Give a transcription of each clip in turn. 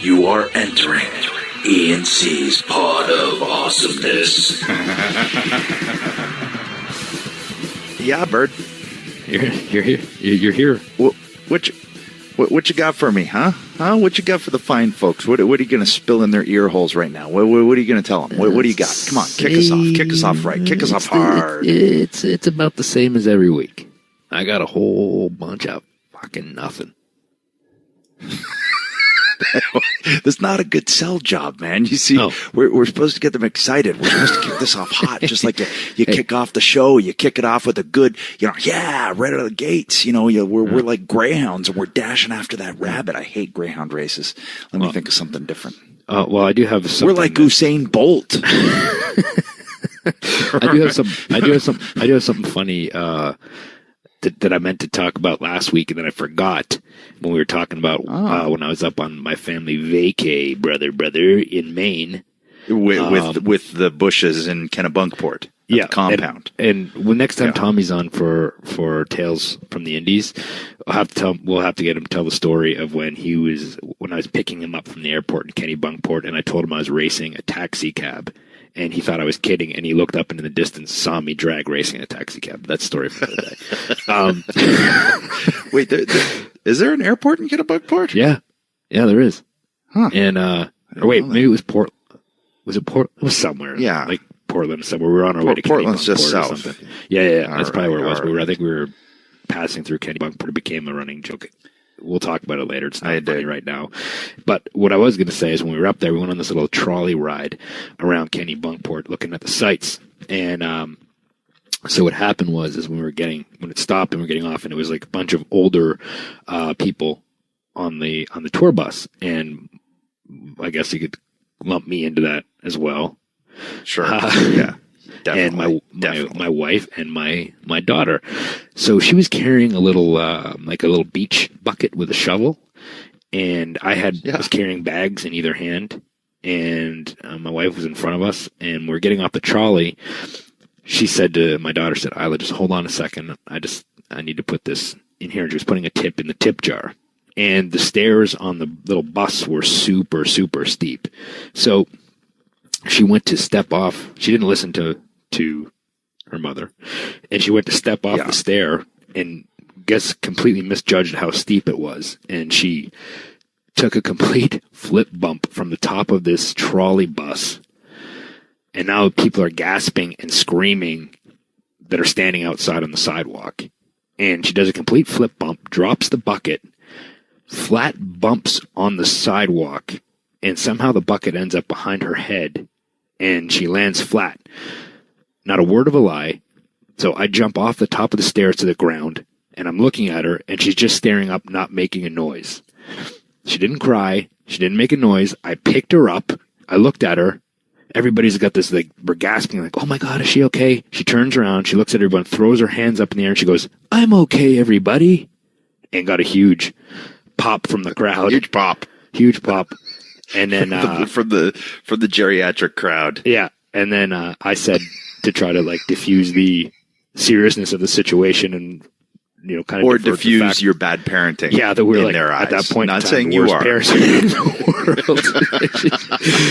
You are entering ENC's Pod of Awesomeness. Yeah, Bird. You're here. You're here. What you got for me, huh? What you got for the fine folks? What are you going to spill in their ear holes right now? What are you going to tell them? What do you got? Come on, kick us off. Kick us off right. Kick us off hard. It's about the same as every week. I got a whole bunch of fucking nothing. That's not a good sell job, man. You see, we're supposed to get them excited. We're supposed to kick this off hot, just like you kick off the show. You kick it off with a good, right out of the gates. We're like greyhounds, and we're dashing after that rabbit. I hate greyhound races. Let me think of something different. Well, I do have something. We're like Usain Bolt. I do have something funny that I meant to talk about last week, and then I forgot when we were talking about when I was up on my family vacay, brother, in Maine. With the bushes in Kennebunkport. Yeah. Compound. And when next time Tommy's on for Tales from the Indies, we'll have to get him to tell the story of when I was picking him up from the airport in Kennebunkport, and I told him I was racing a taxi cab. And he thought I was kidding, and he looked up into the distance, saw me drag racing a taxi cab. That's the story for the day. Wait, is there an airport in Kennebunkport? Yeah, there is. Huh. And maybe it was Port. Was it Port? It was somewhere. Yeah, like Portland somewhere. We were on our way to Portland's just south. Or something. Yeah. That's probably where it was. I think we were passing through Kennebunkport. It became a running joke. We'll talk about it later. It's not funny right now. But what I was going to say is when we were up there, we went on this little trolley ride around Kennebunkport looking at the sights. And so what happened was when it stopped and we were getting off, and it was like a bunch of older people on the tour bus. And I guess you could lump me into that as well. Sure. Yeah. Definitely, and my wife and my daughter. So she was carrying a little beach bucket with a shovel, and I was carrying bags in either hand, and my wife was in front of us, and we're getting off the trolley. She said to my daughter, "Isla, just hold on a second. I need to put this in here." And she was putting a tip in the tip jar, and the stairs on the little bus were super, super steep. So she went to step off. She didn't listen to her mother, and she went to step off the stair and completely misjudged how steep it was, and she took a complete flip bump from the top of this trolley bus, and now people are gasping and screaming that are standing outside on the sidewalk. And she does a complete flip bump, drops the bucket, flat bumps on the sidewalk, and somehow the bucket ends up behind her head, and she lands flat. Not a word of a lie. So I jump off the top of the stairs to the ground, and I'm looking at her, and she's just staring up, not making a noise. She didn't cry. She didn't make a noise. I picked her up. I looked at her. Everybody's got this, we're gasping, like, "Oh my God, is she okay?" She turns around. She looks at everyone, throws her hands up in the air, and she goes, "I'm okay, everybody." And got a huge pop from the crowd. Huge pop. And then from the geriatric crowd. Yeah. And then I said, to try to diffuse the seriousness of the situation and kind of diffuse your bad parenting. Yeah, that we're in their eyes. At that point, not in time, saying the you worst are. Parents in the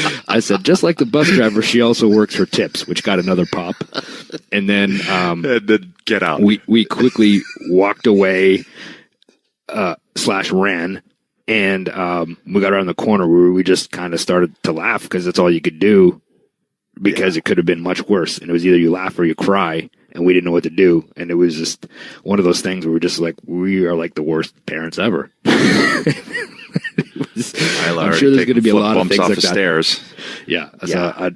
world. I said, just like the bus driver, she also works for tips, which got another pop. And then get out. We quickly walked away / ran. And we got around the corner where we just kind of started to laugh because that's all you could do. Because it could have been much worse, and it was either you laugh or you cry, and we didn't know what to do, and it was just one of those things where we're just like, we are like the worst parents ever. I'm sure there's going to be a lot of things like that. Stairs. Yeah. I'm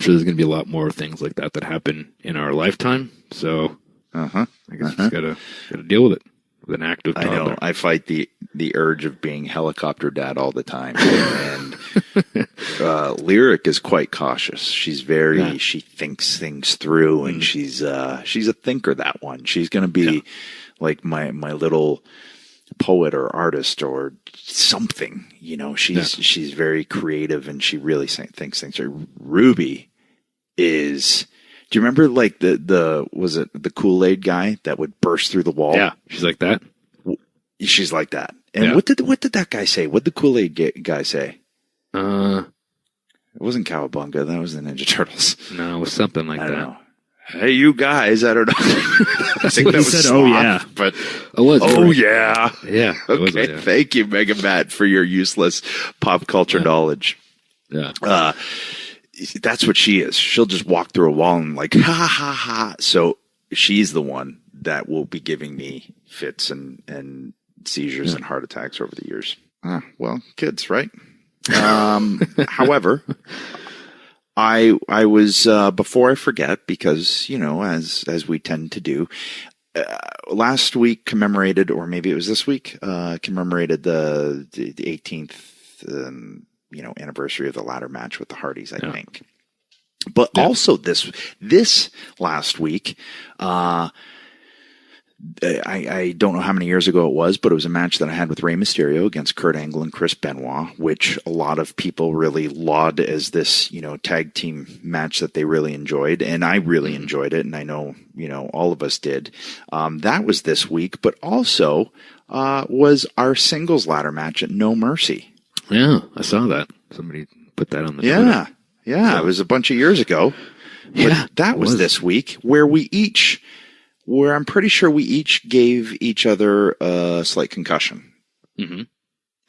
sure there's going to be a lot more things like that happen in our lifetime. So I guess we just gotta deal with it. With an active toddler. I know. I fight the urge of being helicopter dad all the time. And Lyric is quite cautious. She's she thinks things through, and she's a thinker, that one. She's going to be like my little poet or artist or something. She's very creative, and she really thinks things through. Ruby is... Do you remember was it the Kool-Aid guy that would burst through the wall? Yeah, she's like that. She's like that. And what did that guy say? What did the Kool-Aid guy say? It wasn't Cowabunga. That was the Ninja Turtles. No, it was something like I that. don't know. Hey, you guys! I don't know. I think that was said, Sloth, "Oh yeah," but it was. oh yeah, yeah. It was, Okay, thank you, Mega Matt, for your useless pop culture knowledge. Yeah. That's what she is. She'll just walk through a wall and like, ha, ha, ha. So she's the one that will be giving me fits and seizures and heart attacks over the years. Well, kids, right? However, I was, before I forget, because, as we tend to do, last week commemorated, or maybe it was this week, commemorated the 18th, anniversary of the ladder match with the Hardys, I think. But also this last week, I don't know how many years ago it was, but it was a match that I had with Rey Mysterio against Kurt Angle and Chris Benoit, which a lot of people really laud as this, tag team match that they really enjoyed. And I really enjoyed it. And I know, all of us did. That was this week, but also was our singles ladder match at No Mercy. Yeah, I saw that. Somebody put that on the Twitter. Yeah. It was a bunch of years ago. But that was this week where I'm pretty sure we each gave each other a slight concussion,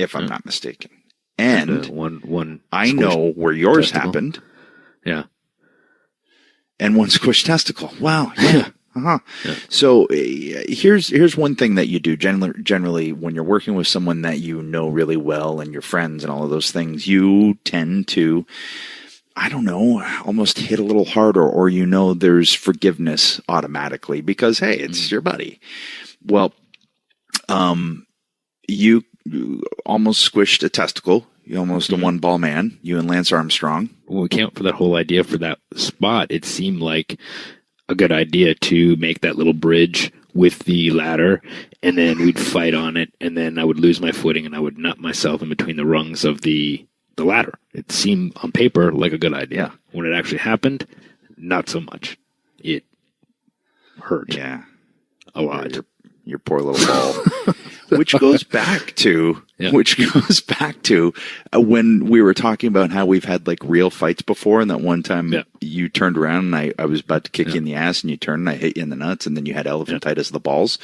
if I'm not mistaken. And one I know where yours testicle. happened. Yeah. And one squished testicle. Wow. Yeah. Yeah. So here's one thing that you do generally when you're working with someone that you know really well and your friends and all of those things, you tend to, I don't know, almost hit a little harder, or there's forgiveness automatically because, hey, it's your buddy. Well, you almost squished a testicle. You almost a one-ball man, you and Lance Armstrong. When we came up with that whole idea for that spot, it seemed like a good idea to make that little bridge with the ladder, and then we'd fight on it, and then I would lose my footing, and I would nut myself in between the rungs of the ladder. It seemed on paper like a good idea. When it actually happened, not so much. It hurt. Yeah. A lot. Your poor little ball. Which goes back to when we were talking about how we've had like real fights before, and that one time you turned around and I was about to kick you in the ass, and you turned and I hit you in the nuts, and then you had elephantitis of the balls.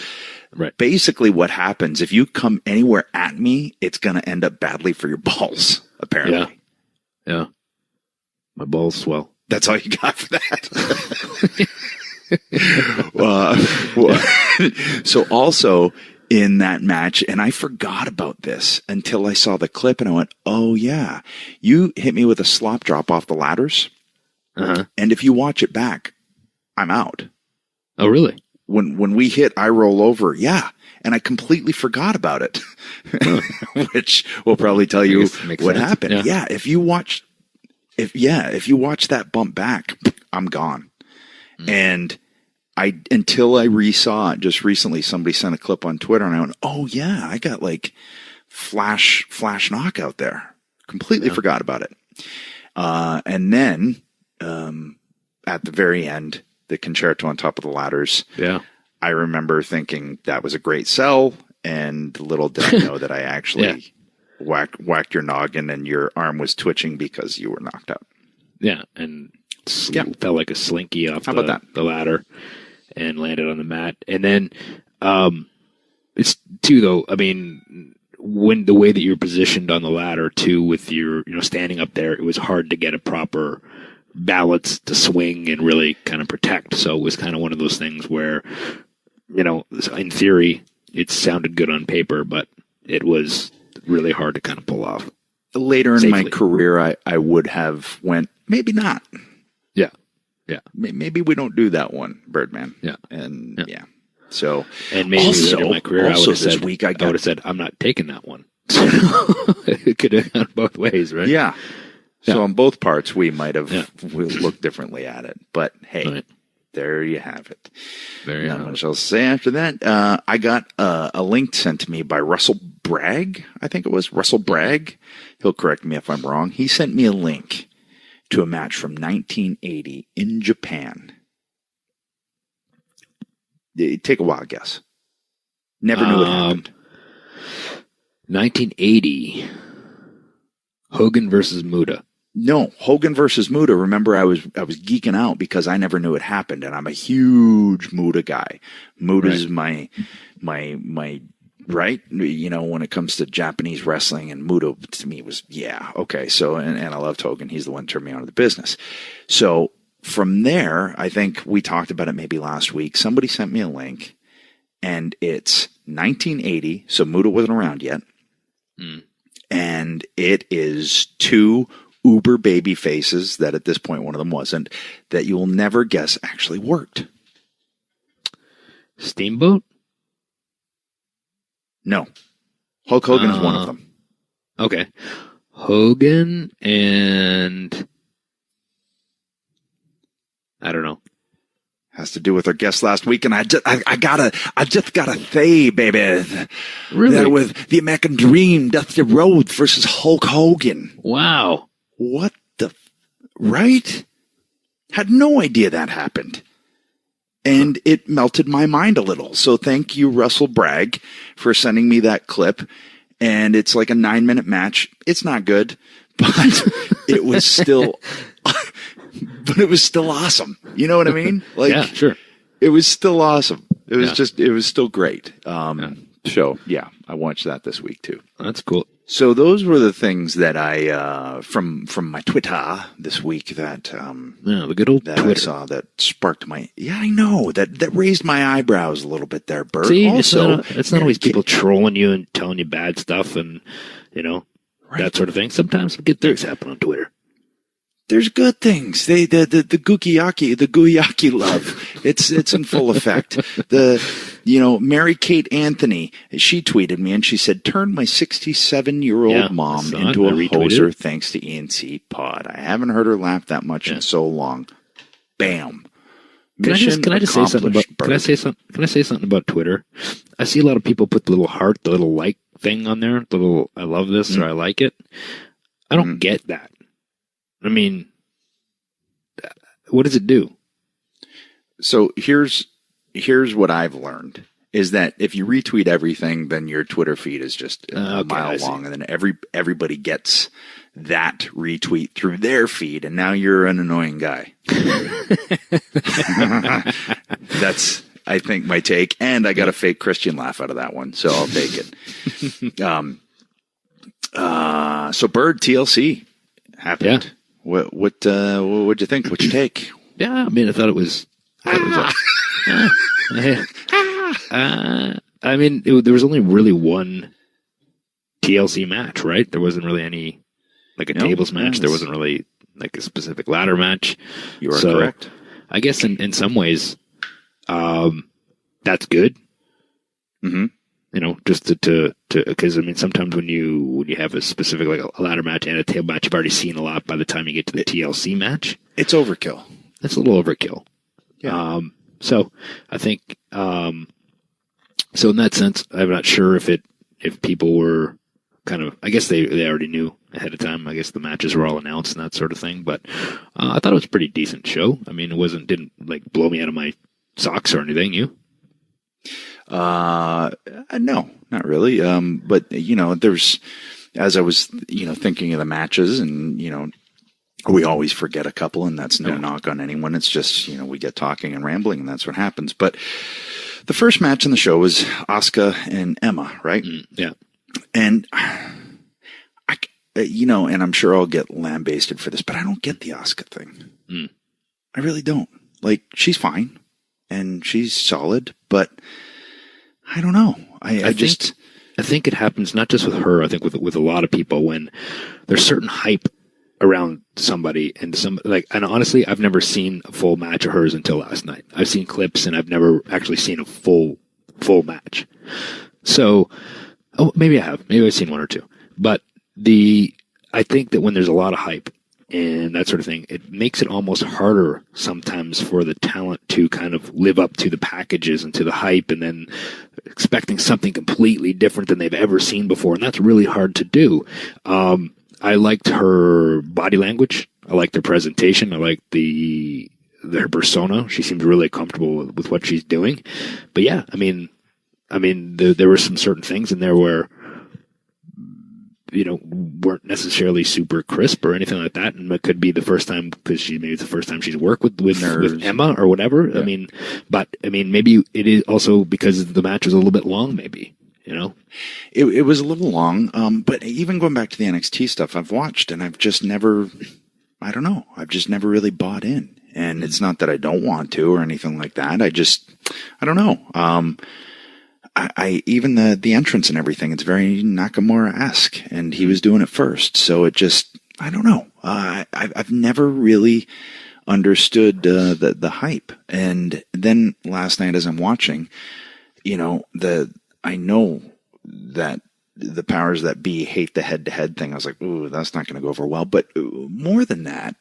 Right. Basically what happens, if you come anywhere at me, it's going to end up badly for your balls, apparently. Yeah. My balls swell. That's all you got for that. So also in that match, and I forgot about this until I saw the clip, and I went, oh yeah, you hit me with a slop drop off the ladders. And if you watch it back, I'm out. Oh, really? When we hit I roll over, and I completely forgot about it, which will probably tell you what happened. Yeah. If you watch that bump back, I'm gone. And until I resaw it just recently, somebody sent a clip on Twitter, and I went, oh yeah, I got like flash knockout there. Completely forgot about it. And then, at the very end, the concerto on top of the ladders. Yeah. I remember thinking that was a great sell, and little did I know that I actually whacked your noggin and your arm was twitching because you were knocked out. Yeah, and felt like a slinky off the ladder and landed on the mat. And then it's too, though, I mean, when the way that you're positioned on the ladder too, with your standing up there, it was hard to get a proper balance to swing and really kind of protect. So it was kind of one of those things where, in theory, it sounded good on paper, but it was really hard to kind of pull off. Later in my career, I would have went, maybe not. Yeah. Yeah. Maybe we don't do that one, Birdman. Yeah. And so, and maybe also, later in my career, I would have said, I'm not taking that one. So it could have gone both ways, right? Yeah. So on both parts, we might have looked differently at it. But hey, there you have it. Not much else to say after that. I got a link sent to me by Russell Bragg. I think it was Russell Bragg. He'll correct me if I'm wrong. He sent me a link to a match from 1980 in Japan. Take a wild guess. Never knew it happened. 1980. Hogan versus Muta. No, Hogan versus Muta. Remember, I was geeking out because I never knew it happened, and I'm a huge Muta guy. Muta's my right. You know, when it comes to Japanese wrestling, and Muta to me was okay. So and I loved Hogan. He's the one who turned me on to the business. So from there, I think we talked about it maybe last week. Somebody sent me a link, and it's 1980. So Muta wasn't around yet, and it is two uber baby faces that at this point one of them wasn't, that you will never guess actually worked. Steamboat? No. Hulk Hogan is one of them. Okay. Hogan and I don't know. Has to do with our guest last week, and I just gotta say, baby. Really? That with the American Dream, Dusty Rhodes versus Hulk Hogan. Wow. What the... Right? Had no idea that happened. And it melted my mind a little. So thank you, Russell Bragg, for sending me that clip. And it's like a 9-minute match. It's not good, but it was still... but it was still awesome. You know what I mean? Like, yeah, sure. It was still awesome. It was it was still great. So, I watched that this week too. That's cool. So those were the things that I, from my Twitter this week that, the good old that Twitter. I saw that sparked my, I know, that raised my eyebrows a little bit there, Bert. See, also, it's not always people trolling you and telling you bad stuff and, that sort of thing. Sometimes good things happen on Twitter. There's good things. The guyaki love. It's in full effect. Mary Kate Anthony, she tweeted me and she said, turned my 67-year-old mom into a hoser thanks to ENC Pod. I haven't heard her laugh that much in so long. Bam. Can I just say something about, can I say something about Twitter? I see a lot of people put the little heart, the little like thing on there, the little, I love this or I like it. I don't get that. I mean, what does it do? So here's what I've learned is that if you retweet everything, then your Twitter feed is just a mile long, and then everybody gets that retweet through their feed, and now you're an annoying guy. That's, I think, my take, and I got a fake Christian laugh out of that one, so I'll take it. So Bird TLC happened. Yeah. What'd you think? What'd you take? Yeah, I mean, I thought it was there was only really one TLC match, right? There wasn't really any, like a tables match. There wasn't really like a specific ladder match. You are correct. I guess in some ways, that's good. Mm-hmm. Just to because I mean, sometimes when you have a specific like a ladder match and a table match, you've already seen a lot by the time you get to the TLC match. It's overkill. It's a little overkill. Yeah. So I think, so in that sense, I'm not sure if people were kind of, I guess they already knew ahead of time. I guess the matches were all announced and that sort of thing, but, I thought it was a pretty decent show. I mean, didn't like blow me out of my socks or anything. You? No, not really. But there's, as I was, thinking of the matches and, we always forget a couple, and that's no knock on anyone. It's just, we get talking and rambling, and that's what happens. But the first match in the show was Asuka and Emma, right? Yeah. And and I'm sure I'll get lambasted for this, but I don't get the Asuka thing. I really don't. Like, she's fine and she's solid, but I don't know. I think it happens not just with her. I think with a lot of people when there's certain hype around somebody and and honestly, I've never seen a full match of hers until last night. I've seen clips and I've never actually seen a full match. So, maybe I have. Maybe I've seen one or two. But I think that when there's a lot of hype and that sort of thing, it makes it almost harder sometimes for the talent to kind of live up to the packages and to the hype, and then expecting something completely different than they've ever seen before. And that's really hard to do. I liked her body language. I liked her presentation. I liked her persona. She seems really comfortable with what she's doing. But yeah, I mean, there were some certain things in there where weren't necessarily super crisp or anything like that. And it could be the first time, because maybe it's the first time she's worked with Emma or whatever. Yeah. Maybe it is also because the match was a little bit long, maybe. It was a little long, but even going back to the NXT stuff I've watched, and I've just never, I've just never really bought in. And it's not that I don't want to or anything like that. I don't know. I even the entrance and everything, it's very Nakamura-esque, and he was doing it first. So it just, I don't know. I've never really understood the hype. And then last night as I'm watching, I know that the powers that be hate the head-to-head thing. I was like, ooh, that's not going to go over well. But more than that,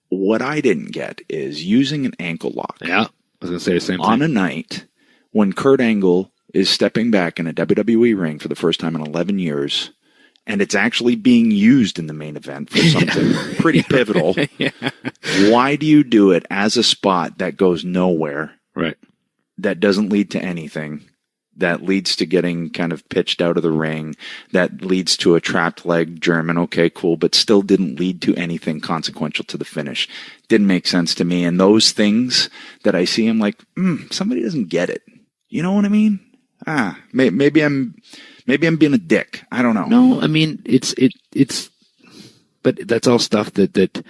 what I didn't get is using an ankle lock. Yeah, I was going to say the same thing. On a night when Kurt Angle is stepping back in a WWE ring for the first time in 11 years, and it's actually being used in the main event for something pretty pivotal. Yeah. Why do you do it as a spot that goes nowhere? Right. That doesn't lead to anything, that leads to getting kind of pitched out of the ring, that leads to a trapped leg German, okay, cool, but still didn't lead to anything consequential to the finish. Didn't make sense to me. And those things that I see, I'm like, somebody doesn't get it. You know what I mean? Maybe I'm being a dick. I don't know. No, I mean, but that's all stuff that,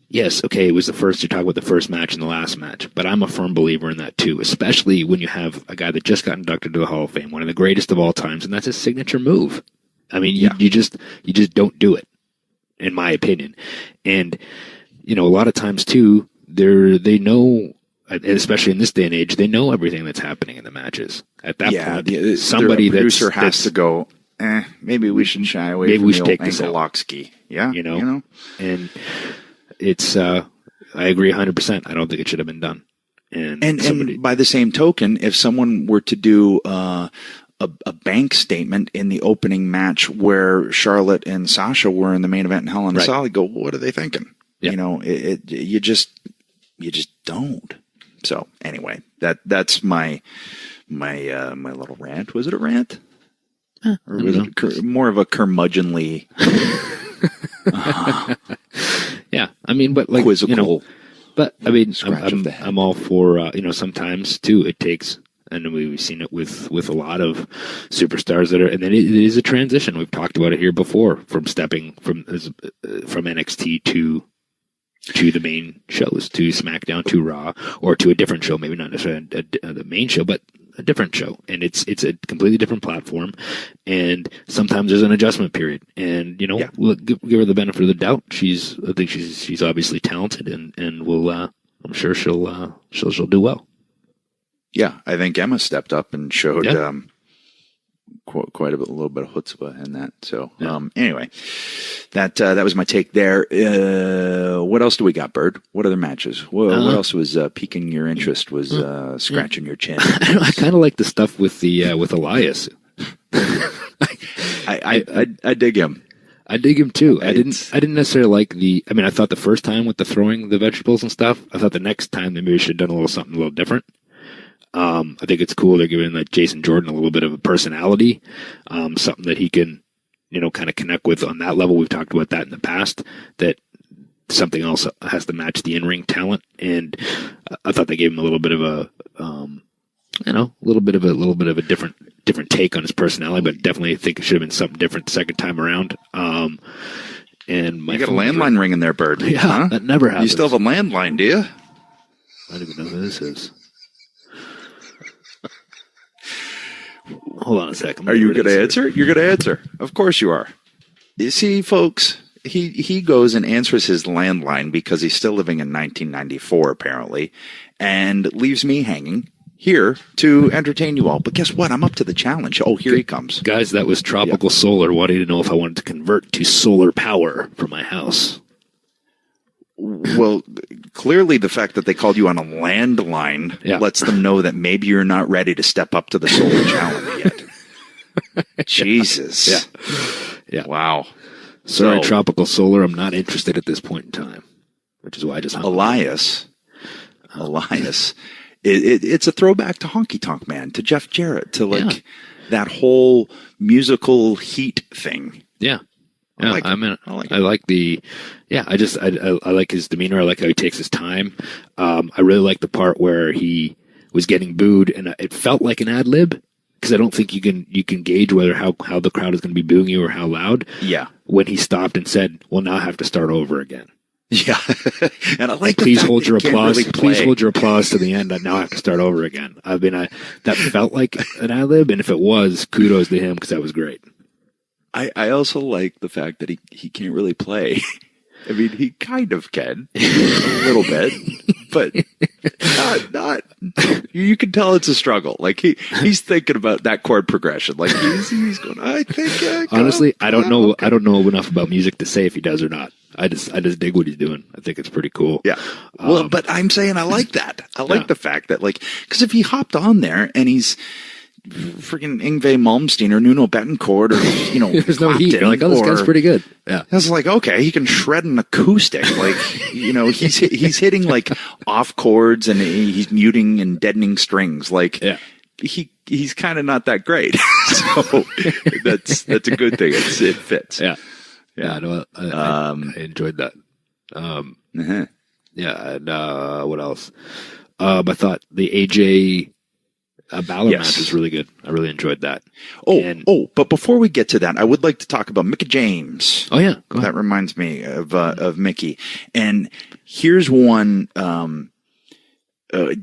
yes, okay, it was you're talking about the first match and the last match, but I'm a firm believer in that too, especially when you have a guy that just got inducted to the Hall of Fame, one of the greatest of all times, and that's his signature move. I mean, you just don't do it, in my opinion. And, a lot of times too, they know, especially in this day and age, they know everything that's happening in the matches. At that point, somebody producer has to go, maybe we should shy away from the old ankle lock ski. Yeah, and it's, I agree 100%. I don't think it should have been done. And by the same token, if someone were to do a bank statement in the opening match where Charlotte and Sasha were in the main event in Hell in a Cell, I'd go, what are they thinking? Yeah. You just don't. So anyway, that's my little rant. Was it a rant? Or was it more of a curmudgeonly? Yeah, I mean, but like quizzical. But I mean, I'm all for sometimes too. It takes, and we've seen it with a lot of superstars that are, and then it is a transition. We've talked about it here before, from stepping from NXT to the main shows, to SmackDown, to Raw, or to a different show. Maybe not necessarily the main show, but a different show, and it's a completely different platform, and sometimes there's an adjustment period, and we'll give her the benefit of the doubt. I think she's obviously talented, and we'll I'm sure she'll do well. Yeah, I think Emma stepped up and showed quite a little bit of chutzpah in that. So anyway, that was my take there. What else do we got, Bird? What other matches? What else was piquing your interest? Was scratching your chin? I kind of like the stuff with Elias. I dig him. I dig him too. I didn't necessarily like I thought the first time with the throwing the vegetables and stuff, I thought the next time they maybe should have done something a little different. I think it's cool. They're giving Jason Jordan a little bit of a personality, something that he can, kind of connect with on that level. We've talked about that in the past, that something else has to match the in-ring talent. And I thought they gave him a little bit of a, a little bit of a different take on his personality, but definitely think it should have been something different the second time around. And you got a landline ring in there, Bird. Yeah, huh? That never happens. You still have a landline, do you? I don't even know who this is. Hold on a second. Are you going to answer? You're going to answer. Of course you are. You see, folks, he goes and answers his landline because he's still living in 1994, apparently, and leaves me hanging here to entertain you all. But guess what? I'm up to the challenge. Oh, here he comes. Guys, that was Tropical Solar wanting to know if I wanted to convert to solar power for my house. Well, clearly the fact that they called you on a landline lets them know that maybe you're not ready to step up to the solar challenge yet. Jesus. Yeah. Wow. Sorry, Tropical Solar, I'm not interested at this point in time, which is why I just hung Elias, it's a throwback to Honky Tonk Man, to Jeff Jarrett, to that whole musical Heat thing. Yeah. Yeah, I like the, I like his demeanor. I like how he takes his time. I really like the part where he was getting booed, and it felt like an ad lib, because I don't think you can gauge whether how the crowd is going to be booing you or how loud. Yeah. When he stopped and said, "Well, now I have to start over again." Yeah. And I like please hold your applause. Please hold your applause to the end. Now I have to start over again. I mean, that felt like an ad lib, and if it was, kudos to him, because that was great. I also like the fact that he can't really play. I mean, he kind of can a little bit, but not. You can tell it's a struggle. Like he's thinking about that chord progression. Like he's going. I think. Honestly, I don't know. Okay. I don't know enough about music to say if he does or not. I just dig what he's doing. I think it's pretty cool. Yeah. Well, but I'm saying I like that. I like the fact that, like, because if he hopped on there and he's freaking Yngwie Malmsteen or Nuno Bettencourt or, there's no heat. You're like, oh, this guy's pretty good. Yeah. I was like, okay, he can shred an acoustic. Like, he's hitting like off chords and he's muting and deadening strings. Like, he's kind of not that great. So that's a good thing. It fits. Yeah. Yeah. No, I enjoyed that. Yeah. And, what else? I thought the AJ Balor match was really good. I really enjoyed that. But before we get to that, I would like to talk about Mickie James. Oh, yeah. Go ahead. That reminds me of Mickie. And here's one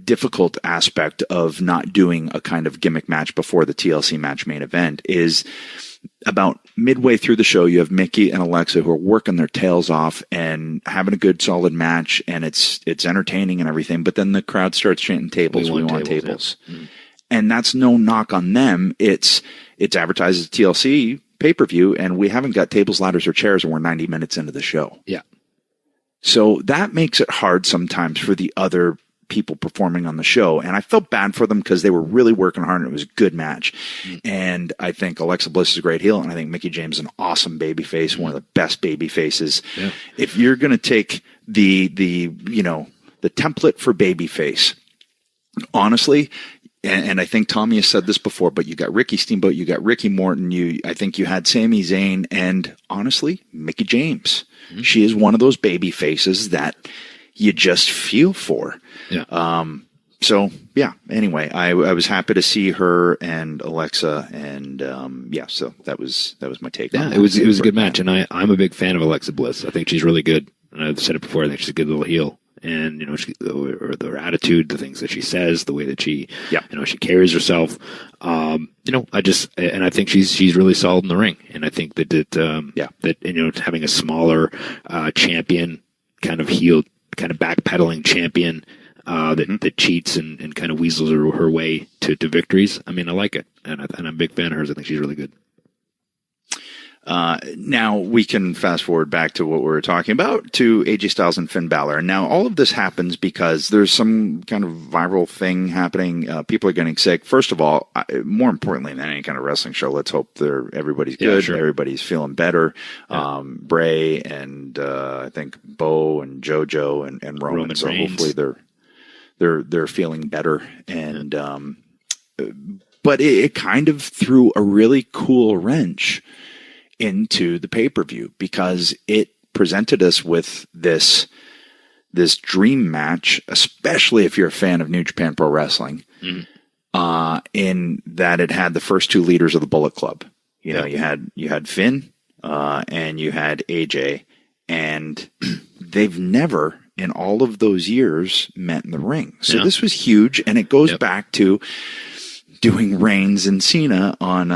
difficult aspect of not doing a kind of gimmick match before the TLC match main event is about midway through the show, you have Mickie and Alexa who are working their tails off and having a good solid match, and it's entertaining and everything, but then the crowd starts chanting tables. We want tables. Yeah. Mm-hmm. And that's no knock on them. It's advertised as TLC pay-per-view, and we haven't got tables, ladders, or chairs, and we're 90 minutes into the show. Yeah. So that makes it hard sometimes for the other people performing on the show. And I felt bad for them because they were really working hard, and it was a good match. Mm-hmm. And I think Alexa Bliss is a great heel, and I think Mickie James is an awesome baby face, one of the best baby faces. Yeah. If you're going to take the template for baby face, honestly, and I think Tommy has said this before, but you got Ricky Steamboat, you got Ricky Morton, I think you had Sami Zayn, and honestly, Mickie James. Mm-hmm. She is one of those baby faces that you just feel for. Yeah. So yeah. Anyway, I was happy to see her and Alexa, and so that was my take. Yeah, it was a good match, and I'm a big fan of Alexa Bliss. I think she's really good, and I've said it before. I think she's a good little heel. And, her attitude, the things that she says, the way that she carries herself. I think she's really solid in the ring. And I think that having a smaller, champion, kind of heel, kind of backpedaling champion, that cheats and kind of weasels her way to victories. I mean, I like it. And I'm a big fan of hers. I think she's really good. Now we can fast forward back to what we were talking about, to AJ Styles and Finn Balor. And now all of this happens because there's some kind of viral thing happening. People are getting sick. First of all, more importantly than any kind of wrestling show, let's hope everybody's good. Yeah, sure. Everybody's feeling better. Yeah. Bray and I think Bo and JoJo and Roman. So Reigns. Hopefully they're feeling better. And but it kind of threw a really cool wrench into the pay-per-view, because it presented us with this dream match, especially if you're a fan of New Japan Pro Wrestling, in that it had the first two leaders of the Bullet Club. You had Finn and you had AJ, and they've never in all of those years met in the ring. So this was huge, and it goes back to doing Reigns and Cena on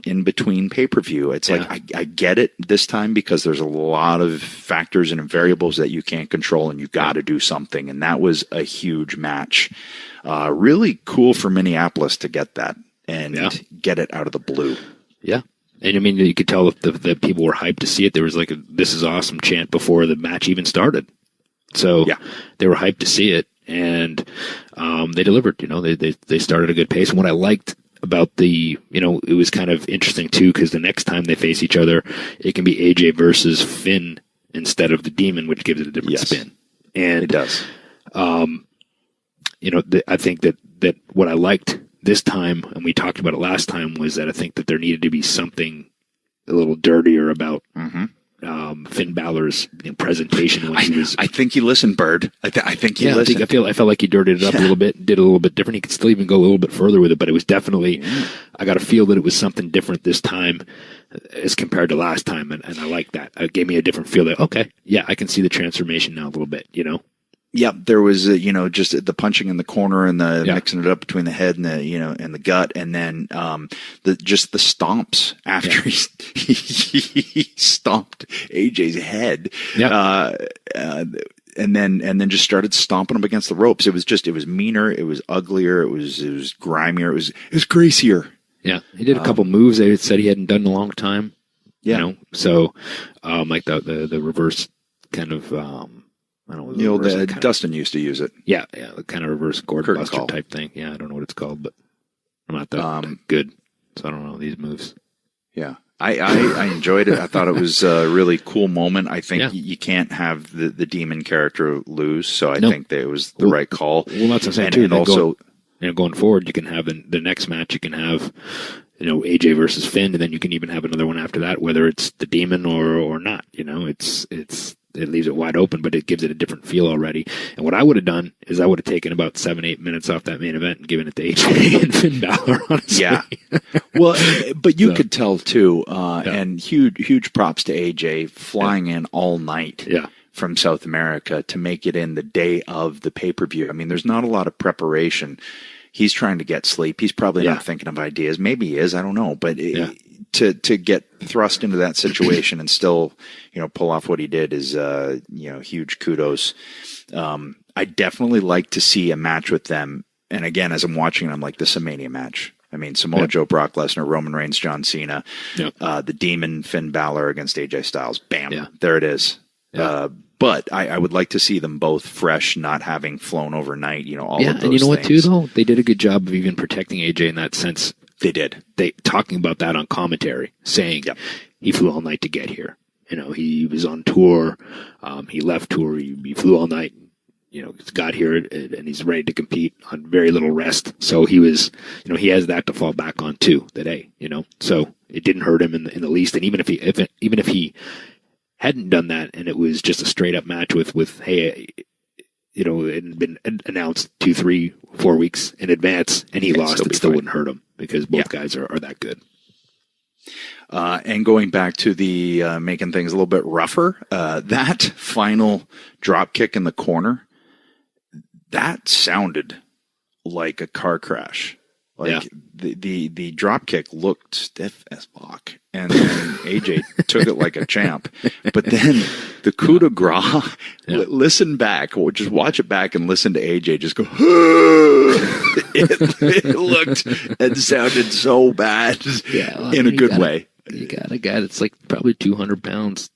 in between pay-per-view. It's like, I get it this time because there's a lot of factors and variables that you can't control, and you got to do something. And that was a huge match. Really cool for Minneapolis to get that and get it out of the blue. Yeah. And I mean, you could tell that people were hyped to see it. There was like "This is awesome" chant before the match even started. So they were hyped to see it. And they delivered. They started a good pace. And what I liked about it was kind of interesting too, because the next time they face each other, it can be AJ versus Finn instead of the Demon, which gives it a different spin. And it does. I think that what I liked this time, and we talked about it last time, was that I think that there needed to be something a little dirtier about Finn Balor's presentation when he was. I think he listened, Bird. I think he listened. I felt like he dirtied it up a little bit, did a little bit different. He could still even go a little bit further with it, but it was definitely. I got to feel that it was something different this time as compared to last time, and I like that. It gave me a different feel. That okay, yeah, I can see the transformation now a little bit. Yep, there was just the punching in the corner and the mixing it up between the head and the and the gut, and then the stomps after he stomped AJ's head, and then just started stomping him against the ropes. It was meaner, it was uglier, it was grimier, it was greasier. Yeah, he did a couple moves they said he hadn't done in a long time. Yeah, so like the reverse kind of. I don't know. Dustin used to use it. Yeah, the kind of reverse cord buster type thing. Yeah, I don't know what it's called, but I'm not that good, so I don't know these moves. Yeah, I enjoyed it. I thought it was a really cool moment. I think you can't have the demon character lose, so I think that it was the right call. Well, that's what I'm saying too. And also, going forward, you can have the next match. You can have AJ versus Finn, and then you can even have another one after that, whether it's the demon or not. It leaves it wide open, but it gives it a different feel already. And what I would have done is I would have taken about 7-8 minutes off that main event and given it to AJ and Finn Balor, honestly. Yeah. Well, but you could tell too, and huge props to AJ flying in all night from South America to make it in the day of the pay-per-view. I mean, there's not a lot of preparation. He's trying to get sleep. He's probably not thinking of ideas. Maybe he is. I don't know. But to get thrust into that situation and still, pull off what he did is, huge kudos. I definitely like to see a match with them. And again, as I'm watching it, I'm like, this is a Mania match. I mean, Samoa Joe, Brock Lesnar, Roman Reigns, John Cena, the Demon, Finn Balor against AJ Styles. Bam. There it is. But I would like to see them both fresh, not having flown overnight, all of those and you know things. what, too, though? They did a good job of even protecting AJ in that sense. They did. Talking about that on commentary, saying he flew all night to get here. He was on tour. He left tour. He flew all night. Got here and he's ready to compete on very little rest. So he was, he has that to fall back on too today. So it didn't hurt him in the least. And even if he hadn't done that and it was just a straight up match with hey, it had been announced 2, 3, 4 weeks in advance and he lost, it still wouldn't hurt him because both guys are that good. And going back to the making things a little bit rougher, that final drop kick in the corner, that sounded like a car crash. The drop kick looked stiff as fuck, and then AJ took it like a champ. But then the coup de grace, listen back, or just watch it back and listen to AJ just go. it looked and sounded so bad, in a good way. You got a guy that's like probably 200 pounds.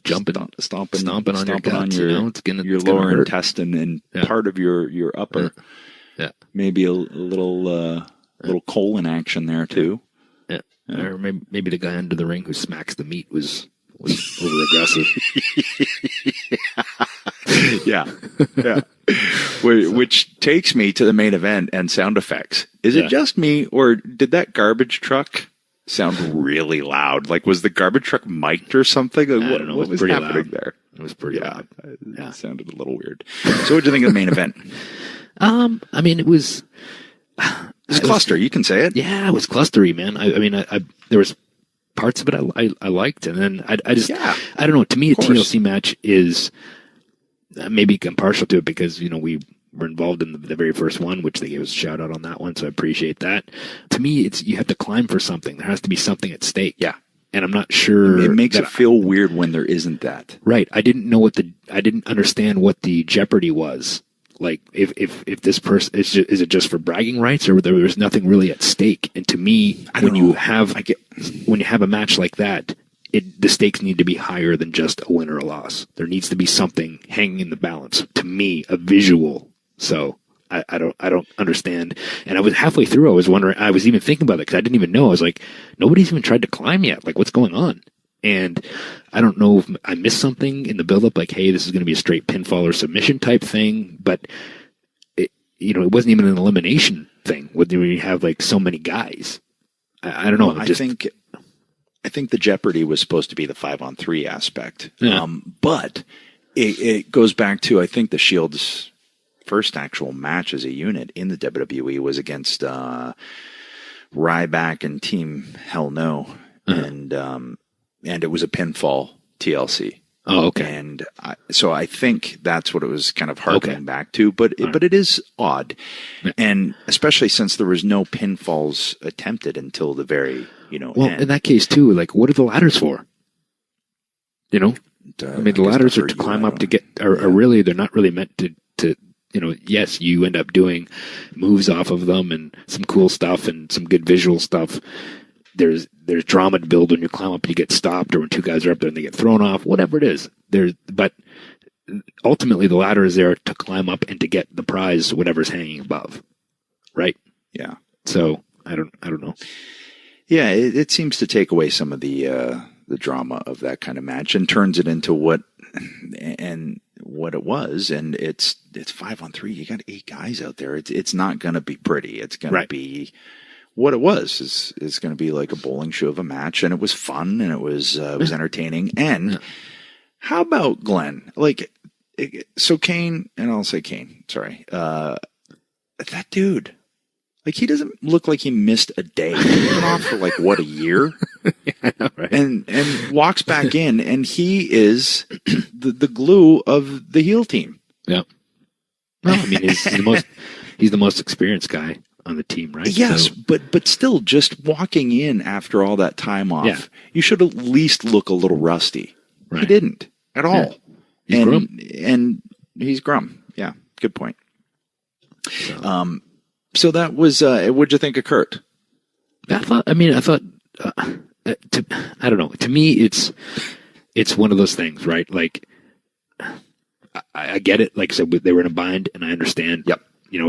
Jumping, stomping on your guts, your lower intestine and part of your upper. Yeah, maybe a little colon action there too. Yeah, or maybe the guy under the ring who smacks the meat was over aggressive. yeah. Which takes me to the main event and sound effects. Is it just me, or did that garbage truck sound really loud? Like, was the garbage truck mic'd or something? Like, I don't know. What was happening loud. there? It was pretty loud. It sounded a little weird. So what did you think of the main event? I mean, it was cluster. You can say it. Yeah, it was clustery, man. I mean, there was parts of it I liked, and then I just I don't know. To me, a TLC match is maybe I'm partial to it because we were involved in the very first one, which they gave us a shout out on that one, so I appreciate that. To me, it's you have to climb for something. There has to be something at stake. Yeah. And I'm not sure. It makes it feel weird when there isn't that. Right. I didn't understand what the jeopardy was. Like, if this person is it just for bragging rights, or there's nothing really at stake? And to me, when you have a match like that, the stakes need to be higher than just a win or a loss. There needs to be something hanging in the balance. To me, a visual. So I don't understand. And I was halfway through. I was wondering. I was even thinking about it because I didn't even know. I was like, nobody's even tried to climb yet. Like, what's going on? And I don't know if I missed something in the build-up, like, hey, this is going to be a straight pinfall or submission type thing. But it wasn't even an elimination thing when you have like so many guys. I don't know. I think the jeopardy was supposed to be the 5-on-3 aspect. Yeah. But it goes back to, I think, the Shield's first actual match as a unit in the WWE was against Ryback and Team Hell No. And it was a pinfall TLC. Oh, okay. And so I think that's what it was kind of harkening back to, but it is odd. Yeah. And especially since there was no pinfalls attempted until the very, Well, end. in that case too, like, what are the ladders for? I mean, the ladders are to climb up to get, or really, they're not really meant to, yes, you end up doing moves off of them and some cool stuff and some good visual stuff. There's drama to build when you climb up, you get stopped, or when two guys are up there and they get thrown off, whatever it is. But ultimately the ladder is there to climb up and to get the prize, whatever's hanging above. Right? Yeah. So I don't know. Yeah, it seems to take away some of the drama of that kind of match and turns it into what it was, and it's 5-on-3. You got 8 guys out there. It's not going to be pretty. It's going to be what it was. Is going to be like a bowling show of a match, and it was fun and it was entertaining. And how about Glenn? So Kane, and I'll say Kane. Sorry, that dude. Like, he doesn't look like he missed a day. He's been off for a year? Yeah, I know, right? And walks back in, and he is the glue of the heel team. Yeah. Well, I mean, he's the most experienced guy on the team, right? Yes, so, but still, just walking in after all that time off, you should at least look a little rusty. Right. He didn't at all. Yeah. He's Grum. And he's Grum. Yeah, good point. So that was, what'd you think of Kurt? I thought, I don't know. To me, it's one of those things, right? Like, I get it. Like I said, they were in a bind, and I understand. Yep.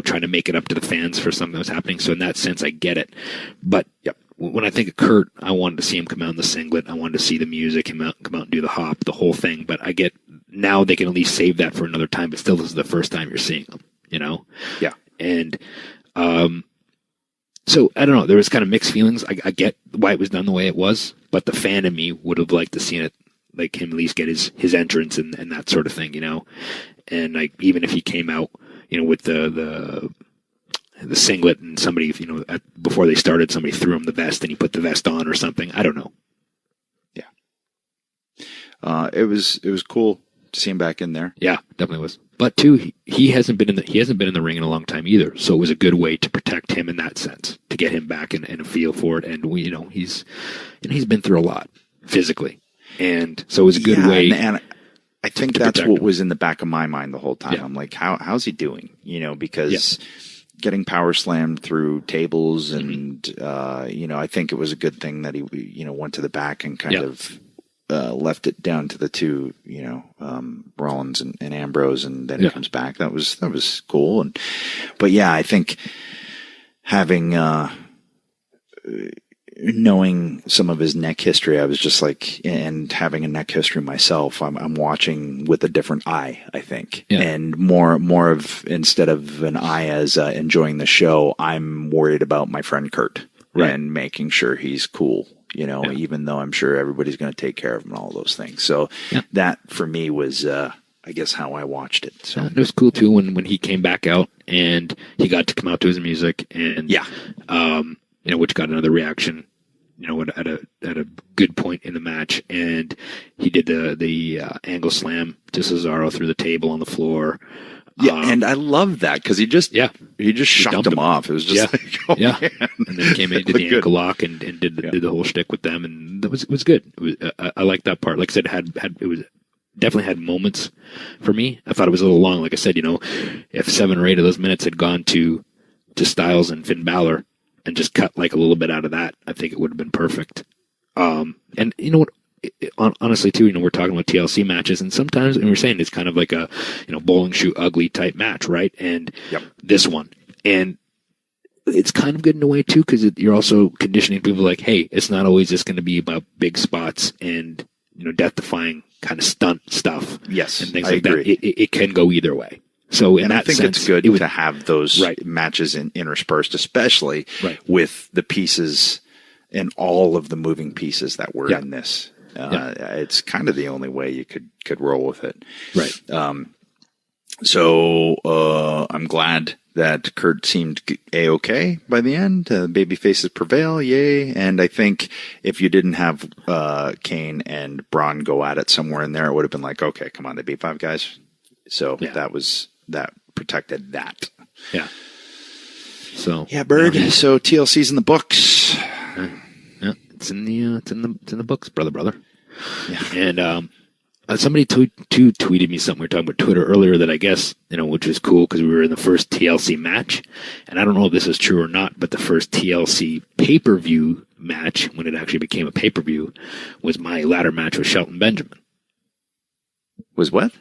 Trying to make it up to the fans for something that was happening. So in that sense, I get it. But when I think of Kurt, I wanted to see him come out in the singlet. I wanted to see the music, come out and do the hop, the whole thing. But I get now they can at least save that for another time. But still, this is the first time you're seeing them. Yeah. And so I don't know. There was kind of mixed feelings. I get why it was done the way it was, but the fan in me would have liked to see it, like him at least get his entrance and that sort of thing, And like, even if he came out, with the singlet and somebody, before they started, somebody threw him the vest and he put the vest on or something. I don't know. Yeah. It was cool to see him back in there. Yeah, definitely was. But too, he hasn't been in the ring in a long time either. So it was a good way to protect him in that sense, to get him back and a feel for it. And he's been through a lot physically, and so it was a good way. And I think that's what was in the back of my mind the whole time. Yeah. I'm like, how's he doing? Because getting power slammed through tables, and I think it was a good thing that he went to the back and kind of. Left it down to the two, Rollins and Ambrose, and then he comes back. That was cool. But I think having, knowing some of his neck history, I was just like, and having a neck history myself, I'm watching with a different eye, I think. Yeah. And more of, instead of an eye as enjoying the show, I'm worried about my friend Kurt and making sure he's cool. Even though I'm sure everybody's going to take care of him and all those things. So that for me was, I guess, how I watched it. So it was cool too when he came back out and he got to come out to his music and, which got another reaction, at a good point in the match. And he did the angle slam to Cesaro through the table on the floor. Yeah, and I love that because he just shucked him off. It was just man. And then he came in, did the ankle lock, and did the whole shtick with them, and it was good. It was, I liked that part. Like I said, it was definitely had moments for me. I thought it was a little long. Like I said, if 7 or 8 of those minutes had gone to Styles and Finn Balor and just cut like a little bit out of that, I think it would have been perfect. And you know what? Honestly, too, we're talking about TLC matches, and sometimes, and we're saying it's kind of like a, bowling shoe ugly type match, right? And this one, and it's kind of good in a way too, because you're also conditioning people like, hey, it's not always just going to be about big spots and death-defying kind of stunt stuff, yes, and things like that. It can go either way. So in that sense, it's good to have those matches interspersed, especially with the pieces and all of the moving pieces that were in this. It's kind of the only way you could roll with it. Right. So I'm glad that Kurt seemed A-okay by the end. Baby faces prevail, yay. And I think if you didn't have Kane and Braun go at it somewhere in there, it would have been like, okay, come on, they beat 5 guys. So that protected that. Yeah. So yeah, Bird. So TLC's in the books. Yeah, it's in the books, brother. Yeah. And somebody tweeted me something. We were talking about Twitter earlier that I guess, which was cool because we were in the first TLC match. And I don't know if this is true or not, but the first TLC pay-per-view match, when it actually became a pay-per-view, was my ladder match with Shelton Benjamin. Was what?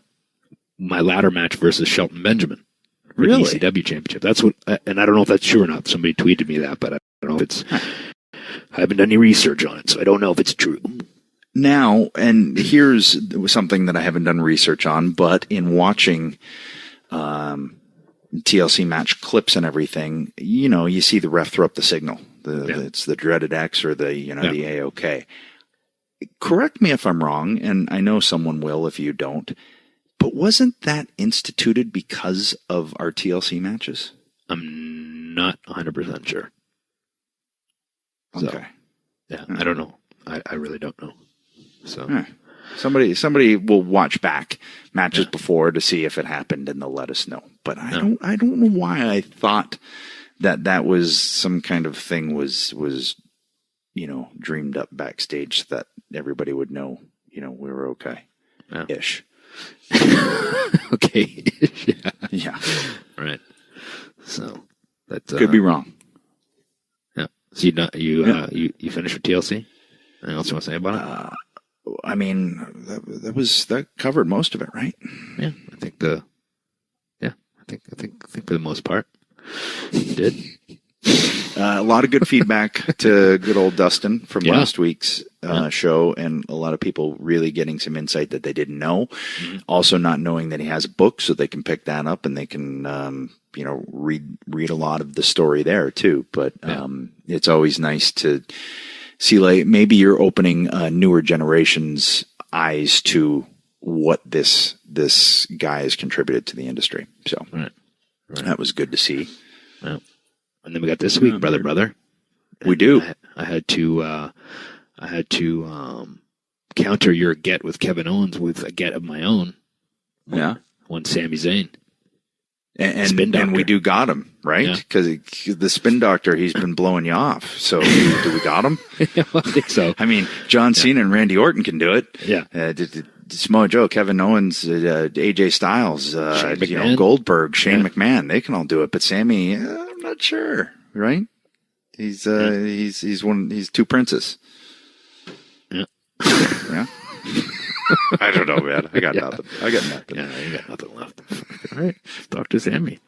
My ladder match versus Shelton Benjamin. For really? the ECW championship. That's what, and I don't know if that's true or not. Somebody tweeted me that, but I don't know if it's, I haven't done any research on it, so I don't know if it's true. Now, and here's something that I haven't done research on, but in watching TLC match clips and everything, you see the ref throw up the signal. It's the dreaded X or the the A-OK. Correct me if I'm wrong, and I know someone will if you don't, but wasn't that instituted because of our TLC matches? I'm not 100% sure. Okay. So, yeah, I don't know. I really don't know. So somebody will watch back matches before to see if it happened, and they'll let us know. But I don't know why I thought that was some kind of thing was dreamed up backstage so that everybody would know we were okay ish. Okay. Yeah. Right. So that could be wrong. Yeah. So you finished with TLC? Anything else you want to say about it? I mean, that covered most of it, right? Yeah, I think for the most part, it did. A lot of good feedback to good old Dustin from last week's show, and a lot of people really getting some insight that they didn't know. Mm-hmm. Also, not knowing that he has a book, so they can pick that up and they can, read a lot of the story there too. But it's always nice to see, like, maybe you're opening newer generations' eyes to what this guy has contributed to the industry. So that was good to see. Yeah. And then we got this week, brother. We do. I had to counter your get with Kevin Owens with a get of my own. Yeah. One Sami Zayn. And we do got him, right? Because the Spin Doctor, he's been blowing you off. So do we got him? Yeah, I think so. I mean, John Cena and Randy Orton can do it. Yeah. Samoa Joe, Kevin Owens, AJ Styles, Goldberg, Shane McMahon, they can all do it. But Sammy, I'm not sure, right? He's two princes. Yeah. Yeah. I don't know, man. I got nothing. Yeah, you got nothing left. All right, Dr. Sammy.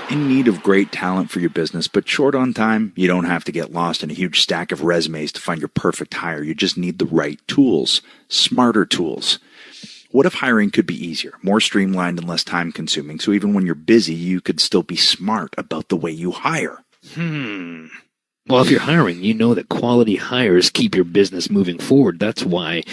In need of great talent for your business, but short on time? You don't have to get lost in a huge stack of resumes to find your perfect hire. You just need the right tools, smarter tools. What if hiring could be easier, more streamlined, and less time-consuming, so even when you're busy, you could still be smart about the way you hire? Well, if you're hiring, you know that quality hires keep your business moving forward. That's why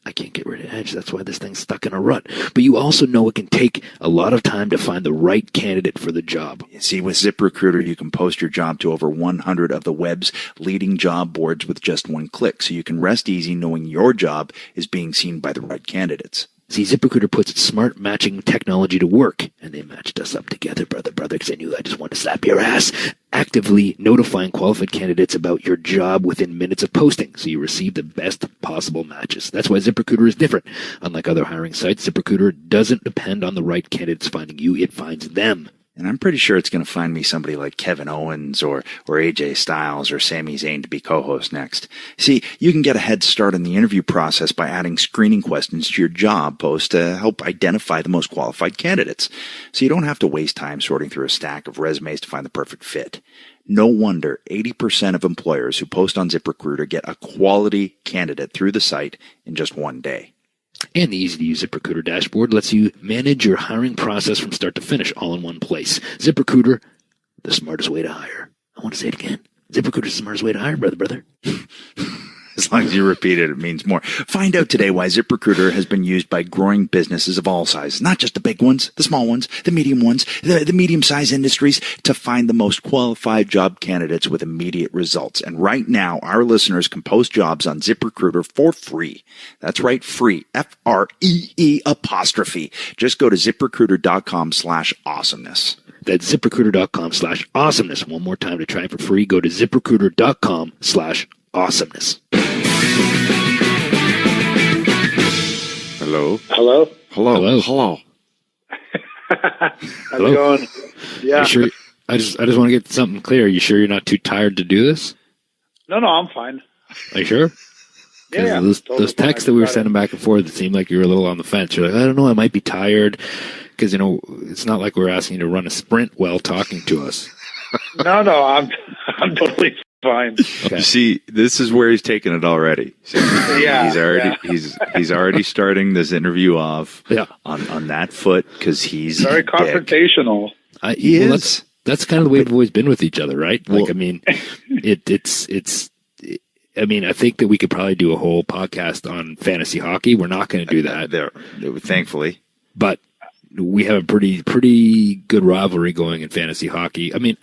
I can't get rid of Edge. That's why this thing's stuck in a rut. But you also know it can take a lot of time to find the right candidate for the job. See, with ZipRecruiter, you can post your job to over 100 of the web's leading job boards with just one click, so you can rest easy knowing your job is being seen by the right candidates. See, ZipRecruiter puts its smart matching technology to work, and they matched us up together, brother, because I knew I just wanted to slap your ass. Actively notifying qualified candidates about your job within minutes of posting, so you receive the best possible matches. That's why ZipRecruiter is different. Unlike other hiring sites, ZipRecruiter doesn't depend on the right candidates finding you, it finds them. And I'm pretty sure it's going to find me somebody like Kevin Owens or AJ Styles or Sami Zayn to be co-host next. See, you can get a head start in the interview process by adding screening questions to your job post to help identify the most qualified candidates. So you don't have to waste time sorting through a stack of resumes to find the perfect fit. No wonder 80% of employers who post on ZipRecruiter get a quality candidate through the site in just one day. And the easy-to-use ZipRecruiter dashboard lets you manage your hiring process from start to finish all in one place. ZipRecruiter, the smartest way to hire. I want to say it again. ZipRecruiter's the smartest way to hire, brother. As long as you repeat it, it means more. Find out today why ZipRecruiter has been used by growing businesses of all sizes, not just the big ones, the small ones, the medium ones, the medium-sized industries, to find the most qualified job candidates with immediate results. And right now, our listeners can post jobs on ZipRecruiter for free. That's right, free. FREE apostrophe. Just go to ZipRecruiter.com/awesomeness. That's ZipRecruiter.com/awesomeness. One more time to try it for free. Go to ZipRecruiter.com/awesomeness. Hello. Hello. Hello. Hello. How's it going? Yeah. Sure? I just want to get something clear. Are you sure you're not too tired to do this? No, I'm fine. Are you sure? Yeah. Those texts that we were sending back and forth, it seemed like you were a little on the fence. You're like, I don't know, I might be tired. Because, it's not like we're asking you to run a sprint while talking to us. No, I'm totally fine. Okay. You see, this is where he's taking it already. See, Yeah. he's already starting this interview off Yeah. on that foot because he's Very confrontational. He is. That's kind of the way we've always been with each other, right? Like, I mean, I think that we could probably do a whole podcast on fantasy hockey. We're not going to do that. Thankfully. But we have a pretty good rivalry going in fantasy hockey. I mean,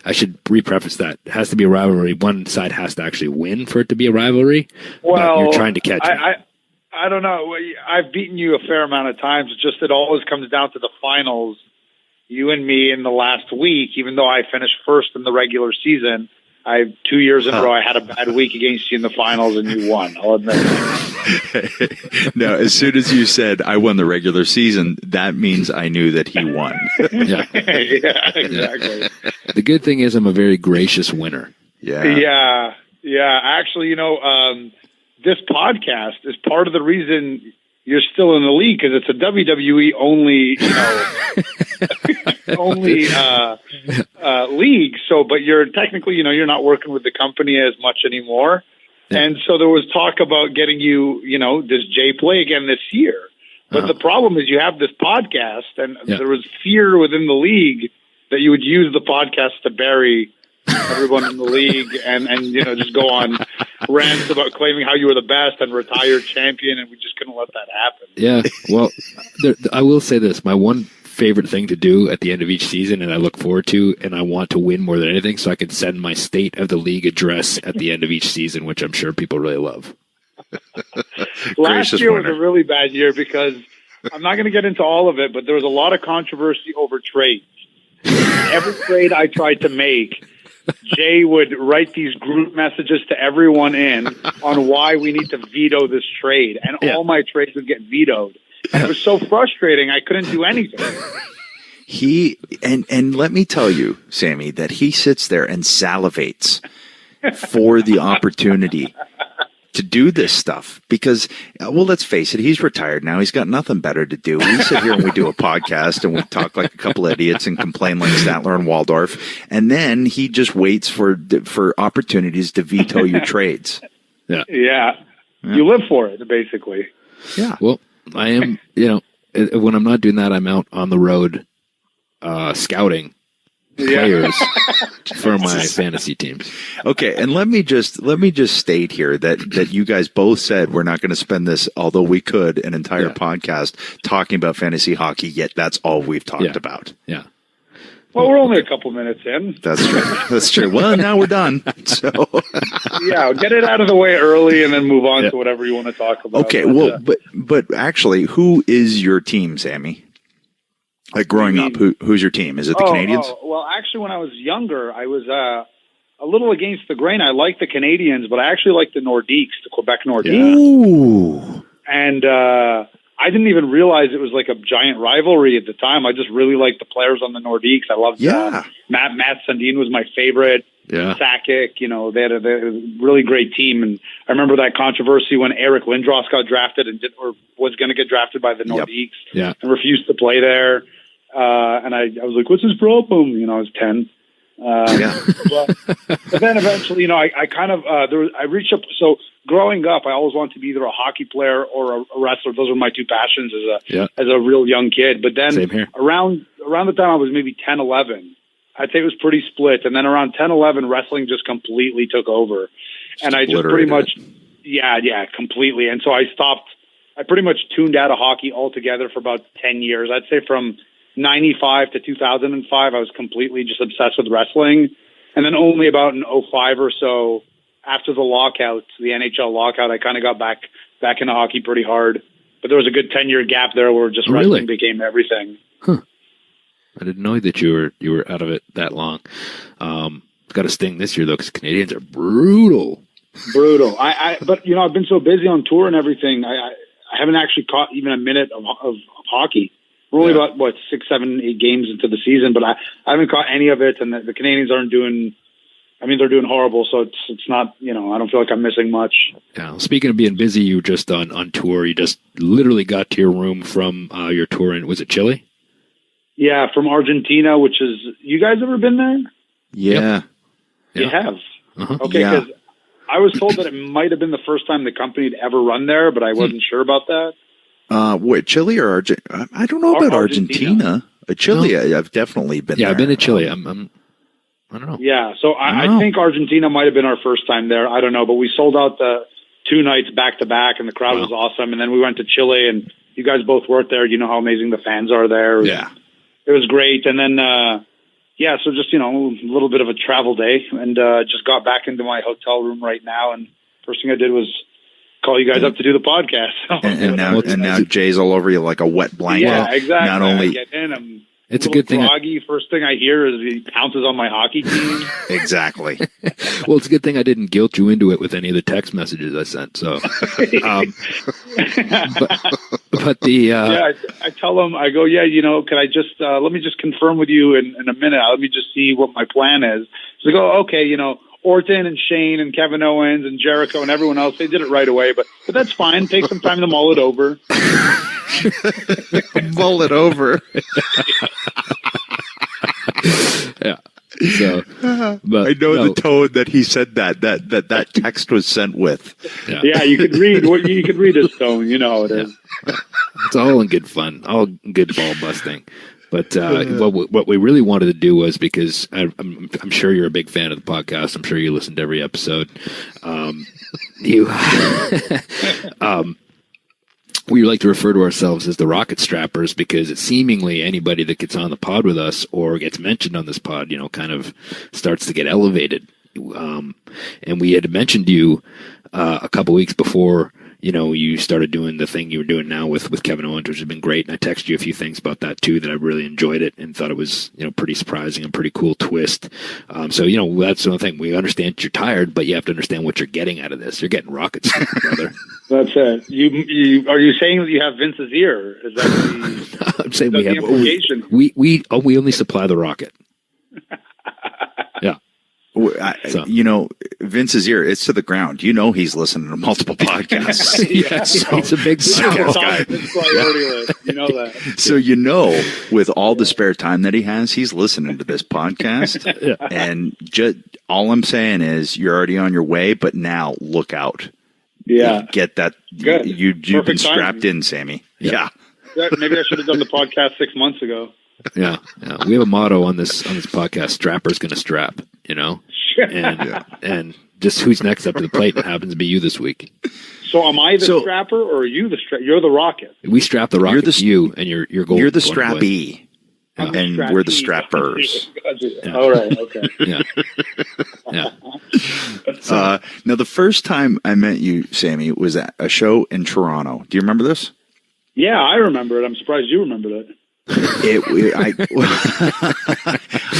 I should re-preface that. It has to be a rivalry. One side has to actually win for it to be a rivalry. Well, but you're trying to catch me. I don't know. I've beaten you a fair amount of times. It's just it always comes down to the finals. You and me in the last week, even though I finished first in the regular season, 2 years in a row I had a bad week against you in the finals and you won. I'll admit it. No, as soon as you said I won the regular season, that means I knew that he won. Yeah. Yeah, exactly. The good thing is I'm a very gracious winner. Yeah. Yeah. Actually, this podcast is part of the reason you're still in the league because it's a WWE only, league. So, but you're technically, you're not working with the company as much anymore. Yeah. And so there was talk about getting you, does Jay play again this year? But the problem is you have this podcast and there was fear within the league that you would use the podcast to bury everyone in the league and just go on rants about claiming how you were the best and retired champion, and we just couldn't let that happen. Yeah, well, I will say this. My one favorite thing to do at the end of each season, and I look forward to, and I want to win more than anything, so I can send my State of the League address at the end of each season, which I'm sure people really love. Last year was a really bad year because I'm not going to get into all of it, but there was a lot of controversy over trades. Every trade I tried to make, Jay would write these group messages to everyone in on why we need to veto this trade, and all my trades would get vetoed. And it was so frustrating, I couldn't do anything. And let me tell you, Sammy, that he sits there and salivates for the opportunity to do this stuff because, well, let's face it, he's retired now. He's got nothing better to do. We sit here and we do a podcast and we talk like a couple idiots and complain like Statler and Waldorf. And then he just waits for opportunities to veto your trades. Yeah. You live for it, basically. Yeah. Well, I am, when I'm not doing that, I'm out on the road scouting players for my fantasy teams. Okay, and let me just state here that you guys both said we're not going to spend this, although we could, an entire podcast talking about fantasy hockey, yet that's all we've talked about. Yeah. Well, we're only a couple minutes in. That's true. That's true. Well, now we're done. So yeah, get it out of the way early and then move on to whatever you want to talk about. Okay, but actually, who is your team, Sammy? Like growing up, who's your team? Is it the Canadians? Well, actually, when I was younger, I was a little against the grain. I liked the Canadians, but I actually liked the Nordiques, the Quebec Nordiques. Yeah. Ooh. And I didn't even realize it was like a giant rivalry at the time. I just really liked the players on the Nordiques. I loved Matt Sundin was my favorite. Yeah. Sakic, they had a really great team. And I remember that controversy when Eric Lindros got drafted or was going to get drafted by the Nordiques and refused to play there. And I was like, what's his problem? I was 10. But then eventually, I kind of, I reached up. So growing up, I always wanted to be either a hockey player or a wrestler. Those were my two passions as a real young kid. But then around the time I was maybe 10, 11, I'd say it was pretty split. And then around 10, 11, wrestling just completely took over. And I just pretty much, completely. And so I pretty much tuned out of hockey altogether for about 10 years. I'd say from 95 to 2005, I was completely just obsessed with wrestling. And then only about in 05 or so, after the lockout, the NHL lockout, I kind of got back into hockey pretty hard. But there was a good 10-year gap there where just wrestling became everything. Huh. I didn't know that you were out of it that long. Got a sting this year though, because Canadians are brutal. Brutal. But you know, I've been so busy on tour and everything. I haven't actually caught even a minute of hockey. We're only about 6, 7, 8 games into the season, but I haven't caught any of it. And the Canadians aren't doing. I mean, they're doing horrible. So it's not. You know, I don't feel like I'm missing much. Yeah. Speaking of being busy, you were just on tour. You just literally got to your room from your tour in, was it Chile? Yeah, from Argentina, which is, you guys ever been there? Yeah. You have? Uh-huh. Okay, because I was told that it might have been the first time the company had ever run there, but I wasn't sure about that. What, Chile or Argentina? I don't know about Argentina. Chile, no. I've definitely been there. Yeah, I've been to Chile. I don't know. Yeah, so I think Argentina might have been our first time there. I don't know, but we sold out the 2 nights back-to-back, and the crowd was awesome. And then we went to Chile, and you guys both worked there. You know how amazing the fans are there. Yeah. It was great. And then, so just, you know, a little bit of a travel day, and just got back into my hotel room right now. And first thing I did was call you guys up to do the podcast. and now Jay's all over you like a wet blanket. Yeah, exactly. Not only I get in, I'm it's a good thing. First thing I hear is he pounces on my hockey team. Exactly. Well, it's a good thing I didn't guilt you into it with any of the text messages I sent. So, but the I tell him, I go, you know, can I just let me just confirm with you in a minute. Let me just see what my plan is. So I go, okay, you know, Orton and Shane and Kevin Owens and Jericho and everyone else, they did it right away, but that's fine. Take some time to mull it over. Mull it over. Yeah. So, but I know the tone that he said that text was sent with. Yeah, you could read his tone. You know how it is. It's all in good fun, all good ball busting. But what we really wanted to do was, because I'm sure you're a big fan of the podcast. I'm sure you listen to every episode. We like to refer to ourselves as the Rocket Strappers, because it's seemingly anybody that gets on the pod with us or gets mentioned on this pod, you know, kind of starts to get elevated. And we had mentioned you a couple weeks before, you know, you started doing the thing you were doing now with Kevin Owens, which has been great. And I texted you a few things about that too, that I really enjoyed it and thought it was, you know, pretty surprising and pretty cool twist. So, you know, that's the thing. We understand you're tired, but you have to understand what you're getting out of this. You're getting rockets, brother. That's it. You are you saying that you have Vince's ear? Is that I'm saying we only supply the rocket. Yeah. You know, Vince's ear, it's to the ground. You know, he's listening to multiple podcasts. He's a big podcast guy. You know that. So, you know, with all the spare time that he has, he's listening to this podcast. And all I'm saying is you're already on your way, but now look out. Yeah. Get that. Good. You've been strapped in, Sammy. Yeah. Maybe I should have done the podcast 6 months ago. Yeah. We have a motto on this podcast: "Strapper's gonna strap." You know, and just who's next up to the plate? It happens to be you this week. So, am I the strapper, or are you the strap? You're the rocket. We strap the rocket to you, and you're gold. You're the strappee, and we're the strappers. Yeah. All right. Okay. Yeah. Now, the first time I met you, Sammy, was at a show in Toronto. Do you remember this? Yeah, I remember it. I'm surprised you remembered it.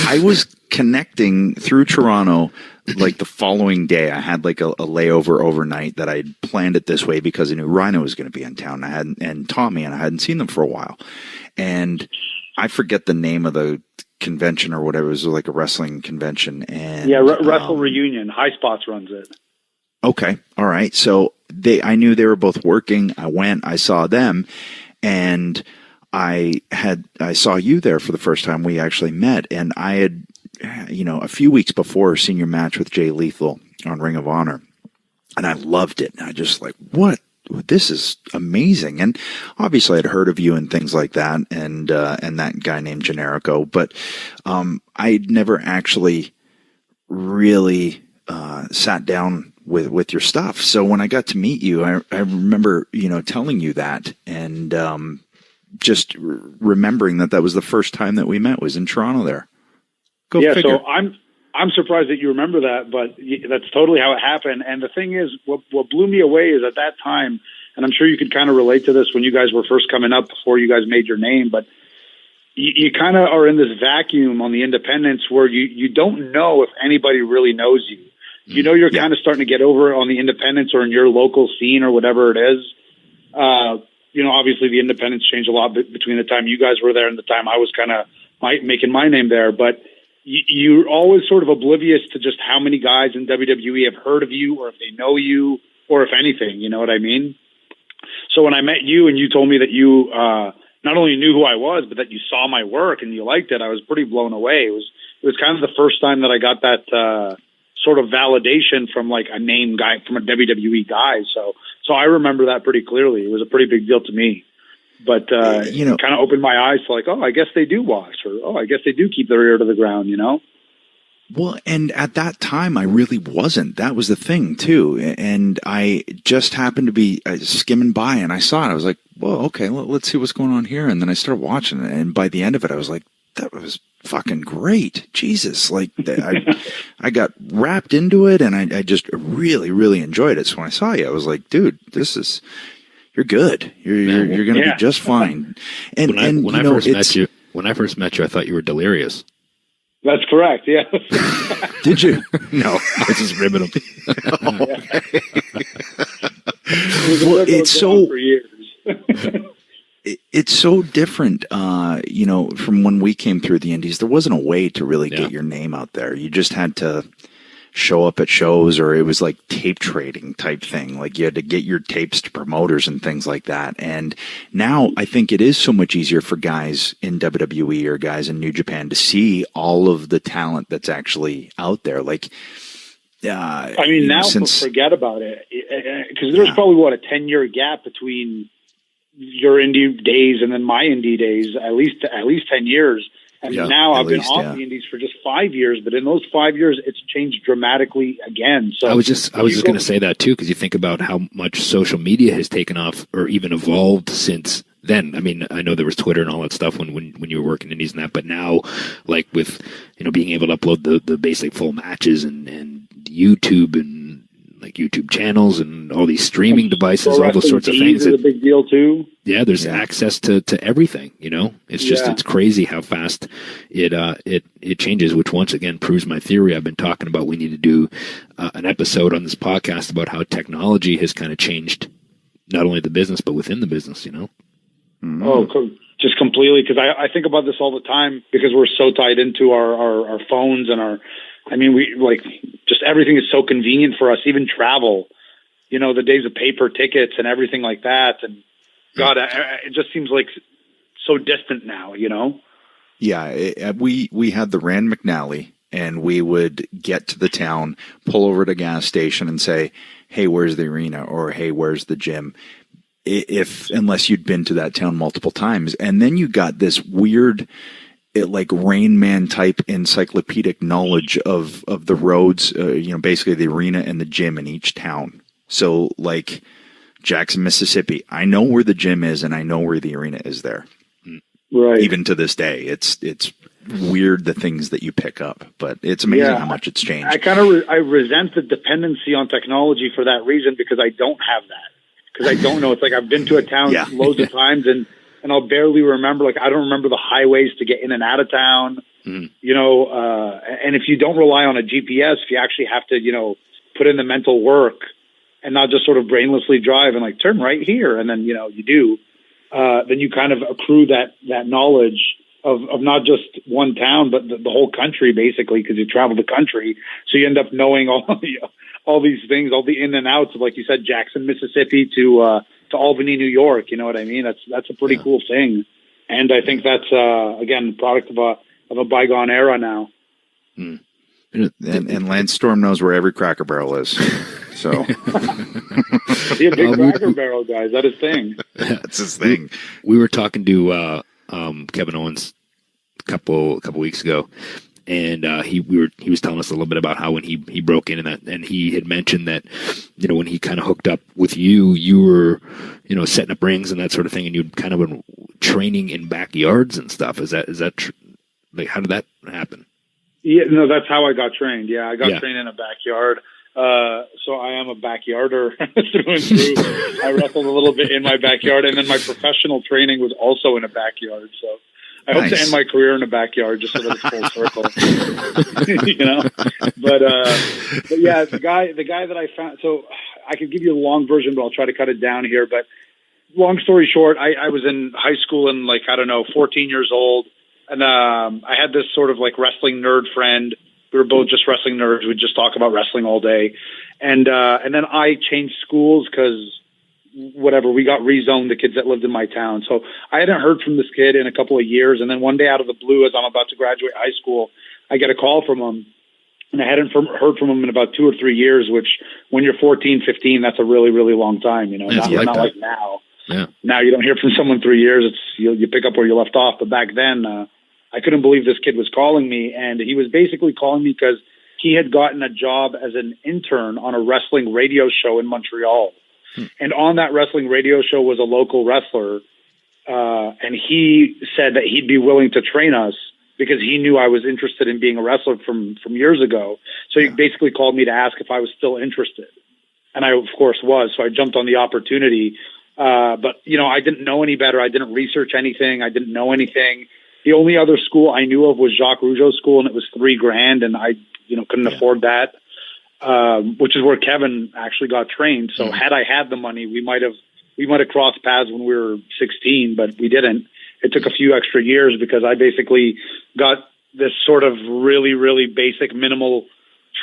I was connecting through Toronto like the following day. I had like a layover overnight that I'd planned it this way because I knew Rhino was going to be in town. And Tommy, and I hadn't seen them for a while. And I forget the name of the convention or whatever. It was like a wrestling convention. And Wrestle Reunion. High Spots runs it. Okay. All right. So I knew they were both working. I went, I saw them, and I saw you there for the first time. We actually met, and I had, you know, a few weeks before seen your match with Jay Lethal on Ring of Honor, and I loved it. And I just like, what this is amazing. And obviously I'd heard of you and things like that, and that guy named Generico, but I'd never actually really sat down with your stuff. So when I got to meet you, I remember, telling you that, and just remembering that was the first time that we met was in Toronto there. Go figure. So I'm surprised that you remember that, but that's totally how it happened. And the thing is, what blew me away is at that time, and I'm sure you could kind of relate to this when you guys were first coming up before you guys made your name, but you kind of are in this vacuum on the independents where you don't know if anybody really knows you. You're kind of starting to get over on the independents or in your local scene or whatever it is. Obviously the independents changed a lot between the time you guys were there and the time I was kind of making my name there, but you're always sort of oblivious to just how many guys in WWE have heard of you or if they know you or if anything, you know what I mean? So when I met you and you told me that you not only knew who I was, but that you saw my work and you liked it, I was pretty blown away. It was kind of the first time that I got that sort of validation from like a name guy, from a WWE guy. So I remember that pretty clearly. It was a pretty big deal to me. But, it kind of opened my eyes to like, oh, I guess they do watch, or, oh, I guess they do keep their ear to the ground, Well, and at that time, I really wasn't. That was the thing, too. And I just happened to be skimming by, and I saw it. I was like, well, okay, let's see what's going on here. And then I started watching it. And by the end of it, I was like, that was fucking great. Jesus. Like, I got wrapped into it, and I just really, really enjoyed it. So when I saw you, I was like, dude, you're good. You're going to be just fine. And when I first met you, I thought you were delirious. That's correct. Yeah. Did you? No, I was just ribbing him. Well, it's so for years. it's so different. From when we came through the Indies, there wasn't a way to really get your name out there. You just had to show up at shows, or it was like tape trading type thing. Like you had to get your tapes to promoters and things like that. And now I think it is so much easier for guys in WWE or guys in New Japan to see all of the talent that's actually out there. Like, forget about it. Because there's probably a 10-year gap between your indie days and then my indie days, at least 10 years. And now I've been off the indies for just 5 years, but in those 5 years, it's changed dramatically again. So I was just going to say that too, because you think about how much social media has taken off or even evolved since then. I mean, I know there was Twitter and all that stuff when you were working indies and that, but now, like with being able to upload the basic full matches and YouTube and like YouTube channels and all these streaming devices, all those sorts of things. Is a big deal too. Yeah, there's access to everything. It's just it's crazy how fast it changes. Which once again proves my theory I've been talking about. We need to do an episode on this podcast about how technology has kind of changed not only the business but within the business. Mm-hmm. Oh, just completely. Because I think about this all the time because we're so tied into our phones and we just everything is so convenient for us, even travel, the days of paper tickets and everything like that. And God, it just seems like so distant now, Yeah. We had the Rand McNally, and we would get to the town, pull over at a gas station and say, hey, where's the arena? Or, hey, where's the gym? Unless you'd been to that town multiple times. And then you got this weird, like Rain Man type encyclopedic knowledge of the roads, basically the arena and the gym in each town. So like Jackson, Mississippi, I know where the gym is and I know where the arena is there. Right. Even to this day, it's weird the things that you pick up, but it's amazing how much it's changed. I resent the dependency on technology for that reason because I don't have that. Because I don't know. It's like I've been to a town loads of times and I'll barely remember, I don't remember the highways to get in and out of town, and if you don't rely on a GPS, if you actually have to, put in the mental work and not just sort of brainlessly drive and turn right here. And then, you do, then you kind of accrue that knowledge of not just one town, but the whole country basically, because you travel the country. So you end up knowing all these things, all the in and outs of, like you said, Jackson, Mississippi to Albany, New York. You know what I mean? That's a pretty cool thing. And I think that's, again, the product of a bygone era now. And Lance Storm knows where every Cracker Barrel is. So He's a big Cracker Barrel guy. Is that his thing? that's his thing. We were talking to Kevin Owens a couple weeks ago, and he was telling us a little bit about how when he broke in and he had mentioned that, you know, when he kind of hooked up with you were, you know, setting up rings and that sort of thing, and you'd kind of been training in backyards and stuff. Is that like, how did that happen? Yeah, no, that's how I got trained. Yeah, I got trained in a backyard. So I am a backyarder through and through. I wrestled a little bit in my backyard, and then my professional training was also in a backyard. So I hope to end my career in a backyard just so that it's full circle. You know, but yeah, the guy that I found. So I could give you a long version, but I'll try to cut it down here. But long story short, I was in high school and 14 years old, and I had this sort of like wrestling nerd friend. We were both just wrestling nerds. We'd just talk about wrestling all day. And then I changed schools because we got rezoned, the kids that lived in my town. So I hadn't heard from this kid in a couple of years. And then one day out of the blue, as I'm about to graduate high school, I get a call from him. And I hadn't heard from him in about 2 or 3 years, which when you're 14, 15, that's a really, really long time. You know, not like now. Yeah. Now you don't hear from someone 3 years. You pick up where you left off. But back then, I couldn't believe this kid was calling me, and he was basically calling me because he had gotten a job as an intern on a wrestling radio show in Montreal. And on that wrestling radio show was a local wrestler, and he said that he'd be willing to train us because he knew I was interested in being a wrestler from years ago. So he basically called me to ask if I was still interested. And I, of course, was. So I jumped on the opportunity. But, you know, I didn't know any better. I didn't research anything. I didn't know anything. The only other school I knew of was Jacques Rougeau's school, and it was $3,000, and I, couldn't afford that, which is where Kevin actually got trained. So had I had the money, we might have crossed paths when we were 16, but we didn't. It took a few extra years because I basically got this sort of really, really basic minimal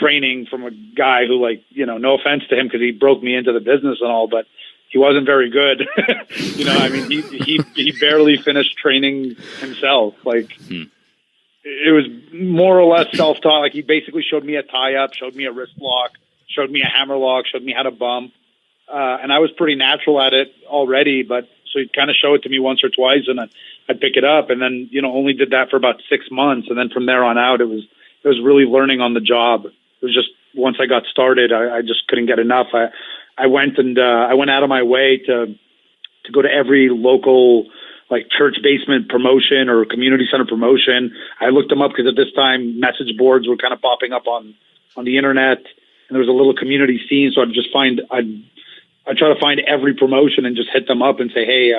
training from a guy who, no offense to him because he broke me into the business and all, but he wasn't very good. He barely finished training himself. It was more or less self-taught. Like, he basically showed me a tie-up, showed me a wrist lock, showed me a hammer lock, showed me how to bump. And I was pretty natural at it already, but so he'd kind of show it to me once or twice and I'd pick it up. And then, only did that for about 6 months. And then from there on out, it was really learning on the job. It was just, once I got started, I just couldn't get enough. I went out of my way to go to every local church basement promotion or community center promotion. I looked them up because at this time message boards were kind of popping up on the internet, and there was a little community scene. So I'd try to find every promotion and just hit them up and say, hey,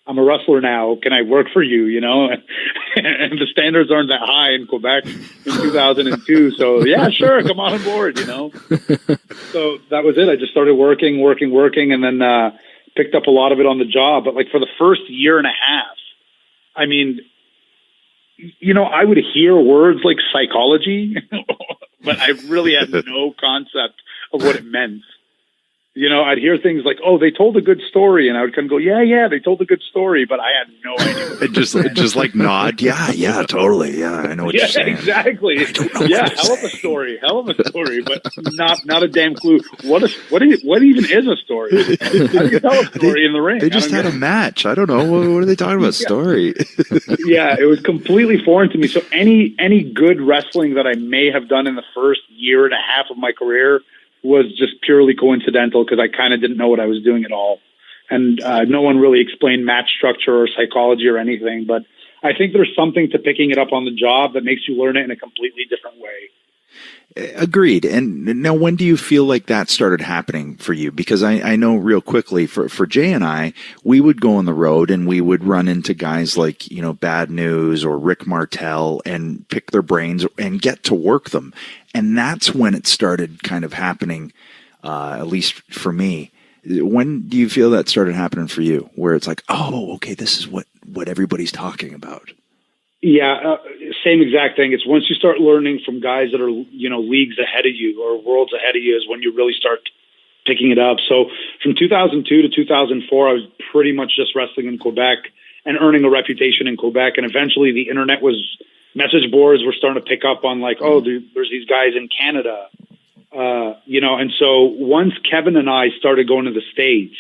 I'm a wrestler now. Can I work for you? And the standards aren't that high in Quebec in 2002. So yeah, sure. Come on board, So that was it. I just started working, and then picked up a lot of it on the job. But for the first year and a half, I mean, I would hear words like psychology, but I really had no concept of what it meant. I'd hear things like, "Oh, they told a good story," and I would kind of go, "Yeah, they told a good story," but I had no idea. just nod, yeah, totally, yeah, I know what you're saying. Exactly. Yeah, hell of a story, but not a damn clue. What even is a story? How do you tell a story in the ring? They just had a match. I don't know. What are they talking about? Story? Yeah, it was completely foreign to me. So any good wrestling that I may have done in the first year and a half of my career was just purely coincidental because I kind of didn't know what I was doing at all. And no one really explained match structure or psychology or anything. But I think there's something to picking it up on the job that makes you learn it in a completely different way. Agreed. And now, when do you feel like that started happening for you? Because I know real quickly for Jay and I, we would go on the road and we would run into guys like, Bad News or Rick Martel and pick their brains and get to work them. And that's when it started kind of happening, at least for me. When do you feel that started happening for you, where it's like, oh, okay, this is what everybody's talking about? Yeah, same exact thing. It's once you start learning from guys that are, leagues ahead of you or worlds ahead of you is when you really start picking it up. So from 2002 to 2004, I was pretty much just wrestling in Quebec and earning a reputation in Quebec. And eventually the message boards were starting to pick up on there's these guys in Canada. And so once Kevin and I started going to the States,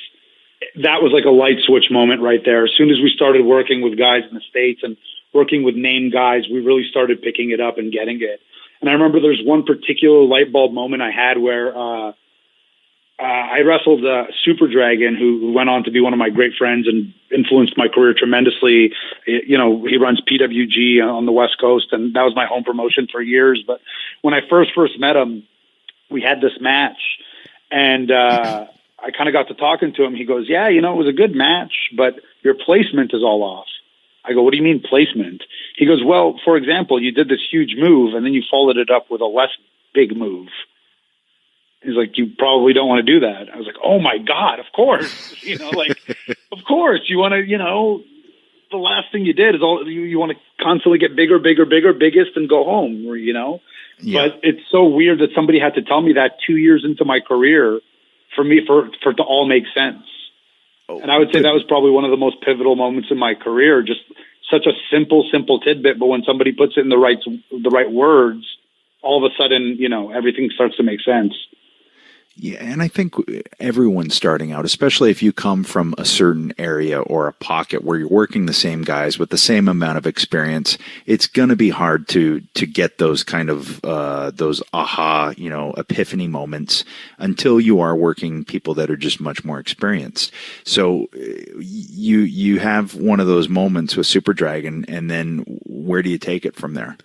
that was like a light switch moment right there. As soon as we started working with guys in the States and working with named guys, we really started picking it up and getting it. And I remember there's one particular light bulb moment I had where I wrestled Super Dragon, who went on to be one of my great friends and influenced my career tremendously. He runs PWG on the West Coast, and that was my home promotion for years. But when I first met him, we had this match, and I kind of got to talking to him. He goes, yeah, it was a good match, but your placement is all off. I go, what do you mean placement? He goes, well, for example, you did this huge move, and then you followed it up with a less big move. He's like, you probably don't want to do that. I was like, oh my God, of course. Of course you want to, the last thing you did is you want to constantly get bigger, biggest and go home, Yeah. But it's so weird that somebody had to tell me that 2 years into my career for it to all make sense. Oh, and I would say that was probably one of the most pivotal moments in my career. Just such a simple tidbit, but when somebody puts it in the right words, all of a sudden, everything starts to make sense. Yeah, and I think everyone starting out, especially if you come from a certain area or a pocket where you're working the same guys with the same amount of experience, it's going to be hard to get those kind of those aha, epiphany moments until you are working people that are just much more experienced. So you have one of those moments with Super Dragon, and then where do you take it from there?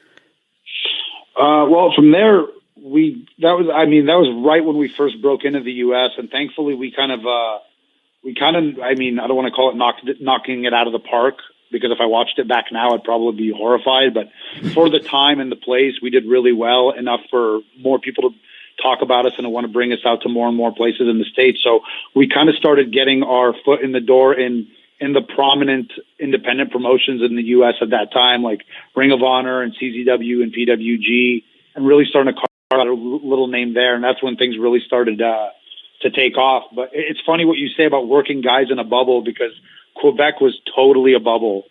Well, from there, that was right when we first broke into the U.S. and thankfully I don't want to call it knocking it out of the park, because if I watched it back now, I'd probably be horrified. But for the time and the place, we did really well, enough for more people to talk about us and to want to bring us out to more and more places in the States. So we kind of started getting our foot in the door in the prominent independent promotions in the U.S. at that time, like Ring of Honor and CZW and PWG, and really starting to carve out a little name there. And that's when things really started to take off. But it's funny what you say about working guys in a bubble, because Quebec was totally a bubble.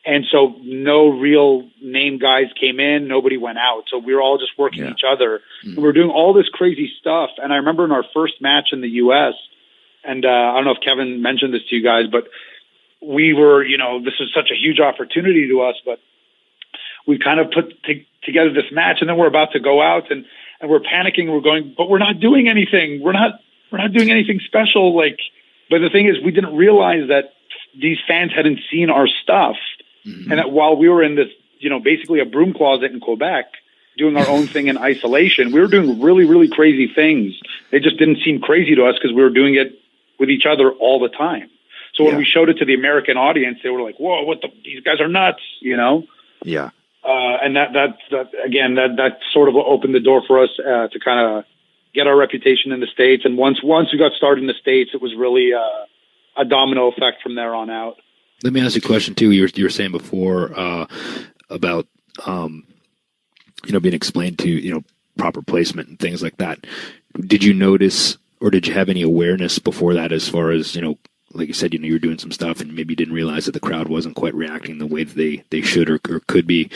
And so no real name guys came in, nobody went out. So we were all just working each other. And we were doing all this crazy stuff. And I remember in our first match in the U.S., and I don't know if Kevin mentioned this to you guys, but we were, this was such a huge opportunity to us, but we kind of put together this match, and then we're about to go out and we're panicking. We're going, but we're not doing anything. We're not doing anything special. But the thing is, we didn't realize that these fans hadn't seen our stuff. Mm-hmm. And that while we were in this, basically a broom closet in Quebec, doing our own thing in isolation, we were doing really, really crazy things. They just didn't seem crazy to us because we were doing it with each other all the time. So when we showed it to the American audience, they were like, whoa, these guys are nuts, Yeah. And that sort of opened the door for us to kind of get our reputation in the States. And once we got started in the States, it was really a domino effect from there on out. Let me ask you a question too. You were saying before about being explained to proper placement and things like that. Did you notice, or did you have any awareness before that, as far as like you said, you were doing some stuff and maybe didn't realize that the crowd wasn't quite reacting the way that they should or could be?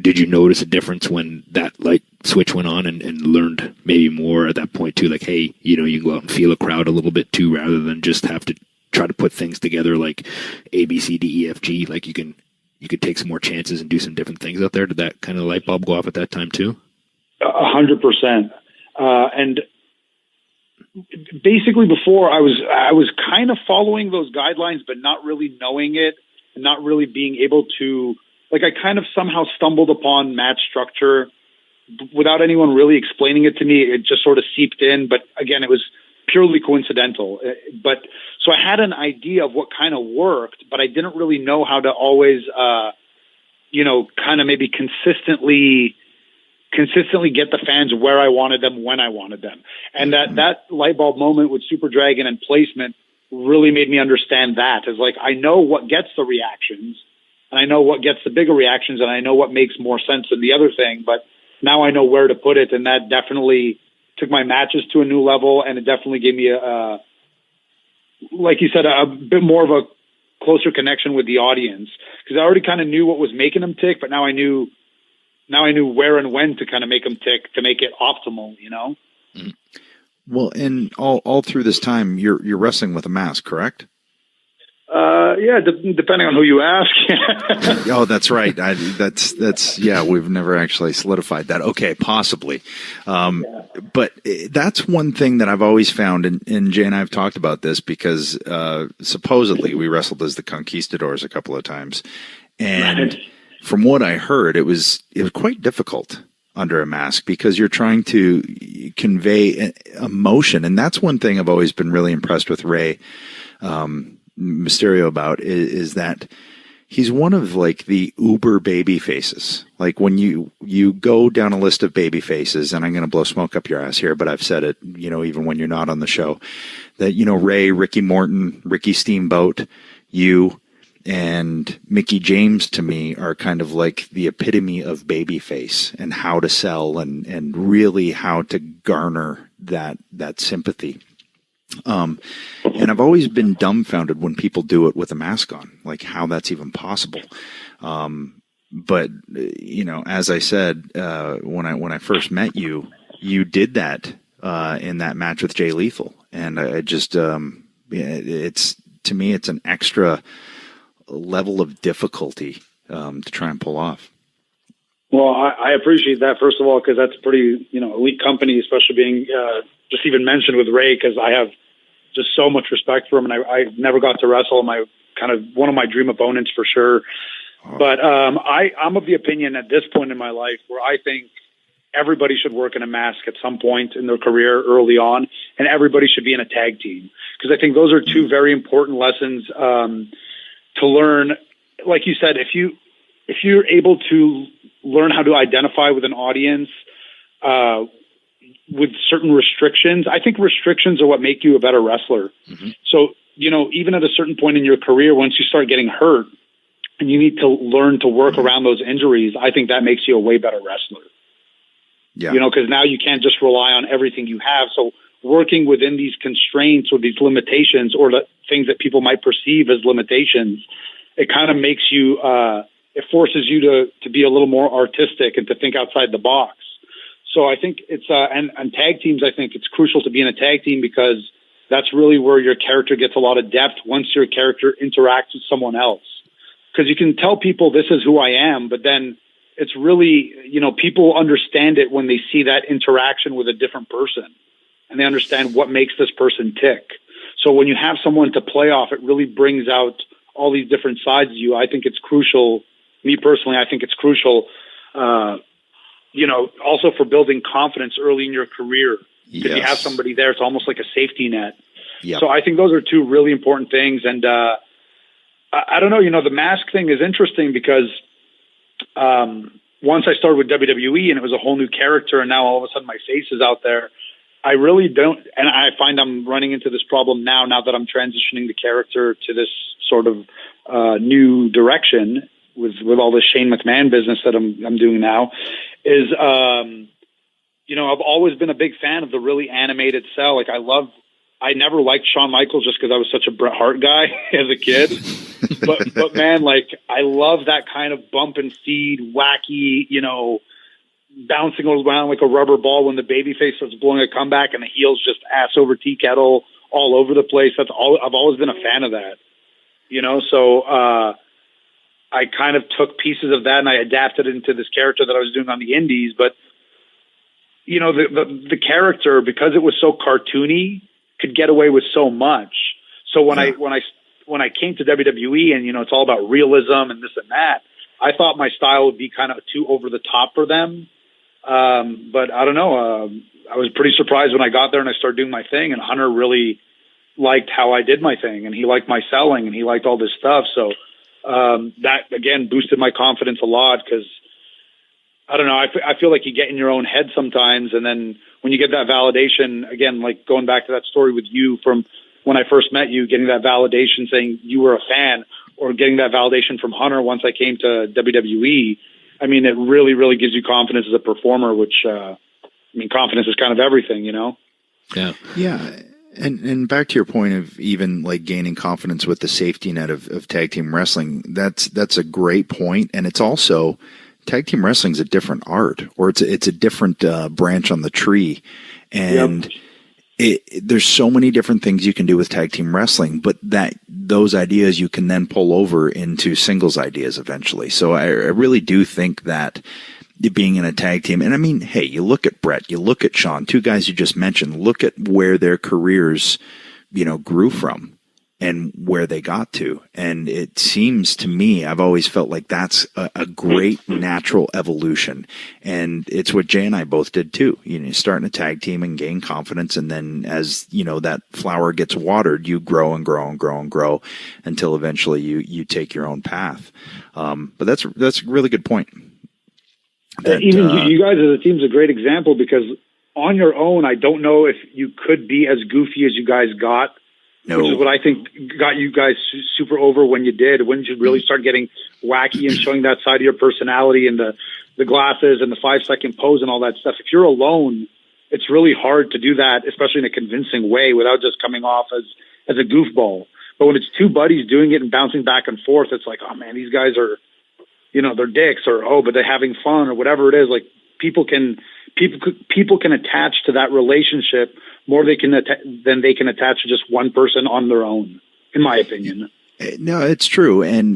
Did you notice a difference when that light switch went on and learned maybe more at that point too? Like, hey, you can go out and feel a crowd a little bit too, rather than just have to try to put things together like A, B, C, D, E, F, G. Like you could take some more chances and do some different things out there. Did that kind of light bulb go off at that time too? 100%. And basically before I was kind of following those guidelines, but not really knowing it and not really being able to, I kind of somehow stumbled upon match structure without anyone really explaining it to me. It just sort of seeped in, but again, it was purely coincidental. But so I had an idea of what kind of worked, but I didn't really know how to always, kind of maybe consistently get the fans where I wanted them, when I wanted them. And that light bulb moment with Super Dragon and placement really made me understand that. As I know what gets the reactions, and I know what gets the bigger reactions, and I know what makes more sense than the other thing, but now I know where to put it. And that definitely took my matches to a new level, and it definitely gave me like you said, a bit more of a closer connection with the audience, because I already kind of knew what was making them tick, but now I knew where and when to kind of make them tick to make it optimal, Well, and all through this time, you're wrestling with a mask, correct? Yeah, depending on who you ask. Oh, that's right. That's we've never actually solidified that. Okay, possibly. But that's one thing that I've always found, and Jay and I have talked about this because supposedly we wrestled as the Conquistadors a couple of times. And from what I heard, it was quite difficult under a mask because you're trying to convey emotion. And that's one thing I've always been really impressed with Rey Mysterio about is that he's one of like the uber baby faces. Like when you go down a list of baby faces, and I'm going to blow smoke up your ass here, but I've said it, even when you're not on the show, that, Rey, Ricky Morton, Ricky Steamboat, you, and Mickey James to me are kind of like the epitome of babyface and how to sell and really how to garner that sympathy. And I've always been dumbfounded when people do it with a mask on, like how that's even possible. But as I said, when I first met you, you did that in that match with Jay Lethal, and I just it's to me it's an extra level of difficulty to try and pull off. Well, I appreciate that, first of all, because that's a pretty, elite company, especially being just even mentioned with Ray, because I have just so much respect for him, and I never got to wrestle him. One of my dream opponents for sure. Oh. But I'm of the opinion at this point in my life where I think everybody should work in a mask at some point in their career early on, and everybody should be in a tag team, because I think those are two very important lessons to learn. Like you said, if you're able to learn how to identify with an audience with certain restrictions, I think restrictions are what make you a better wrestler. Mm-hmm. So, even at a certain point in your career, once you start getting hurt and you need to learn to work around those injuries, I think that makes you a way better wrestler. Yeah. Because now you can't just rely on everything you have. So working within these constraints or these limitations or the things that people might perceive as limitations, it kind of makes you, it forces you to be a little more artistic and to think outside the box. So I think it's, and tag teams, I think it's crucial to be in a tag team because that's really where your character gets a lot of depth once your character interacts with someone else. Because you can tell people this is who I am, but then it's really, people understand it when they see that interaction with a different person and they understand what makes this person tick. So when you have someone to play off, it really brings out all these different sides of you. I think it's crucial. Me personally, I think it's crucial, also for building confidence early in your career. If you have somebody there, it's almost like a safety net. Yep. So I think those are two really important things. And I don't know, the mask thing is interesting because once I started with WWE and it was a whole new character and now all of a sudden my face is out there, I really don't, and I find I'm running into this problem now that I'm transitioning the character to this sort of new direction with all this Shane McMahon business that I'm doing now, is I've always been a big fan of the really animated cell. Like I never liked Shawn Michaels just because I was such a Bret Hart guy as a kid. but man, like I love that kind of bump and feed, wacky, bouncing around like a rubber ball when the babyface starts blowing a comeback and the heel's just ass over tea kettle all over the place. I've always been a fan of that, So I kind of took pieces of that and I adapted it into this character that I was doing on the indies. But the character, because it was so cartoony, could get away with so much. So when I came to WWE and it's all about realism and this and that, I thought my style would be kind of too over the top for them. But I don't know. I was pretty surprised when I got there and I started doing my thing, and Hunter really liked how I did my thing, and he liked my selling, and he liked all this stuff. So that again boosted my confidence a lot because I don't know. I feel like you get in your own head sometimes, and then when you get that validation, again, like going back to that story with you from when I first met you, getting that validation saying you were a fan, or getting that validation from Hunter once I came to WWE, I mean, it really, really gives you confidence as a performer, which, confidence is kind of everything, Yeah. Yeah. And back to your point of even like gaining confidence with the safety net of tag team wrestling, that's a great point. And it's also tag team wrestling's a different art, or it's a different branch on the tree, and there's so many different things you can do with tag team wrestling, but those ideas you can then pull over into singles ideas eventually. So I really do think that being in a tag team, and I mean, hey, you look at Brett, you look at Sean, two guys you just mentioned, look at where their careers, grew from and where they got to. And it seems to me, I've always felt like that's a great natural evolution. And it's what Jay and I both did too. You start in a tag team and gain confidence. And then as, that flower gets watered, you grow and grow and grow and grow until eventually you take your own path. But that's a really good point. You guys as a team is a great example, because on your own, I don't know if you could be as goofy as you guys got. No. Which is what I think got you guys super over when you did. When did you really start getting wacky and showing that side of your personality, and the glasses and the 5-second pose and all that stuff? If you're alone, it's really hard to do that, especially in a convincing way, without just coming off as a goofball. But when it's two buddies doing it and bouncing back and forth, it's like, oh man, these guys are, they're dicks, or but they're having fun, or whatever it is. Like people can attach to that relationship more than they can attach to just one person on their own, in my opinion. No, it's true. And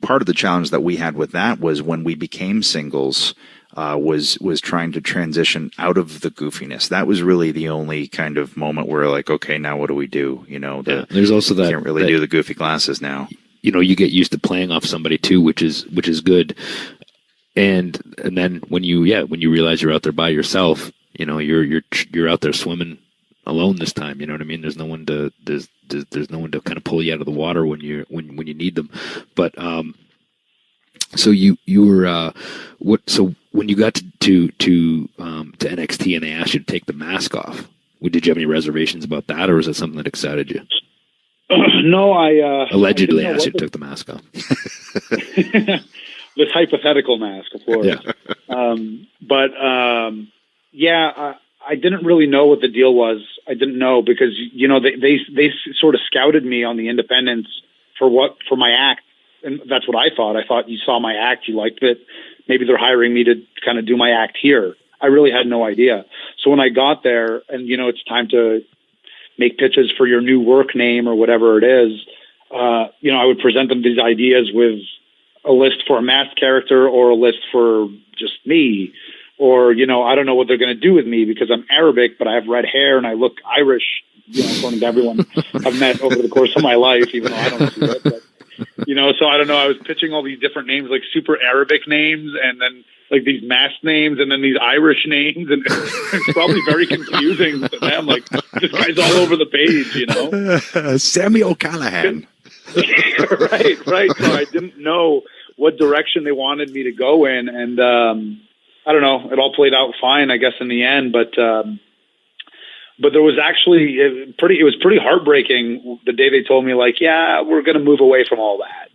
part of the challenge that we had with that was when we became singles, was trying to transition out of the goofiness. That was really the only kind of moment where like, okay, now what do we do? There's also that can't really do the goofy glasses now. You get used to playing off somebody too, which is good. And then when you realize you're out there by yourself, you're out there swimming alone this time. You know what I mean? There's no one to there's no one to kind of pull you out of the water when you need them. But so you were so when you got to NXT and they asked you to take the mask off, did you have any reservations about that, or was that something that excited you? No, allegedly asked you to take the mask off. This hypothetical mask, of course. Yeah. I didn't really know what the deal was. I didn't know because, they sort of scouted me on the independents for my act. And that's what I thought. I thought you saw my act, you liked it. Maybe they're hiring me to kind of do my act here. I really had no idea. So when I got there and, it's time to make pitches for your new work name or whatever it is, I would present them these ideas with a list for a masked character or a list for just me. Or, I don't know what they're going to do with me because I'm Arabic, but I have red hair and I look Irish, according to everyone I've met over the course of my life, even though I don't see it. But, so I don't know. I was pitching all these different names, like super Arabic names, and then like these masked names, and then these Irish names. And it's probably very confusing to them. Like, this guy's all over the page, Sammy O'Callahan. Right. So I didn't know what direction they wanted me to go in. And, I don't know. It all played out fine, I guess, in the end. But there was actually it was pretty heartbreaking the day they told me, like, yeah, we're going to move away from all that.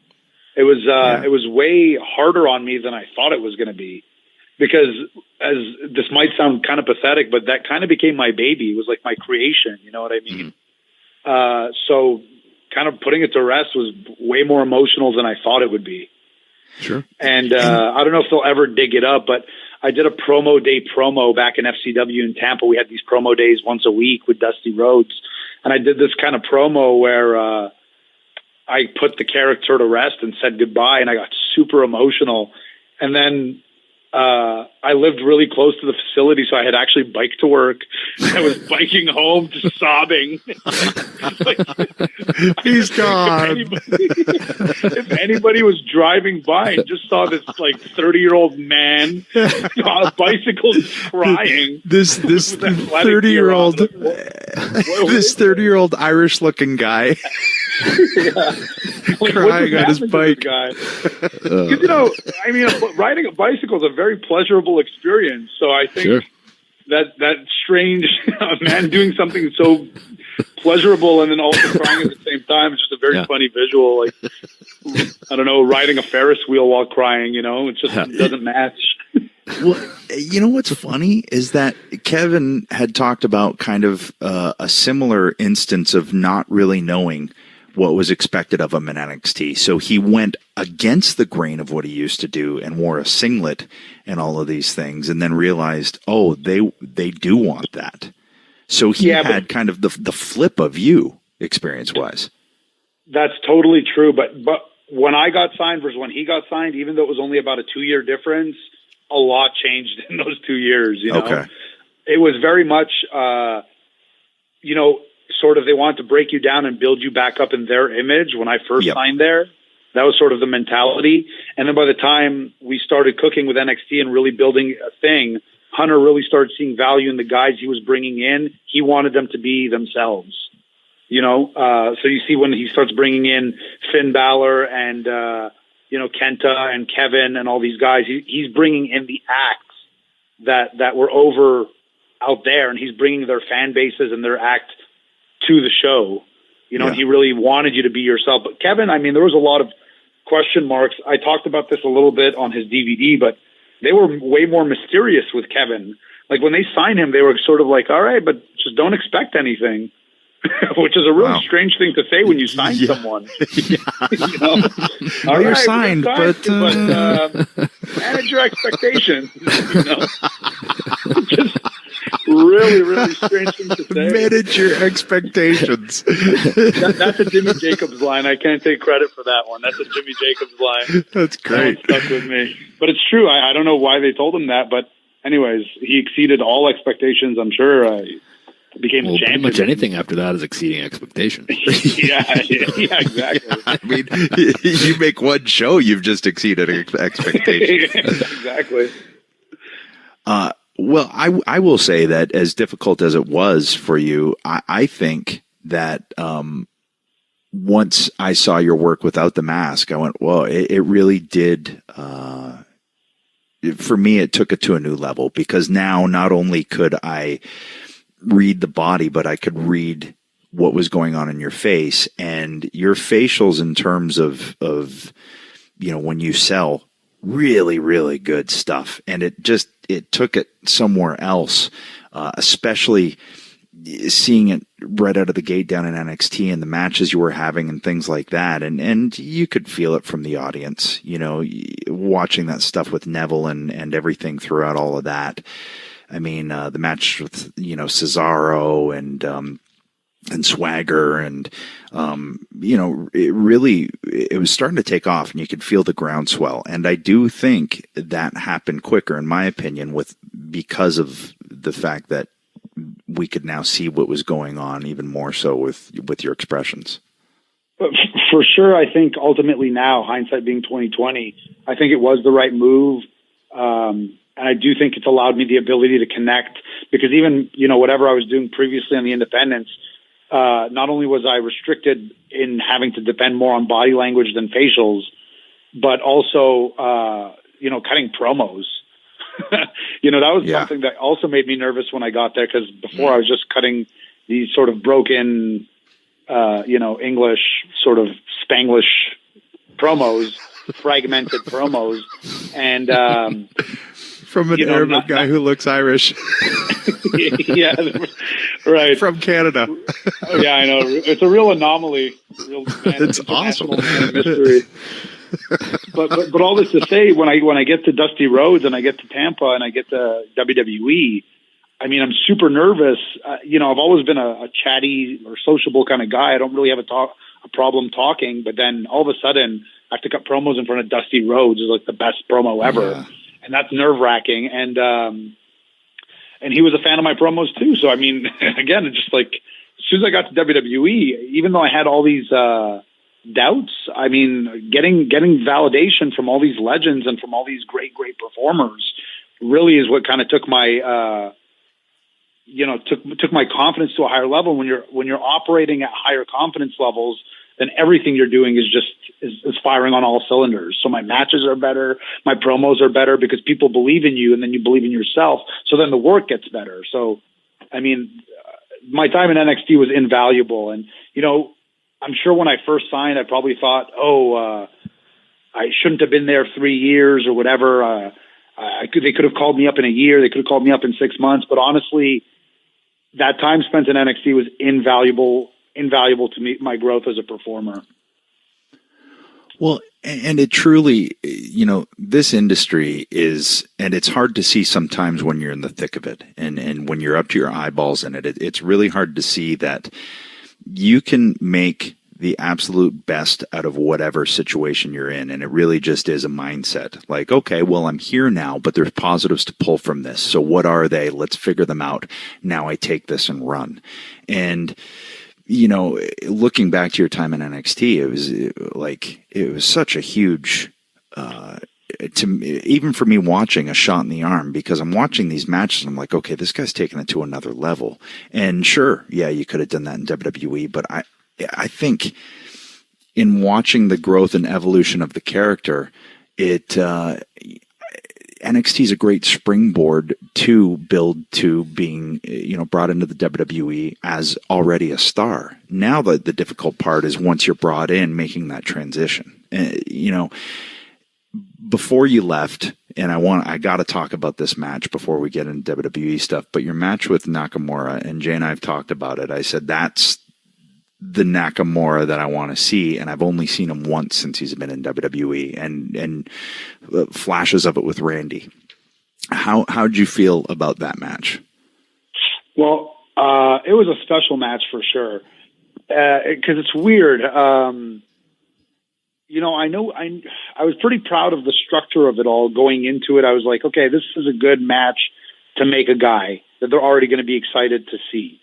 It was way harder on me than I thought it was going to be, because as this might sound kind of pathetic, but that kind of became my baby. It was like my creation. You know what I mean? Mm-hmm. So kind of putting it to rest was way more emotional than I thought it would be. Sure. And I don't know if they'll ever dig it up, but I did a promo day promo back in FCW in Tampa. We had these promo days once a week with Dusty Rhodes. And I did this kind of promo where I put the character to rest and said goodbye, and I got super emotional. And then I lived really close to the facility, so I had actually biked to work. I was biking home, just sobbing. He's gone. If anybody was driving by and just saw this 30-year-old man on a bicycle just crying, this 30-year-old this 30-year-old Irish-looking guy. Crying on his bike. Because, riding a bicycle is a very pleasurable experience. So I think that strange man doing something so pleasurable and then also crying at the same time is just a very funny visual. Like, I don't know, riding a Ferris wheel while crying, it just doesn't match. Well, what's funny is that Kevin had talked about kind of a similar instance of not really knowing what was expected of him in NXT. So he went against the grain of what he used to do and wore a singlet and all of these things, and then realized, oh, they do want that. So he had kind of the flip of you experience-wise. That's totally true. But when I got signed versus when he got signed, even though it was only about a 2-year difference, a lot changed in those 2 years. You know, okay. It was very much, sort of they wanted to break you down and build you back up in their image. When I first signed there, that was sort of the mentality. And then by the time we started cooking with NXT and really building a thing, Hunter really started seeing value in the guys he was bringing in. He wanted them to be themselves, So you see when he starts bringing in Finn Balor and, Kenta and Kevin and all these guys, he's bringing in the acts that were over out there, and he's bringing their fan bases and their act to the show, and he really wanted you to be yourself. But Kevin, there was a lot of question marks. I talked about this a little bit on his DVD, but they were way more mysterious with Kevin. Like when they signed him, they were sort of like, all right, but just don't expect anything, which is a really strange thing to say when you sign someone. All you're signed, but manage your expectations, Just really, really strange thing to say. Manage your expectations. That's a Jimmy Jacobs line. I can't take credit for that one. That's a Jimmy Jacobs line. That's great. That stuck with me. But it's true. I don't know why they told him that, but anyways, he exceeded all expectations. I'm sure became the champion. Pretty much anything after that is exceeding expectations. yeah, exactly. You make one show, you've just exceeded expectations. Exactly. Well, I will say that as difficult as it was for you, I think that once I saw your work without the mask, I went, whoa, it really did. For me, it took it to a new level, because now not only could I read the body, but I could read what was going on in your face, and your facials in terms of when you sell, really, really good stuff. And it took it somewhere else, especially seeing it right out of the gate down in NXT and the matches you were having and things like that. And you could feel it from the audience, watching that stuff with Neville and everything throughout all of that. The match with, Cesaro and Swagger and, it was starting to take off, and you could feel the groundswell. And I do think that happened quicker, in my opinion, because of the fact that we could now see what was going on even more so with your expressions. But for sure, I think ultimately now, hindsight being 2020, I think it was the right move. And I do think it's allowed me the ability to connect, because even, whatever I was doing previously on the independents, not only was I restricted in having to depend more on body language than facials, but also, cutting promos. That was something that also made me nervous when I got there, because before I was just cutting these sort of broken, English sort of Spanglish promos, fragmented promos. And, from an Arab guy who looks Irish. Yeah, right. From Canada. Yeah, I know. It's a real anomaly. It's awesome. Mystery. But all this to say, when I get to Dusty Rhodes and I get to Tampa and I get to WWE, I'm super nervous. I've always been a chatty or sociable kind of guy. I don't really have a problem talking. But then all of a sudden, I have to cut promos in front of Dusty Rhodes. Is like the best promo ever. Yeah. And that's nerve-wracking. And he was a fan of my promos too. So, again, it's just like, as soon as I got to WWE, even though I had all these doubts, getting validation from all these legends and from all these great, great performers really is what kind of took my, took my confidence to a higher level. When you're operating at higher confidence levels, then everything you're doing is firing on all cylinders. So my matches are better, my promos are better, because people believe in you, and then you believe in yourself. So then the work gets better. So, my time in NXT was invaluable. And, I'm sure when I first signed, I probably thought, I shouldn't have been there 3 years or whatever. They could have called me up in a year. They could have called me up in 6 months. But honestly, that time spent in NXT was invaluable invaluable to me, my growth as a performer. Well, and it truly, this industry is, and it's hard to see sometimes when you're in the thick of it, and when you're up to your eyeballs in it, it's really hard to see that you can make the absolute best out of whatever situation you're in. And it really just is a mindset. Like, okay, well, I'm here now, but there's positives to pull from this. So what are they? Let's figure them out. Now I take this and run. And, looking back to your time in NXT, it was such a huge, even for me watching, a shot in the arm, because I'm watching these matches and I'm like, okay, this guy's taking it to another level. And sure, yeah, you could have done that in WWE, but I think in watching the growth and evolution of the character, NXT is a great springboard to build to being, brought into the WWE as already a star. Now the difficult part is once you're brought in, making that transition. Before you left, and I got to talk about this match before we get into WWE stuff, but your match with Nakamura, and Jay and I have talked about it. I said, that's the Nakamura that I want to see, and I've only seen him once since he's been in WWE, and flashes of it with Randy. How'd you feel about that match? Well, it was a special match for sure, because it's weird. I was pretty proud of the structure of it all going into it. I was like, okay, this is a good match to make a guy that they're already going to be excited to see.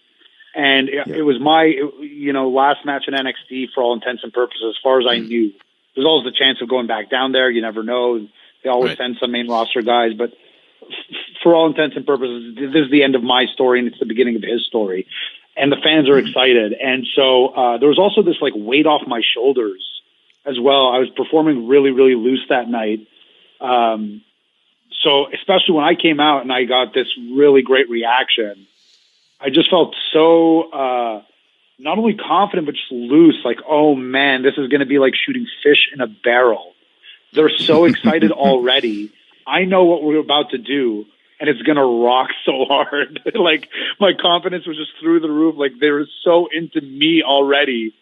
And it was my, last match in NXT for all intents and purposes, as far as I knew. There's always the chance of going back down there. You never know. They always send some main roster guys. But for all intents and purposes, this is the end of my story, and it's the beginning of his story. And the fans are excited. And so there was also this, weight off my shoulders as well. I was performing really, really loose that night. So especially when I came out and I got this really great reaction, I just felt so not only confident, but just loose. Like, oh, man, this is going to be like shooting fish in a barrel. They're so excited already. I know what we're about to do, and it's going to rock so hard. My confidence was just through the roof. They were so into me already.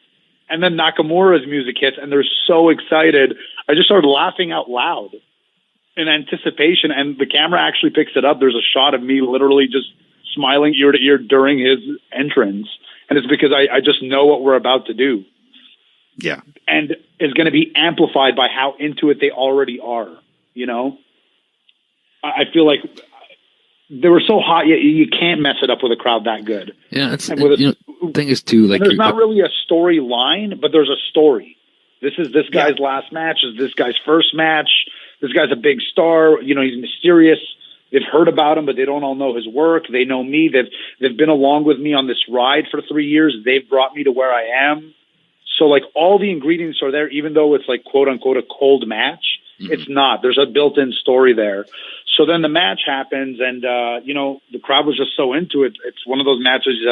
And then Nakamura's music hits, and they're so excited. I just started laughing out loud in anticipation, and the camera actually picks it up. There's a shot of me literally just smiling ear to ear during his entrance. And it's because I just know what we're about to do. Yeah. And it's going to be amplified by how into it they already are. I feel like they were so hot, you can't mess it up with a crowd that good. Yeah. The thing is too, there's not really a storyline, but there's a story. This is this guy's last match. This is this guy's first match. This guy's a big star. He's mysterious. They've heard about him, but they don't all know his work. They know me. They've been along with me on this ride for 3 years. They've brought me to where I am. So all the ingredients are there, even though it's quote unquote a cold match. Mm-hmm. It's not. There's a built-in story there. So then the match happens, and the crowd was just so into it. It's one of those matches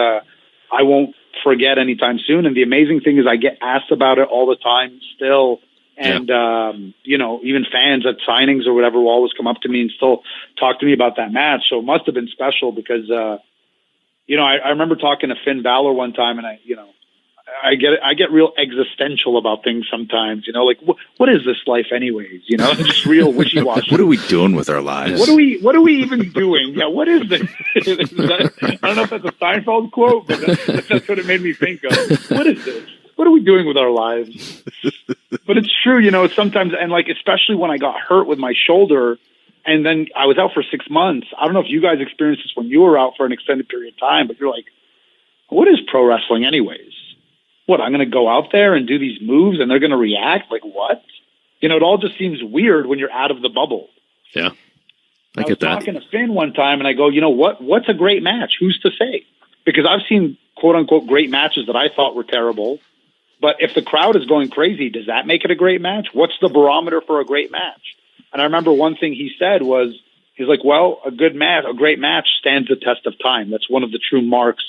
I won't forget anytime soon. And the amazing thing is I get asked about it all the time still. And, even fans at signings or whatever will always come up to me and still talk to me about that match. So it must have been special because, I remember talking to Finn Balor one time, and I get real existential about things sometimes, what is this life anyways? Just real wishy-washy. What are we doing with our lives? What are we even doing? Yeah. What is this? I don't know if that's a Seinfeld quote, but that's what it made me think of. What is this? What are we doing with our lives? But it's true, sometimes, and especially when I got hurt with my shoulder, and then I was out for 6 months. I don't know if you guys experienced this when you were out for an extended period of time, but you're like, what is pro wrestling anyways? What, I'm going to go out there and do these moves and they're going to react? What? It all just seems weird when you're out of the bubble. Yeah. I was talking to Finn one time and I go, what's a great match? Who's to say? Because I've seen quote unquote great matches that I thought were terrible. But if the crowd is going crazy, does that make it a great match? What's the barometer for a great match? And I remember one thing he said was, he's like, well, a great match stands the test of time. That's one of the true marks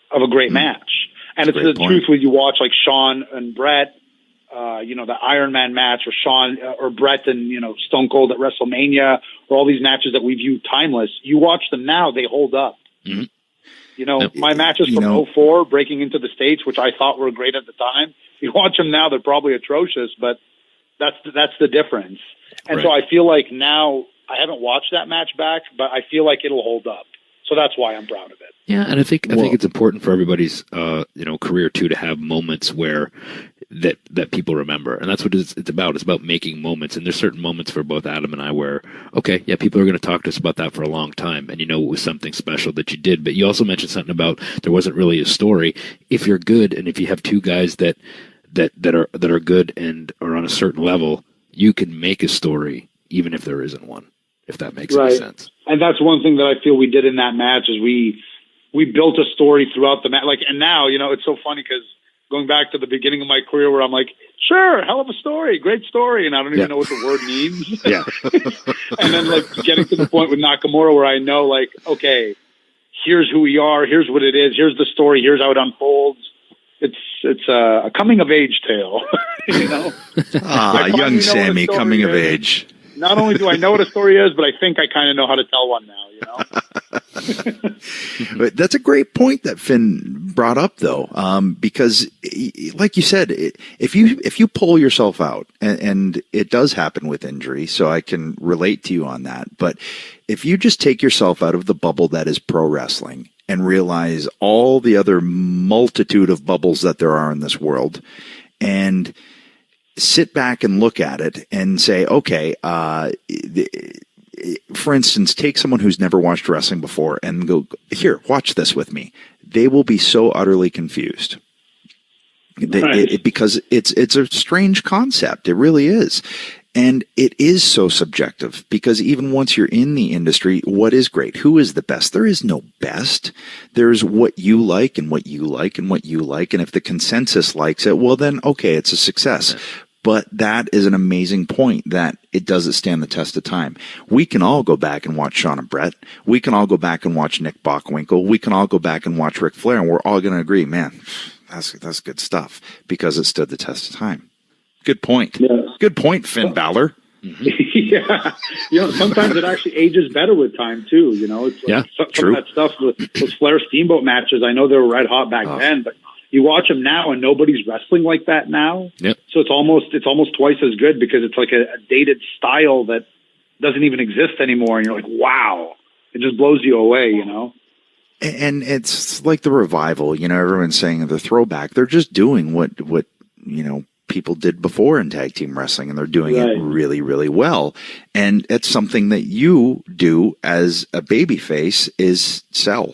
of a great match. And it's the truth when you watch Shawn and Brett, the Iron Man match, or Shawn or Brett and, Stone Cold at WrestleMania, or all these matches that we view timeless. You watch them now, they hold up. Mm-hmm. My matches from '04 breaking into the States, which I thought were great at the time. You watch them now, they're probably atrocious, but that's the difference. And so I feel like now I haven't watched that match back, but I feel like it'll hold up. So that's why I'm proud of it. Yeah, and I think it's important for everybody's career too to have moments where that people remember, and that's what it's about. It's about making moments, and there's certain moments for both Adam and I where people are going to talk to us about that for a long time, and it was something special that you did. But you also mentioned something about there wasn't really a story. If you're good, and if you have two guys that are good and are on a certain level, you can make a story even if there isn't one. If that makes any sense. And that's one thing that I feel we did in that match is we built a story throughout the match. And now, it's so funny because going back to the beginning of my career where I'm like, sure, hell of a story, great story. And I don't even know what the word means. Yeah. And then getting to the point with Nakamura where I know okay, here's who we are. Here's what it is. Here's the story. Here's how it unfolds. It's a coming of age tale, young Sammy coming of age. Not only do I know what a story is, but I think I kind of know how to tell one now, But that's a great point that Finn brought up, though, because, like you said, if you pull yourself out, and it does happen with injury, so I can relate to you on that, but if you just take yourself out of the bubble that is pro wrestling and realize all the other multitude of bubbles that there are in this world, and sit back and look at it and say, okay, for instance, take someone who's never watched wrestling before and go, here, watch this with me. They will be so utterly confused. Because it's a strange concept. It really is. And it is so subjective because even once you're in the industry, what is great? Who is the best? There is no best. There's what you like and what you like and what you like. And if the consensus likes it, well, then, okay, it's a success. Yeah. But that is an amazing point that it doesn't stand the test of time. We can all go back and watch Shawn and Brett. We can all go back and watch Nick Bockwinkel. We can all go back and watch Ric Flair, and we're all going to agree, man, that's good stuff because it stood the test of time. Good point. Yeah. Good point, Finn Balor. Mm-hmm. Yeah. Sometimes it actually ages better with time, too. It's some of that stuff with those Flair Steamboat matches. I know they were red hot back then, but you watch them now and nobody's wrestling like that now. Yep. So it's almost twice as good because it's like a dated style that doesn't even exist anymore. And you're like, wow, it just blows you away, And it's like the revival, everyone's saying the throwback. They're just doing what people did before in tag team wrestling, and they're doing it really, really well. And it's something that you do as a babyface is sell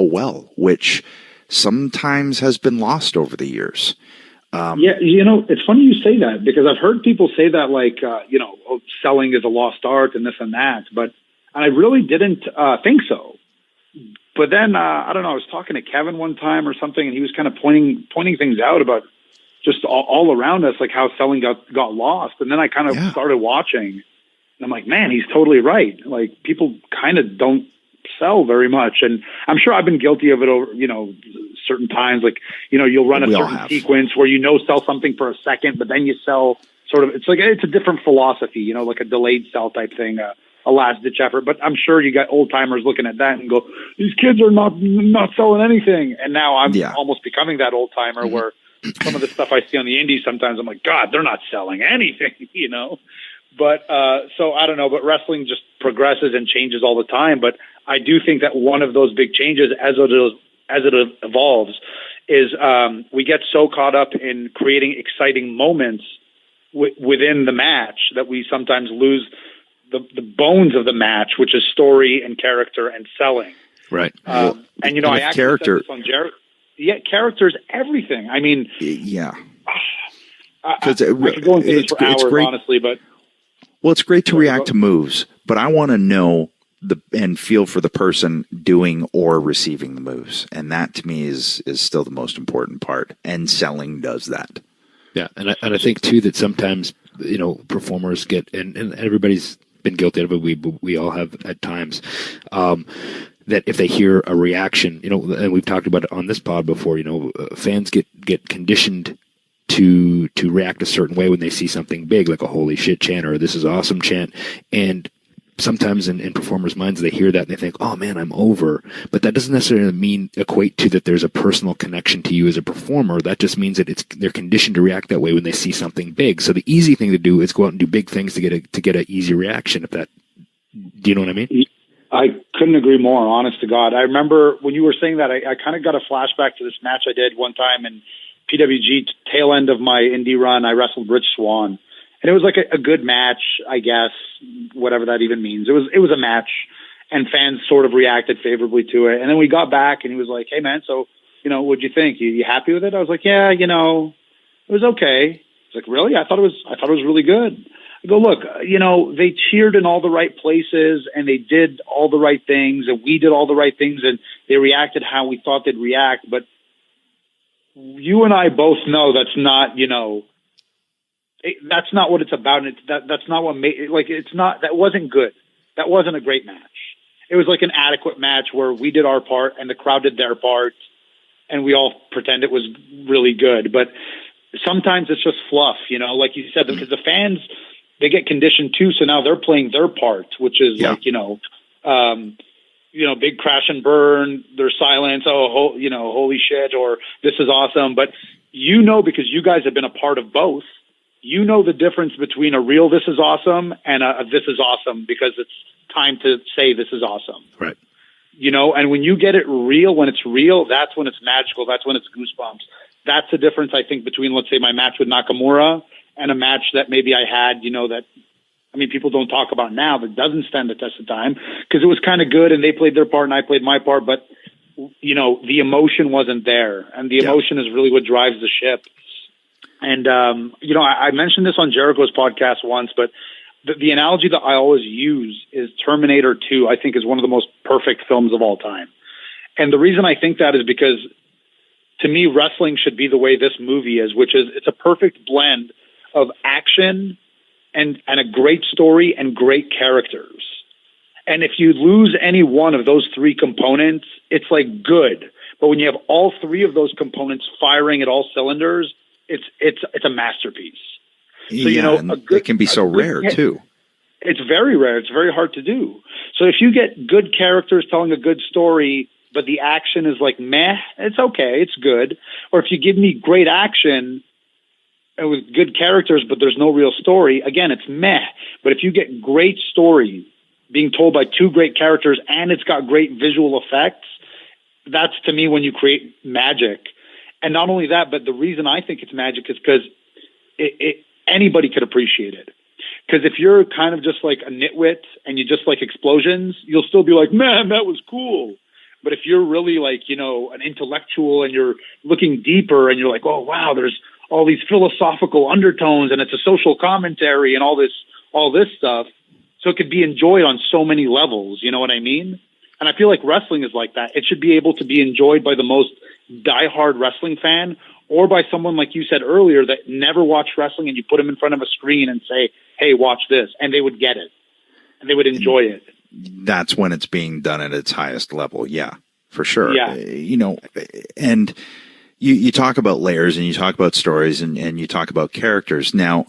well, which sometimes has been lost over the years. It's funny you say that because I've heard people say that selling is a lost art and this and that, but I really didn't think so. But then, I don't know, I was talking to Kevin one time or something, and he was kind of pointing things out about just all around us, like how selling got lost. And then I kind of started watching, and I'm like, man, he's totally right. Like, people kind of don't sell very much. And I'm sure I've been guilty of it over, certain times. Like, you'll run a certain sequence where sell something for a second, but then you sell sort of, it's a different philosophy, like a delayed sell type thing, a last-ditch effort. But I'm sure you got old-timers looking at that and go, these kids are not selling anything. And now I'm almost becoming that old-timer where some of the stuff I see on the indies, sometimes I'm like, God, they're not selling anything, But so I don't know, but wrestling just progresses and changes all the time. But I do think that one of those big changes as it evolves is we get so caught up in creating exciting moments within the match that we sometimes lose the bones of the match, which is story and character and selling. Right. I actually said this on Jericho. Yeah, character's everything. I mean, I could go into this for hours, honestly, but it's great to react to moves, but I want to know and feel for the person doing or receiving the moves, and that to me is still the most important part. And selling does that. Yeah, and I think too that sometimes performers get and everybody's been guilty of it. We all have at times. That if they hear a reaction, and we've talked about it on this pod before, fans get conditioned to react a certain way when they see something big, like a holy shit chant or this is awesome chant. And sometimes in performers' minds, they hear that and they think, oh man, I'm over. But that doesn't necessarily equate to that there's a personal connection to you as a performer. That just means that they're conditioned to react that way when they see something big. So the easy thing to do is go out and do big things to get an easy reaction. Do you know what I mean? I couldn't agree more, honest to God. I remember when you were saying that, I kind of got a flashback to this match I did one time in PWG, tail end of my indie run. I wrestled Rich Swann. And it was like a good match, I guess, whatever that even means. It was a match, and fans sort of reacted favorably to it. And then we got back, and he was like, "Hey, man, so what'd you think? You happy with it?" I was like, "Yeah, it was okay." He's like, "Really? I thought it was really good." I go, "Look, they cheered in all the right places, and they did all the right things, and we did all the right things, and they reacted how we thought they'd react. But you and I both know that's not, that's not what it's about. And that's not what made that wasn't good. That wasn't a great match. It was like an adequate match where we did our part and the crowd did their part and we all pretend it was really good. But sometimes it's just fluff, like you said, because the fans, they get conditioned too. So now they're playing their part, which is big crash and burn, there's silence. Oh, holy shit, or this is awesome. But because you guys have been a part of both, the difference between a real "this is awesome" and a "this is awesome" because it's time to say "this is awesome." Right. And when you get it real, when it's real, that's when it's magical. That's when it's goosebumps. That's the difference, I think, between, let's say, my match with Nakamura and a match that maybe I had, people don't talk about now, but doesn't stand the test of time because it was kind of good and they played their part and I played my part, but, the emotion wasn't there. And the emotion is really what drives the ship. And, I mentioned this on Jericho's podcast once, but the analogy that I always use is Terminator 2, I think, is one of the most perfect films of all time. And the reason I think that is because, to me, wrestling should be the way this movie is, which is it's a perfect blend of action and a great story and great characters. And if you lose any one of those three components, it's like good. But when you have all three of those components firing at all cylinders, it's a masterpiece. So, it can be so rare too. It's very rare. It's very hard to do. So if you get good characters telling a good story, but the action is like meh, it's okay. It's good. Or if you give me great action with good characters, but there's no real story, again, it's meh. But if you get great story being told by two great characters and it's got great visual effects, that's to me when you create magic. And not only that, but the reason I think it's magic is because anybody could appreciate it. Because if you're kind of just like a nitwit and you just like explosions, you'll still be like, man, that was cool. But if you're really like, an intellectual and you're looking deeper and you're like, oh, wow, there's all these philosophical undertones and it's a social commentary and all this stuff. So it could be enjoyed on so many levels. You know what I mean? And I feel like wrestling is like that. It should be able to be enjoyed by the most diehard wrestling fan or by someone, like you said earlier, that never watched wrestling and you put them in front of a screen and say, hey, watch this. And they would get it and they would enjoy it. That's when it's being done at its highest level. Yeah, for sure. Yeah. And you talk about layers and you talk about stories and you talk about characters. Now,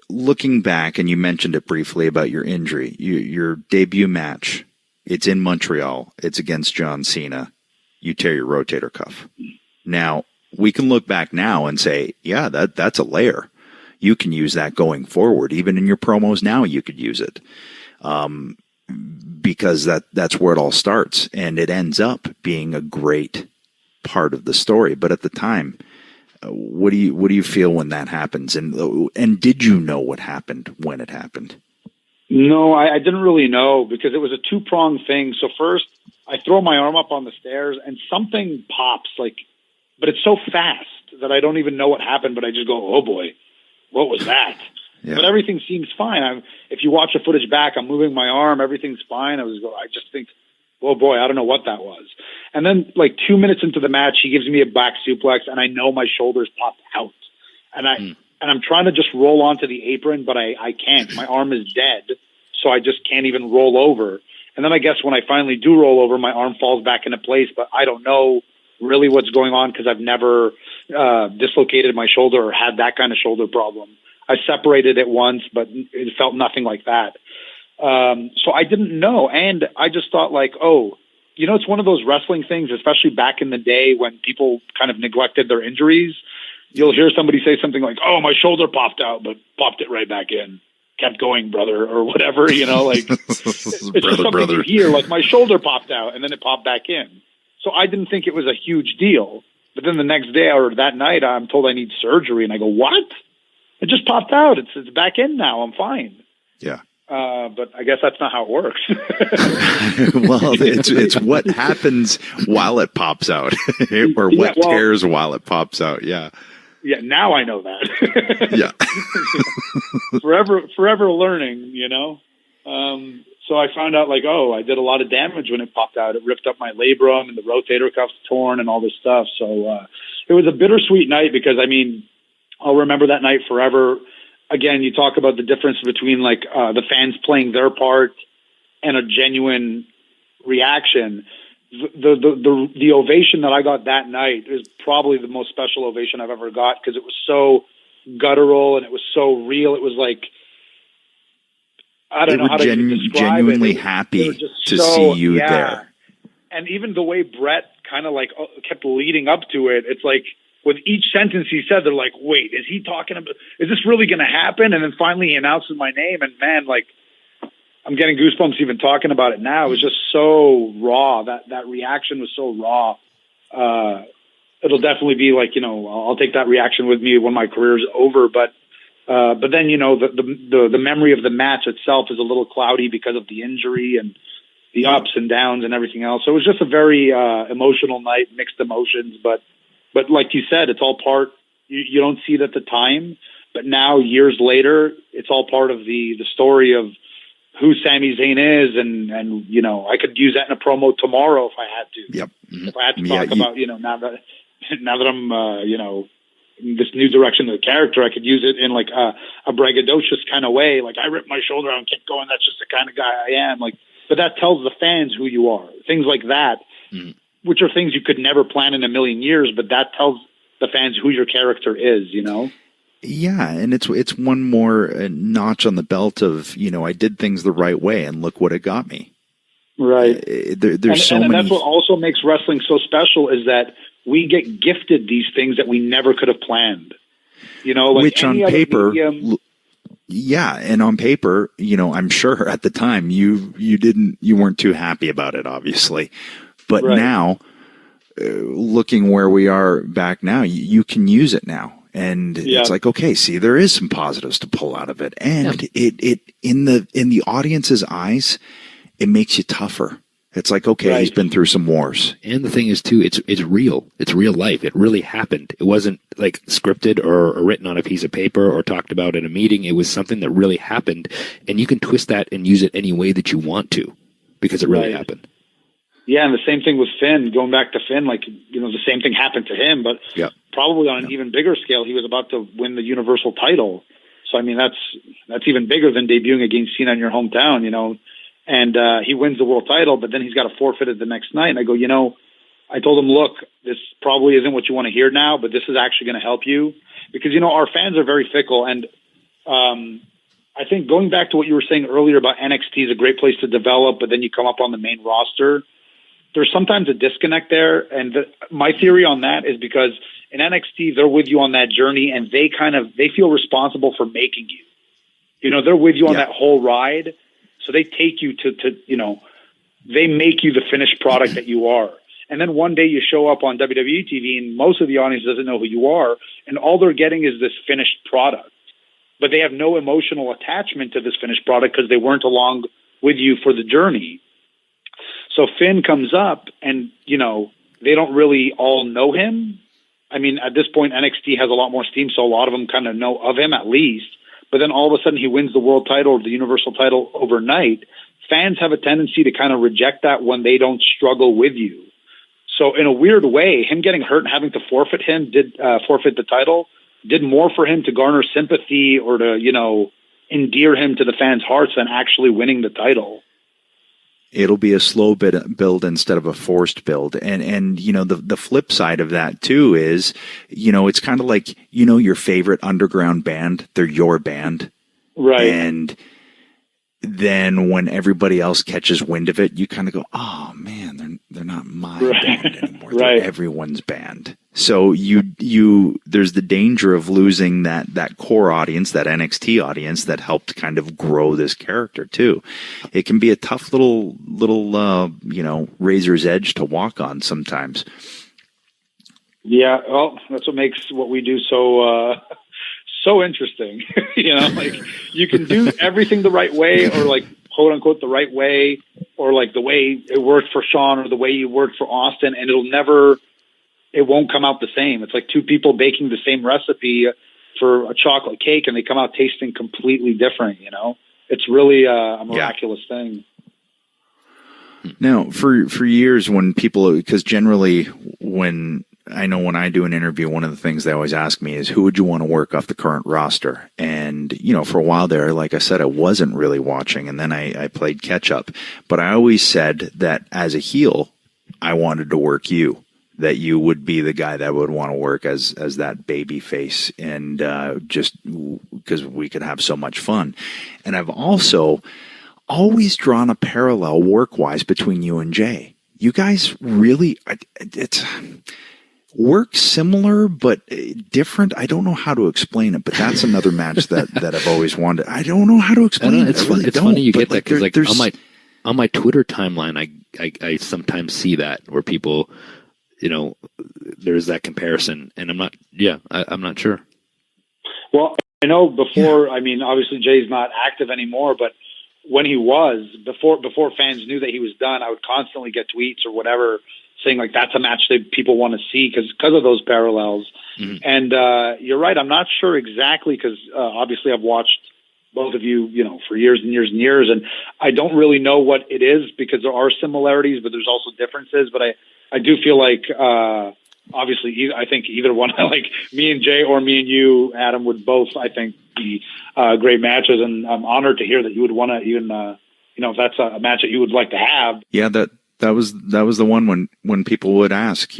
looking back, and you mentioned it briefly about your injury, your debut match, it's in Montreal. It's against John Cena. You tear your rotator cuff. Now, we can look back now and say, yeah, that's a layer. You can use that going forward. Even in your promos now, you could use it. Because that's where it all starts. And it ends up being a great part of the story. But at the time, what do you feel when that happens? And did you know what happened when it happened? No, I didn't really know because it was a two-pronged thing. So first, I throw my arm up on the stairs and something pops, but it's so fast that I don't even know what happened, but I just go, oh boy, what was that? Yeah. But everything seems fine. If you watch the footage back, I'm moving my arm, everything's fine. I just think, oh boy, I don't know what that was. And then 2 minutes into the match, he gives me a back suplex and I know my shoulders popped out. And I'm trying to just roll onto the apron, but I can't. My arm is dead, so I just can't even roll over. And then I guess when I finally do roll over, my arm falls back into place, but I don't know really what's going on because I've never dislocated my shoulder or had that kind of shoulder problem. I separated it once, but it felt nothing like that. So I didn't know. And I just thought like, oh, you know, it's one of those wrestling things, especially back in the day when people kind of neglected their injuries. You'll hear somebody say something like, oh, my shoulder popped out, but popped it right back in. Kept going, brother, or whatever, you know, like it's just something you hear, like my shoulder popped out and then it popped back in. So I didn't think it was a huge deal. But then the next day or that night, I'm told I need surgery. And I go, what? It just popped out. It's back in now. I'm fine. Yeah. But I guess that's not how it works. Well, it's what happens while it pops out or what tears while it pops out. Yeah. Yeah, now I know that. Yeah. forever learning, you know? So I found out, like, oh, I did a lot of damage when it popped out. It ripped up my labrum and the rotator cuff's torn and all this stuff. So it was a bittersweet night because, I mean, I'll remember that night forever. Again, you talk about the difference between, like, the fans playing their part and a genuine reaction. The ovation that I got that night is probably the most special ovation I've ever got because it was so guttural and it was so real. It was like, I don't know how to describe it. Genuinely happy to see you there. And even the way Brett kind of like kept leading up to it, it's like with each sentence he said, they're like, wait, is he talking about, is this really going to happen? And then finally he announces my name and man, like, I'm getting goosebumps even talking about it now. It was just so raw. That reaction was so raw. It'll definitely be like, you know, I'll take that reaction with me when my career's over. But then, you know, the memory of the match itself is a little cloudy because of the injury and the ups and downs and everything else. So it was just a very emotional night, mixed emotions. But like you said, it's all part. You don't see it at the time, but now years later, it's all part of the story of who Sami Zayn is, and you know, I could use that in a promo tomorrow if I had to. Yep. If I had to talk about, you know, now that I'm, you know, in this new direction of the character, I could use it in like a braggadocious kind of way. Like I ripped my shoulder out and kept going. That's just the kind of guy I am. Like, but that tells the fans who you are. Things like that, which are things you could never plan in a million years, but that tells the fans who your character is, you know? Yeah, and it's one more notch on the belt of, you know, I did things the right way, and look what it got me. Right. There's so many. And that's what also makes wrestling so special is that we get gifted these things that we never could have planned. You know, like which on paper, yeah, and on paper, you know, I'm sure at the time you weren't too happy about it, obviously, but right. Now, looking where we are back now, you can use it now. And it's like, okay, see, there is some positives to pull out of it. And it in the audience's eyes, it makes you tougher. It's like, okay, he's been through some wars. And the thing is too, it's real. It's real life. It really happened. It wasn't like scripted or written on a piece of paper or talked about in a meeting. It was something that really happened. And you can twist that and use it any way that you want to because it really happened. Yeah, and the same thing with Finn. Going back to Finn, like, you know, the same thing happened to him, but probably on an even bigger scale. He was about to win the Universal title. So, I mean, that's even bigger than debuting against Cena in your hometown, you know. And he wins the world title, but then he's got to forfeit it the next night. And I go, you know, I told him, look, this probably isn't what you want to hear now, but this is actually going to help you. Because, you know, our fans are very fickle. And I think going back to what you were saying earlier about NXT is a great place to develop, but then you come up on the main roster. There's sometimes a disconnect there. And my theory on that is because in NXT, they're with you on that journey and they feel responsible for making you. You know, they're with you on that whole ride. So they take you to, you know, they make you the finished product that you are. And then one day you show up on WWE TV and most of the audience doesn't know who you are. And all they're getting is this finished product. But they have no emotional attachment to this finished product because they weren't along with you for the journey. So Finn comes up and, you know, they don't really all know him. I mean, at this point, NXT has a lot more steam, so a lot of them kind of know of him at least. But then all of a sudden he wins the world title or the Universal title overnight. Fans have a tendency to kind of reject that when they don't struggle with you. So in a weird way, him getting hurt and having to forfeit the title did more for him to garner sympathy or to, you know, endear him to the fans' hearts than actually winning the title. It'll be a slow build instead of a forced build. And you know, the flip side of that too is, you know, it's kind of like, you know, your favorite underground band, they're your band. Right. And then when everybody else catches wind of it, you kind of go, oh man, they're not my band anymore. Right. They're everyone's band. So there's the danger of losing that core audience, that NXT audience that helped kind of grow this character too. It can be a tough little razor's edge to walk on sometimes. Yeah, well, that's what makes what we do so interesting. Like you can do everything the right way, or like quote unquote the right way, or like the way it worked for Sean or the way you worked for Austin, and it won't come out the same. It's like two people baking the same recipe for a chocolate cake, and they come out tasting completely different. It's really a miraculous thing. Now, for years, because generally when I do an interview, one of the things they always ask me is, who would you want to work off the current roster? And, for a while there, like I said, I wasn't really watching, and then I played catch up. But I always said that as a heel, I wanted to work you, that you would be the guy that I would want to work as that baby face, and just because we could have so much fun. And I've also always drawn a parallel work-wise between you and Jay. You guys really, it's work similar but different. I don't know how to explain it, but that's another match that I've always wanted. I don't know how to explain it. It's funny you get that, because on my Twitter timeline, I sometimes see that where people, there's that comparison, and I'm not sure. Well, I know before. Obviously Jay's not active anymore, but when he was, before fans knew that he was done, I would constantly get tweets or whatever saying like, that's a match that people want to see because of those parallels. Mm-hmm. And you're right. I'm not sure exactly because obviously I've watched both of you, for years and years and years, and I don't really know what it is because there are similarities, but there's also differences. But I do feel like obviously I think either one, like me and Jay or me and you, Adam, would both, I think, be great matches, and I'm honored to hear that you would want to even, if that's a match that you would like to have. Yeah, that was the one when people would ask,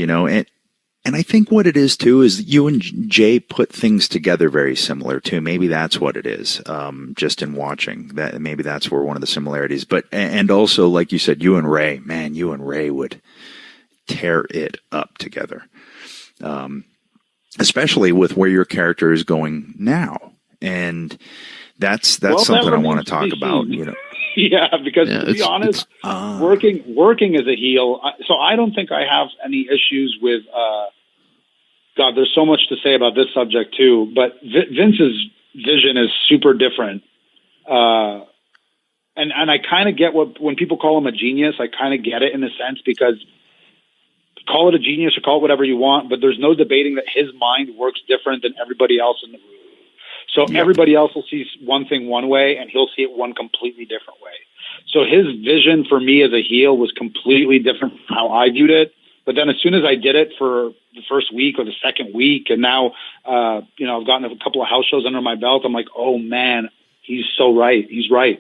and I think what it is too is you and Jay put things together very similar too. Maybe that's what it is. Just in watching that, maybe that's where one of the similarities. But and also, like you said, you and Ray would tear it up together, especially with where your character is going now. And that's something I want to talk about. Yeah, because to be honest, working as a heel, so I don't think I have any issues with. God, there's so much to say about this subject too, but Vince's vision is super different. And I kind of get when people call him a genius, I kind of get it in a sense, because call it a genius or call it whatever you want, but there's no debating that his mind works different than everybody else in the room. So everybody else will see one thing one way, and he'll see it one completely different way. So his vision for me as a heel was completely different from how I viewed it. But then as soon as I did it for the first week or the second week, and now, I've gotten a couple of house shows under my belt, I'm like, oh man, he's so right. He's right.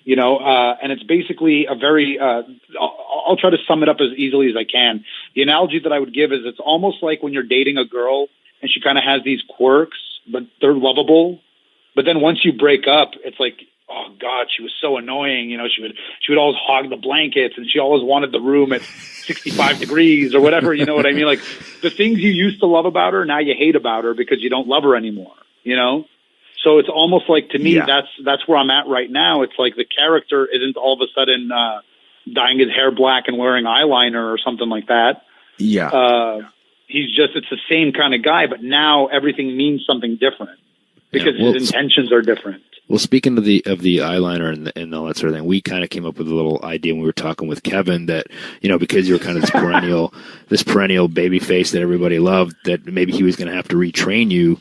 And it's basically a very, I'll try to sum it up as easily as I can. The analogy that I would give is it's almost like when you're dating a girl and she kind of has these quirks, but they're lovable. But then once you break up, it's like, oh God, she was so annoying. She would always hog the blankets, and she always wanted the room at 65 degrees or whatever. You know what I mean? Like the things you used to love about her, now you hate about her because you don't love her anymore. So it's almost like, to me, that's where I'm at right now. It's like the character isn't all of a sudden dyeing his hair black and wearing eyeliner or something like that. Yeah. It's the same kind of guy, but now everything means something different because his intentions are different. Well, speaking of the eyeliner and all that sort of thing, we kind of came up with a little idea when we were talking with Kevin that, because you were kind of this perennial baby face that everybody loved, that maybe he was going to have to retrain you.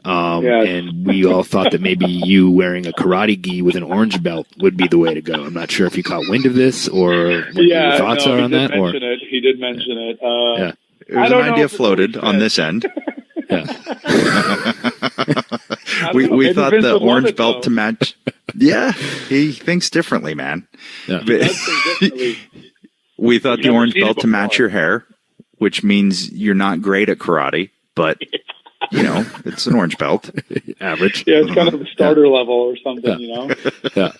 And we all thought that maybe you wearing a karate gi with an orange belt would be the way to go. I'm not sure if you caught wind of this or what your thoughts are on that. He did mention it. It was an idea floated on this end. Yeah. we thought the orange belt to match. Yeah, he thinks differently, man. Yeah. We thought the orange belt to match your hair, which means you're not great at karate, but it's an orange belt. Average. Yeah, it's kind of the starter level or something, Yeah.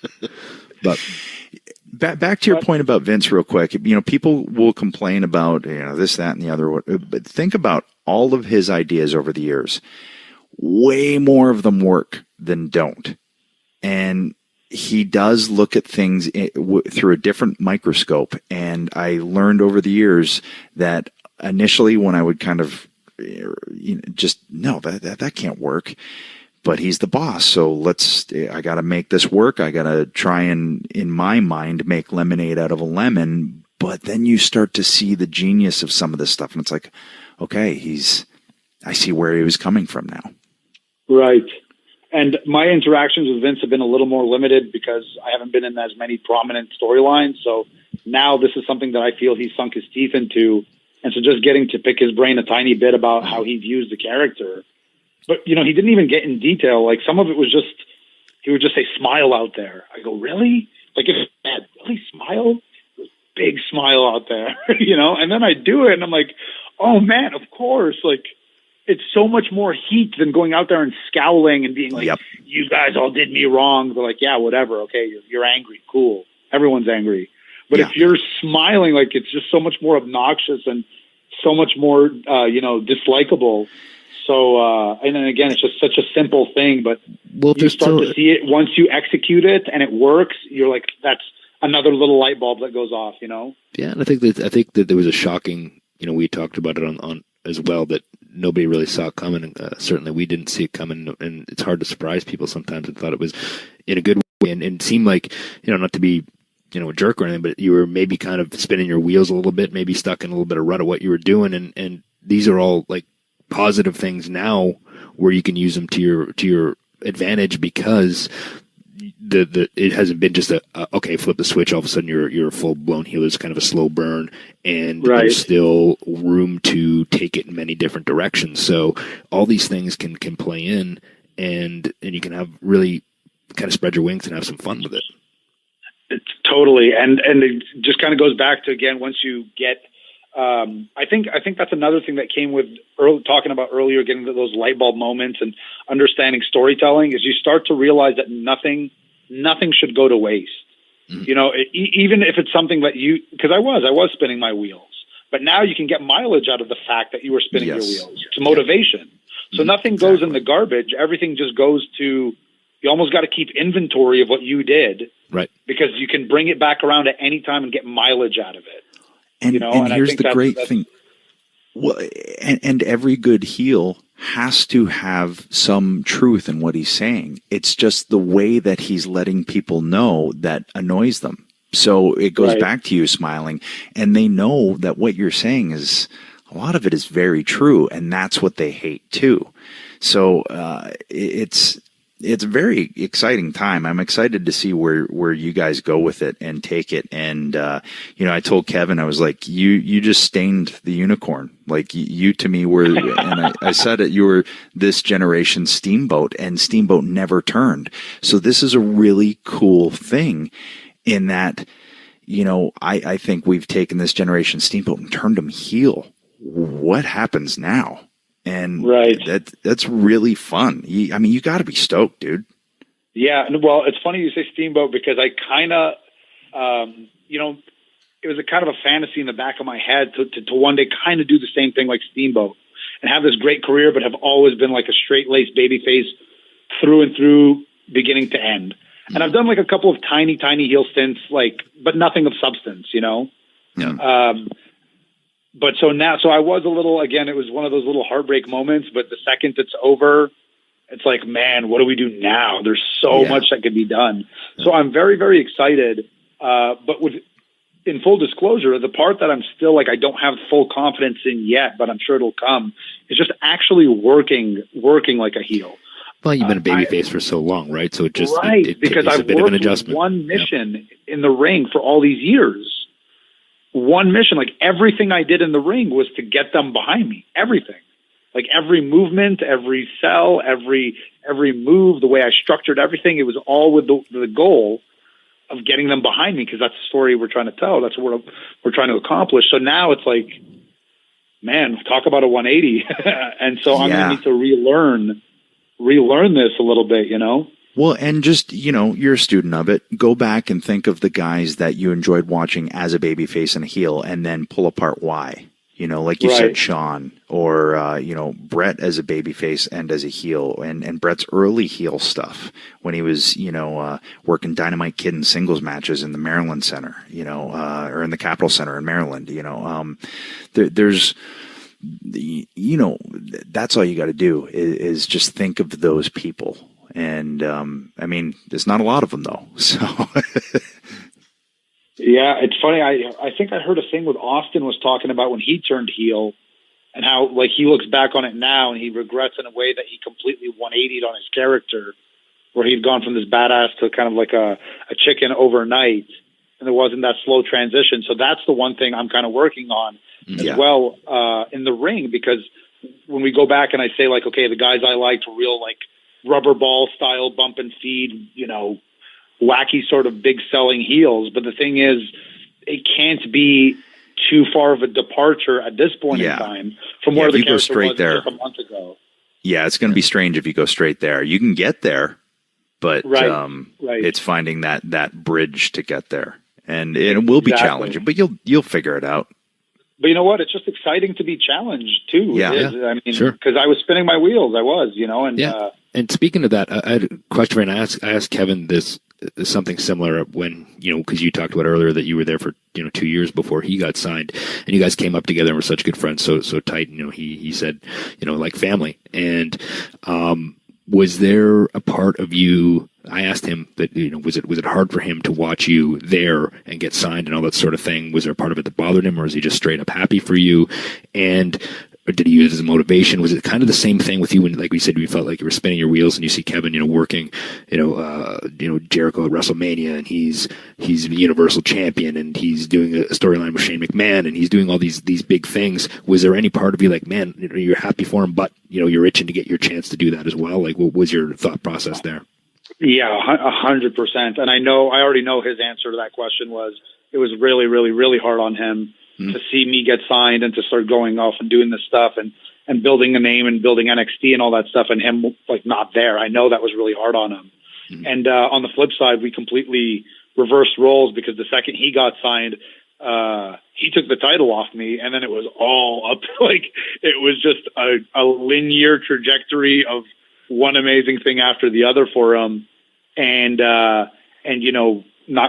But back to your point about Vince real quick. People will complain about, this, that, and the other. But think about all of his ideas over the years. Way more of them work than don't. And he does look at things through a different microscope. And I learned over the years that initially when I would kind of that can't work. But he's the boss, so I got to make this work. I got to try and, in my mind, make lemonade out of a lemon. But then you start to see the genius of some of this stuff, and it's like, okay, I see where he was coming from now. Right. And my interactions with Vince have been a little more limited because I haven't been in as many prominent storylines. So now this is something that I feel he sunk his teeth into. And so just getting to pick his brain a tiny bit about how he views the character. But, he didn't even get in detail. Like, some of it was just, he would just say, smile out there. I go, really? Like, if that really smile? Big smile out there, And then I do it, and I'm like, oh, man, of course. Like, it's so much more heat than going out there and scowling and being like, You guys all did me wrong. They're like, yeah, whatever. Okay, you're angry. Cool. Everyone's angry. But if you're smiling, like, it's just so much more obnoxious and so much more, dislikable. So, and then again, it's just such a simple thing, but you start to see it once you execute it and it works. You're like, that's another little light bulb that goes off, Yeah, and I think that there was a shocking, we talked about it on as well, that nobody really saw it coming. Certainly, we didn't see it coming, and it's hard to surprise people sometimes. I thought it was in a good way, and it seemed like, not to be a jerk or anything, but you were maybe kind of spinning your wheels a little bit, maybe stuck in a little bit of rut of what you were doing, and these are all like positive things now where you can use them to your advantage, because it hasn't been just okay, flip the switch, all of a sudden you're a full blown heel. It's kind of a slow burn, and there's still room to take it in many different directions. So all these things can play in, and you can have really kind of spread your wings and have some fun with it. It's totally, and it just kind of goes back to, again, once you get. I think that's another thing that came with talking about earlier, getting to those light bulb moments and understanding storytelling, is you start to realize that nothing should go to waste. Mm-hmm. Even if it's something that because I was spinning my wheels, but now you can get mileage out of the fact that you were spinning your wheels. It's motivation. So nothing goes in the garbage. Everything just goes to, you almost got to keep inventory of what you did. Right. Because you can bring it back around at any time and get mileage out of it. And here's the great thing. Well, and every good heel has to have some truth in what he's saying. It's just the way that he's letting people know that annoys them. So it goes back to you smiling, and they know that what you're saying is, a lot of it is very true, and that's what they hate too. So it's a very exciting time. I'm excited to see where you guys go with it and take it. And, I told Kevin, I was like, you just stained the unicorn. Like you to me were, and I said it, you were this generation Steamboat, and Steamboat never turned. So this is a really cool thing in that, I think we've taken this generation Steamboat and turned them heel. What happens now? And that's really fun. You got to be stoked, dude. Yeah, well, it's funny you say Steamboat, because I kind of, it was a kind of a fantasy in the back of my head to one day kind of do the same thing like Steamboat and have this great career, but have always been like a straight-laced babyface through and through, beginning to end. And I've done like a couple of tiny heel stints, but nothing of substance, Yeah. But so I was a little, again, it was one of those little heartbreak moments, but the second it's over, it's like, man, what do we do now? There's so much that could be done. So I'm very, very excited. But in full disclosure, the part that I'm still like, I don't have full confidence in yet, but I'm sure it'll come, is just actually working like a heel. Well, you've been a babyface for so long, right? So it just, because I've worked with one mission in the ring for all these years. One mission, like everything I did in the ring was to get them behind me. Everything, like every movement, every sell, every move, the way I structured everything, it was all with the goal of getting them behind me, because that's the story we're trying to tell. That's what we're trying to accomplish. So now it's like, man, talk about a 180. And so I'm going to need to relearn this a little bit, Well, and just, you're a student of it. Go back and think of the guys that you enjoyed watching as a babyface and a heel, and then pull apart why. Like you said, Sean, or, Brett as a babyface and as a heel, and Brett's early heel stuff when he was, working Dynamite Kid in singles matches in the Maryland Center, or in the Capitol Center in Maryland, there's, that's all you got to do is just think of those people. And, there's not a lot of them though. So. Yeah, it's funny. I think I heard a thing with Austin was talking about when he turned heel and how he looks back on it now and he regrets in a way that he completely 180'd on his character, where he'd gone from this badass to kind of like a chicken overnight, and there wasn't that slow transition. So that's the one thing I'm kind of working on as well in the ring, because when we go back and I say okay, the guys I liked were real rubber ball style bump and feed, wacky sort of big selling heels. But the thing is, it can't be too far of a departure at this point in time from where the character was just a month ago. Yeah, it's going to be strange if you go straight there. You can get there, but it's finding that bridge to get there. And it will be challenging, but you'll figure it out. But you know what? It's just exciting to be challenged too. Yeah. Sure. Because I was spinning my wheels. I was, and and speaking of that, I had a question, and I asked Kevin this something similar when, because you talked about earlier that you were there for 2 years before he got signed, and you guys came up together and were such good friends, so tight. He said, like family. And was there a part of you? I asked him that, was it hard for him to watch you there and get signed and all that sort of thing? Was there a part of it that bothered him, or is he just straight up happy for you? And or did he use it as a motivation? Was it kind of the same thing with you when, like we said, you felt like you were spinning your wheels and you see Kevin, working, Jericho at WrestleMania, and he's the Universal Champion, and he's doing a storyline with Shane McMahon, and he's doing all these big things. Was there any part of you like, man, you're happy for him, but you're itching to get your chance to do that as well? Like, what was your thought process there? Yeah, 100%. And I already know his answer to that question was it was really, really, really hard on him to see me get signed and to start going off and doing this stuff and building a name and building NXT and all that stuff, and him not there. I know that was really hard on him. Mm-hmm. And on the flip side, we completely reversed roles, because the second he got signed, he took the title off me, and then it was all up. It was just a linear trajectory of one amazing thing after the other for him. And not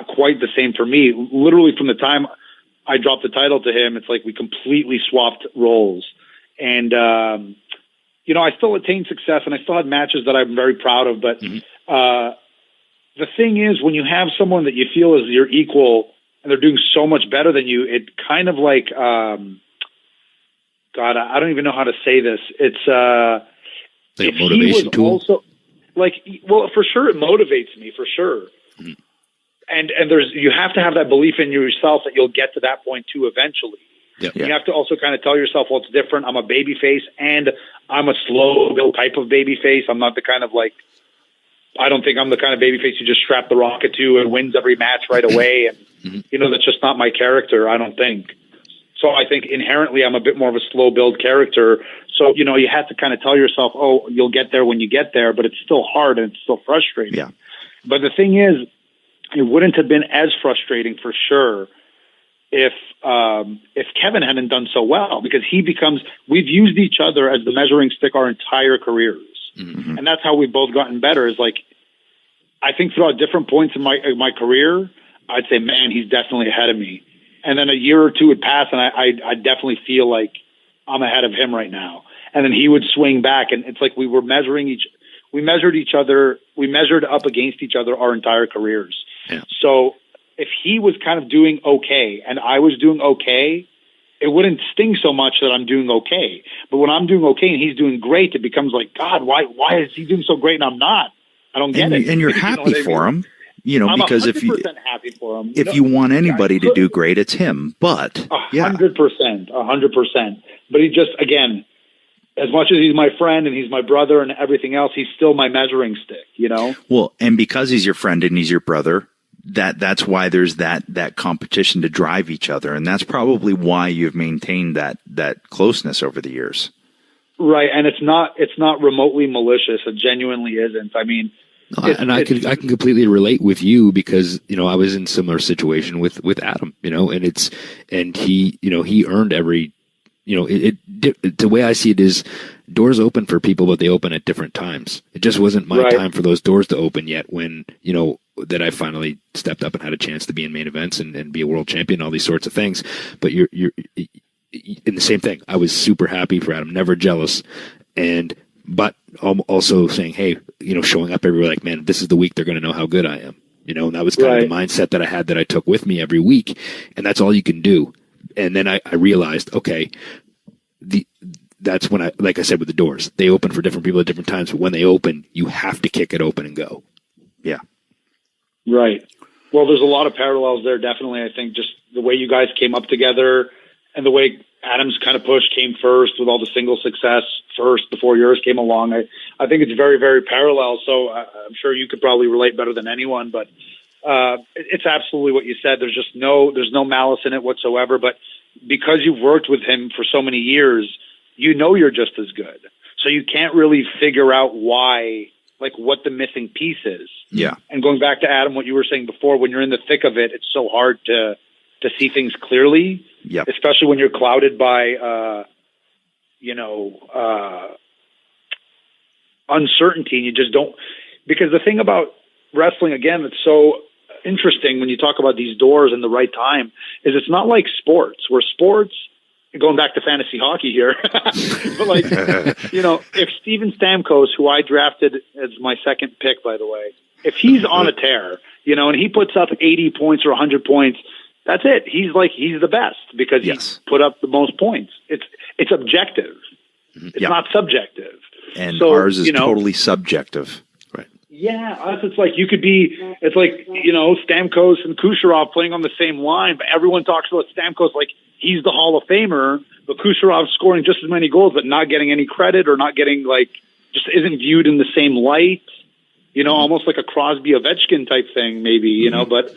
quite the same for me. Literally from the time I dropped the title to him, it's we completely swapped roles. And, I still attained success, and I still had matches that I'm very proud of. But the thing is, when you have someone that you feel is your equal and they're doing so much better than you, it kind of God, I don't even know how to say this. It's like a motivation tool. Also, for sure, it motivates me, for sure. Mm-hmm. And you have to have that belief in yourself that you'll get to that point too eventually. Yep. You have to also kind of tell yourself, well, it's different. I'm a baby face, and I'm a slow build type of baby face. I'm not the kind of I don't think I'm the kind of baby face you just strap the rocket to and wins every match right away. And, that's just not my character, I don't think. So I think inherently I'm a bit more of a slow build character. So, you have to kind of tell yourself, oh, you'll get there when you get there, but it's still hard and it's still frustrating. Yeah. But the thing is, it wouldn't have been as frustrating for sure if Kevin hadn't done so well, because we've used each other as the measuring stick our entire careers. Mm-hmm. And that's how we've both gotten better, is I think throughout different points in my career, I'd say, man, he's definitely ahead of me. And then a year or two would pass, and I definitely feel like I'm ahead of him right now. And then he would swing back, and it's we were we measured up against each other our entire careers. Yeah. So if he was kind of doing okay and I was doing okay, it wouldn't sting so much that I'm doing okay. But when I'm doing okay and he's doing great, it becomes God, why is he doing so great and I'm not? I don't get it. And you're happy for him. Because if you happy for him. If you want anybody to do great, it's him. But 100%. But he just, again, as much as he's my friend and he's my brother and everything else, he's still my measuring stick. Well, and because he's your friend and he's your brother, that's why there's that competition to drive each other, and that's probably why you've maintained that closeness over the years. Right, and it's not remotely malicious. It genuinely isn't. I mean, I can completely relate with you because, I was in a similar situation with Adam, and he earned every, the way I see it is doors open for people, but they open at different times. It just wasn't my time for those doors to open yet when, that I finally stepped up and had a chance to be in main events and be a world champion, all these sorts of things. But you're in the same thing. I was super happy for Adam, never jealous. But also saying, hey, showing up everywhere like, man, this is the week they're going to know how good I am. And that was kind of the mindset that I had that I took with me every week. And that's all you can do. And then I realized, okay, that's when like I said, with the doors, they open for different people at different times. But when they open, you have to kick it open and go. Yeah. Right. Well, there's a lot of parallels there. Definitely. I think just the way you guys came up together and the way Adam's kind of push came first with all the single success first before yours came along. I think it's very, very parallel. So I'm sure you could probably relate better than anyone, but it's absolutely what you said. There's no malice in it whatsoever, but because you've worked with him for so many years, you're just as good. So you can't really figure out why, like what the missing piece is. Yeah. And going back to Adam, what you were saying before, when you're in the thick of it, it's so hard to see things clearly. Yep. Especially when you're clouded by, uncertainty, and you just don't. Because the thing about wrestling, again, that's so interesting when you talk about these doors in the right time, is it's not like sports, where sports, going back to fantasy hockey here, but like, if Steven Stamkos, who I drafted as my second pick, by the way, if he's on a tear, and he puts up 80 points or 100 points, that's it. He's the best because he's put up the most points. It's objective. It's not subjective. And so, ours is totally subjective. Right. Yeah. Us, it's like Stamkos and Kucherov playing on the same line, but everyone talks about Stamkos like he's the Hall of Famer, but Kucherov scoring just as many goals, but not getting any credit or not getting just isn't viewed in the same light, almost like a Crosby Ovechkin type thing, maybe, but,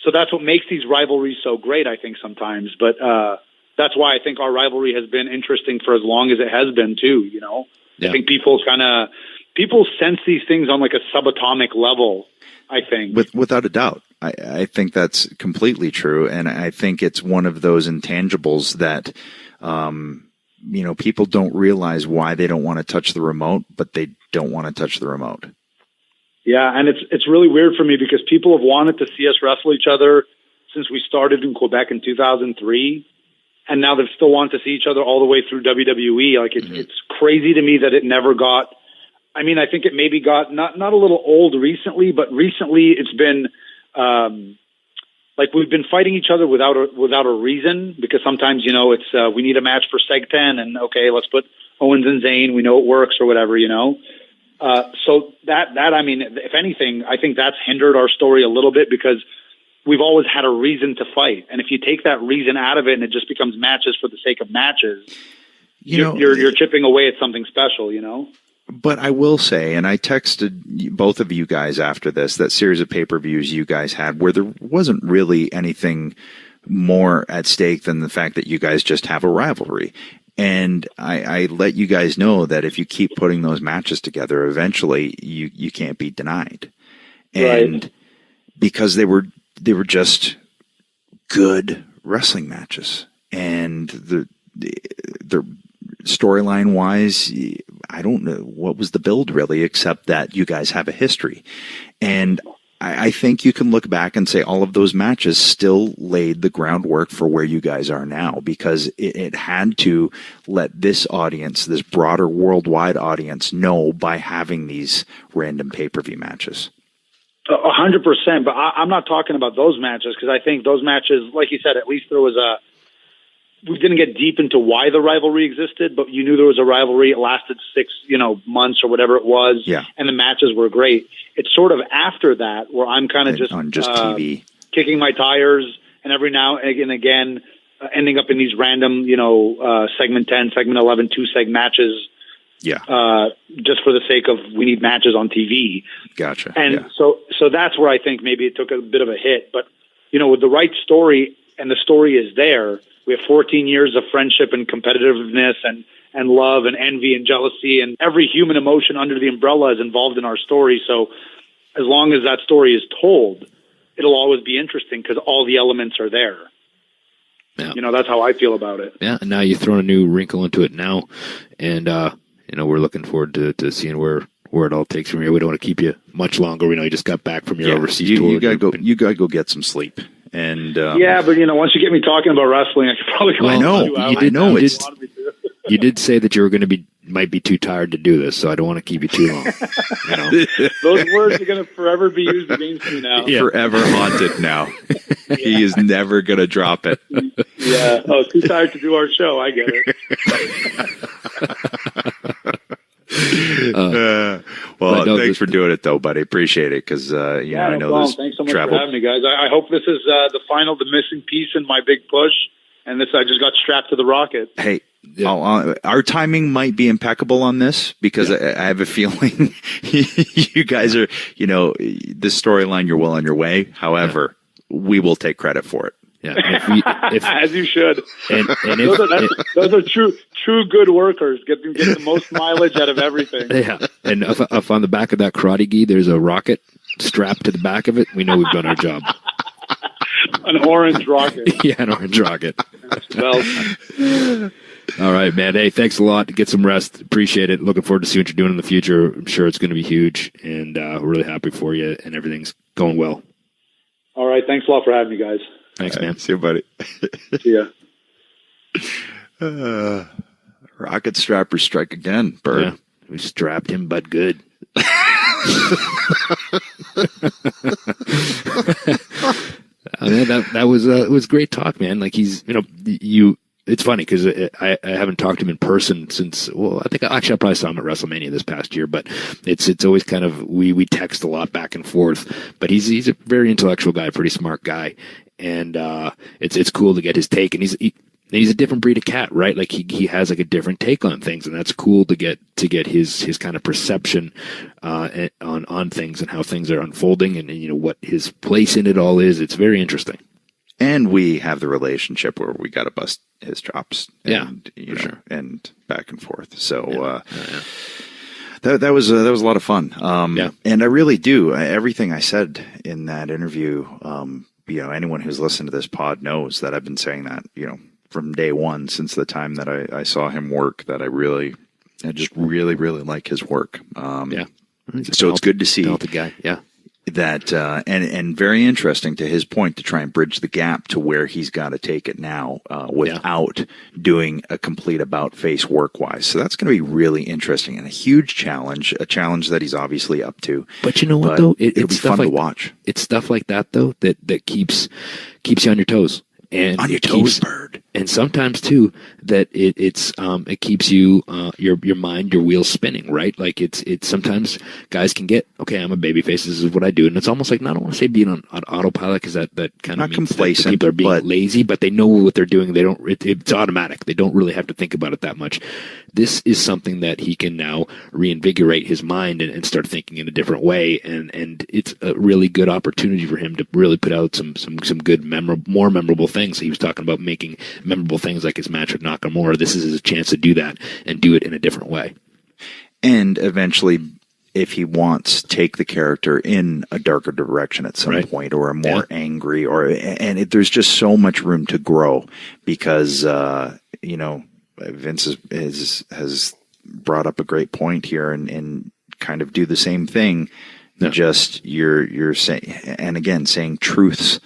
so that's what makes these rivalries so great, I think, sometimes. But that's why I think our rivalry has been interesting for as long as it has been, too, Yeah. I think people sense these things on like a subatomic level, I think. Without a doubt. I think that's completely true. And I think it's one of those intangibles that, people don't realize why they don't want to touch the remote, but they don't want to touch the remote. Yeah, and it's really weird for me because people have wanted to see us wrestle each other since we started in Quebec in 2003, and now they still want to see each other all the way through WWE. Like it's crazy to me that it never got. I mean, I think it maybe got not a little old recently, but recently it's been like we've been fighting each other without a reason, because sometimes it's we need a match for Seg 10, and okay, let's put Owens and Zayn. We know it works or whatever, So that I mean, if anything, I think that's hindered our story a little bit because we've always had a reason to fight. And if you take that reason out of it and it just becomes matches for the sake of matches, you're chipping away at something special, But I will say, and I texted both of you guys after this, that series of pay-per-views you guys had where there wasn't really anything more at stake than the fact that you guys just have a rivalry. And I let you guys know that if you keep putting those matches together, eventually you can't be denied. And because they were just good wrestling matches. And the storyline wise, I don't know what was the build really, except that you guys have a history. And I think you can look back and say all of those matches still laid the groundwork for where you guys are now, because it had to let this audience, this broader worldwide audience, know by having these random pay-per-view matches. 100%, but I'm not talking about those matches, because I think those matches, like you said, at least there was we didn't get deep into why the rivalry existed, but you knew there was a rivalry. It lasted 6, months or whatever it was. Yeah. And the matches were great. It's sort of after that where I'm kind of just on just TV, kicking my tires, and every now and again ending up in these random, segment 10, segment 11, 2-seg matches. Yeah. Just for the sake of we need matches on TV. Gotcha. And so that's where I think maybe it took a bit of a hit, but with the right story, and the story is there, We have 14 years of friendship and competitiveness and love and envy and jealousy, and every human emotion under the umbrella is involved in our story. So as long as that story is told, it'll always be interesting because all the elements are there. Yeah. That's how I feel about it. Yeah, and now you've thrown a new wrinkle into it now, and we're looking forward to seeing where it all takes from here. We don't want to keep you much longer. We know you just got back from your overseas tour. You gotta go get some sleep. And but once you get me talking about wrestling, I could probably go. You did say that you were going to might be too tired to do this, so I don't want to keep you too long. Those words are going to forever be used against me now. Yeah. Forever haunted now. Yeah. He is never going to drop it. Yeah. Oh, too tired to do our show. I get it. Thanks for doing it, though, buddy. Appreciate it because I know this. Thanks so much for having me, guys. I hope this is the missing piece in my big push, and I just got strapped to the rocket. Hey. Yeah. Our timing might be impeccable on this because I have a feeling you guys are, this storyline, you're well on your way. However, we will take credit for it. Yeah, as you should. And those are true good workers. Get the most mileage out of everything. Yeah, and if on the back of that karate gi, there's a rocket strapped to the back of it, we know we've done our job. An orange rocket. Yeah, an orange rocket. Well. All right, man. Hey, thanks a lot. Get some rest. Appreciate it. Looking forward to see what you're doing in the future. I'm sure it's going to be huge, and we're really happy for you, and everything's going well. All right. Thanks a lot for having me, guys. Thanks, man. See you, buddy. See ya. Rocket strappers strike again, Bird. Yeah, we strapped him, but good. That was great talk, man. Like it's funny because I haven't talked to him in person since, I think I probably saw him at WrestleMania this past year, but it's always kind of, we text a lot back and forth, but he's a very intellectual guy, pretty smart guy. And, it's cool to get his take, and he's a different breed of cat, right? Like he has like a different take on things, and that's cool to get his kind of perception, on things and how things are unfolding and what his place in it all is. It's very interesting. And we have the relationship where we got to bust his chops, and, sure. and back and forth. So, that was a lot of fun. And I really do. Everything I said in that interview, anyone who's listened to this pod knows that I've been saying that, from day one, since the time that I saw him work, that I just really, really like his work. So it's good to see the guy. Yeah. That and very interesting to his point to try and bridge the gap to where he's got to take it now without doing a complete about face work wise. So that's going to be really interesting and a huge challenge, a challenge that he's obviously up to. But you know what though, it'll be fun to watch. It's stuff like that though that keeps you on your toes. And on your toes, Bird. And sometimes too that it keeps you your mind, your wheels spinning, right? Like it's sometimes guys can get, okay, I'm a babyface, this is what I do, and it's almost like, I don't want to say being on autopilot because that kind of means complacent, that people are being lazy, but they know what they're doing. They don't. It's automatic. They don't really have to think about it that much. This is something that he can now reinvigorate his mind and start thinking in a different way, and it's a really good opportunity for him to really put out some good, more memorable things. He was talking about making memorable things like his match with Nakamura. This is his chance to do that and do it in a different way. And eventually, if he wants, take the character in a darker direction at some point, or a more angry, there's just so much room to grow because, Vince has brought up a great point here and kind of do the same thing. No. Just you're saying, and again, saying truths,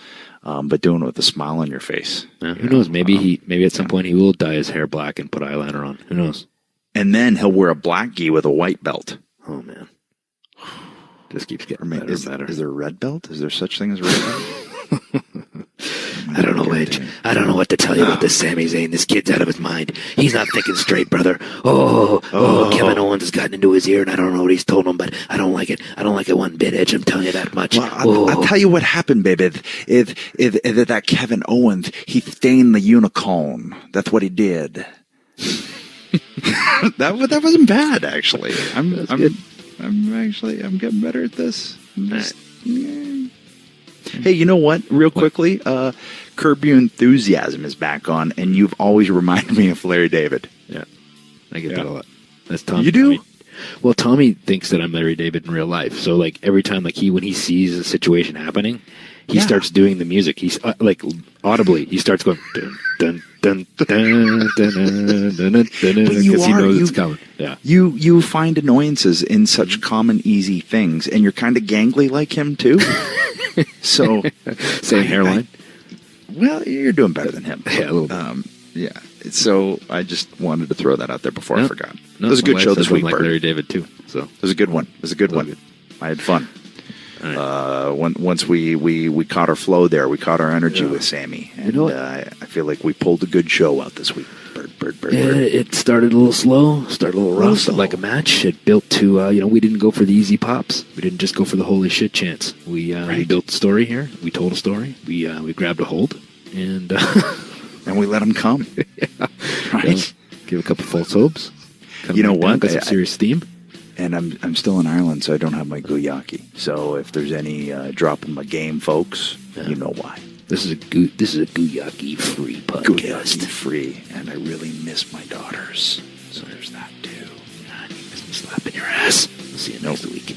but doing it with a smile on your face. Yeah, who knows? Maybe at some point he will dye his hair black and put eyeliner on. Who knows? And then he'll wear a black gi with a white belt. Oh man, this keeps getting better and better. Is there a red belt? Is there such thing as a red belt? I don't know, Edge. I don't know what to tell you about this Sami Zayn. This kid's out of his mind. He's not thinking straight, brother. Kevin Owens has gotten into his ear, and I don't know what he's told him, but I don't like it. I don't like it one bit, Edge. I'm telling you that much. Well, I'll tell you what happened, baby. If that Kevin Owens, he stained the unicorn. That's what he did. that wasn't bad, actually. I'm getting better at this. Hey, you know what? Real quickly, Kurt Curb Your Enthusiasm is back on, and you've always reminded me of Larry David. Yeah, I get that a lot. That's Tommy. You do? Well, Tommy thinks that I'm Larry David in real life. So, like, every time, like, when he sees a situation happening, he starts doing the music. He's like audibly. He starts going dun dun dun dun dun dun dun dun because he knows it's coming. Yeah. You find annoyances in such common, easy things, and you're kind of gangly like him too. So, same hairline. Well, you're doing better than him. Yeah, a little bit. Yeah. So I just wanted to throw that out there before I forgot. It was a good show this week, like Bert. Larry David too. So it was a good one. I had fun. Right. Once we caught our flow there, we caught our energy with Sammy, and I feel like we pulled a good show out this week. Bert. It started a little slow, started a little rough, but like a match. It built to we didn't go for the easy pops. We didn't just go for the holy shit chance. We built a story here. We told a story. We grabbed a hold and and we let them come. Yeah. Right. Give a couple false hopes. You know what? Got some serious theme. And I'm still in Ireland, so I don't have my guyaki. So if there's any drop in my game, folks, you know why. This is a guyaki free podcast. Guyaki free, and I really miss my daughters. So there's that too. God, you miss me slapping your ass. I'll see you next week.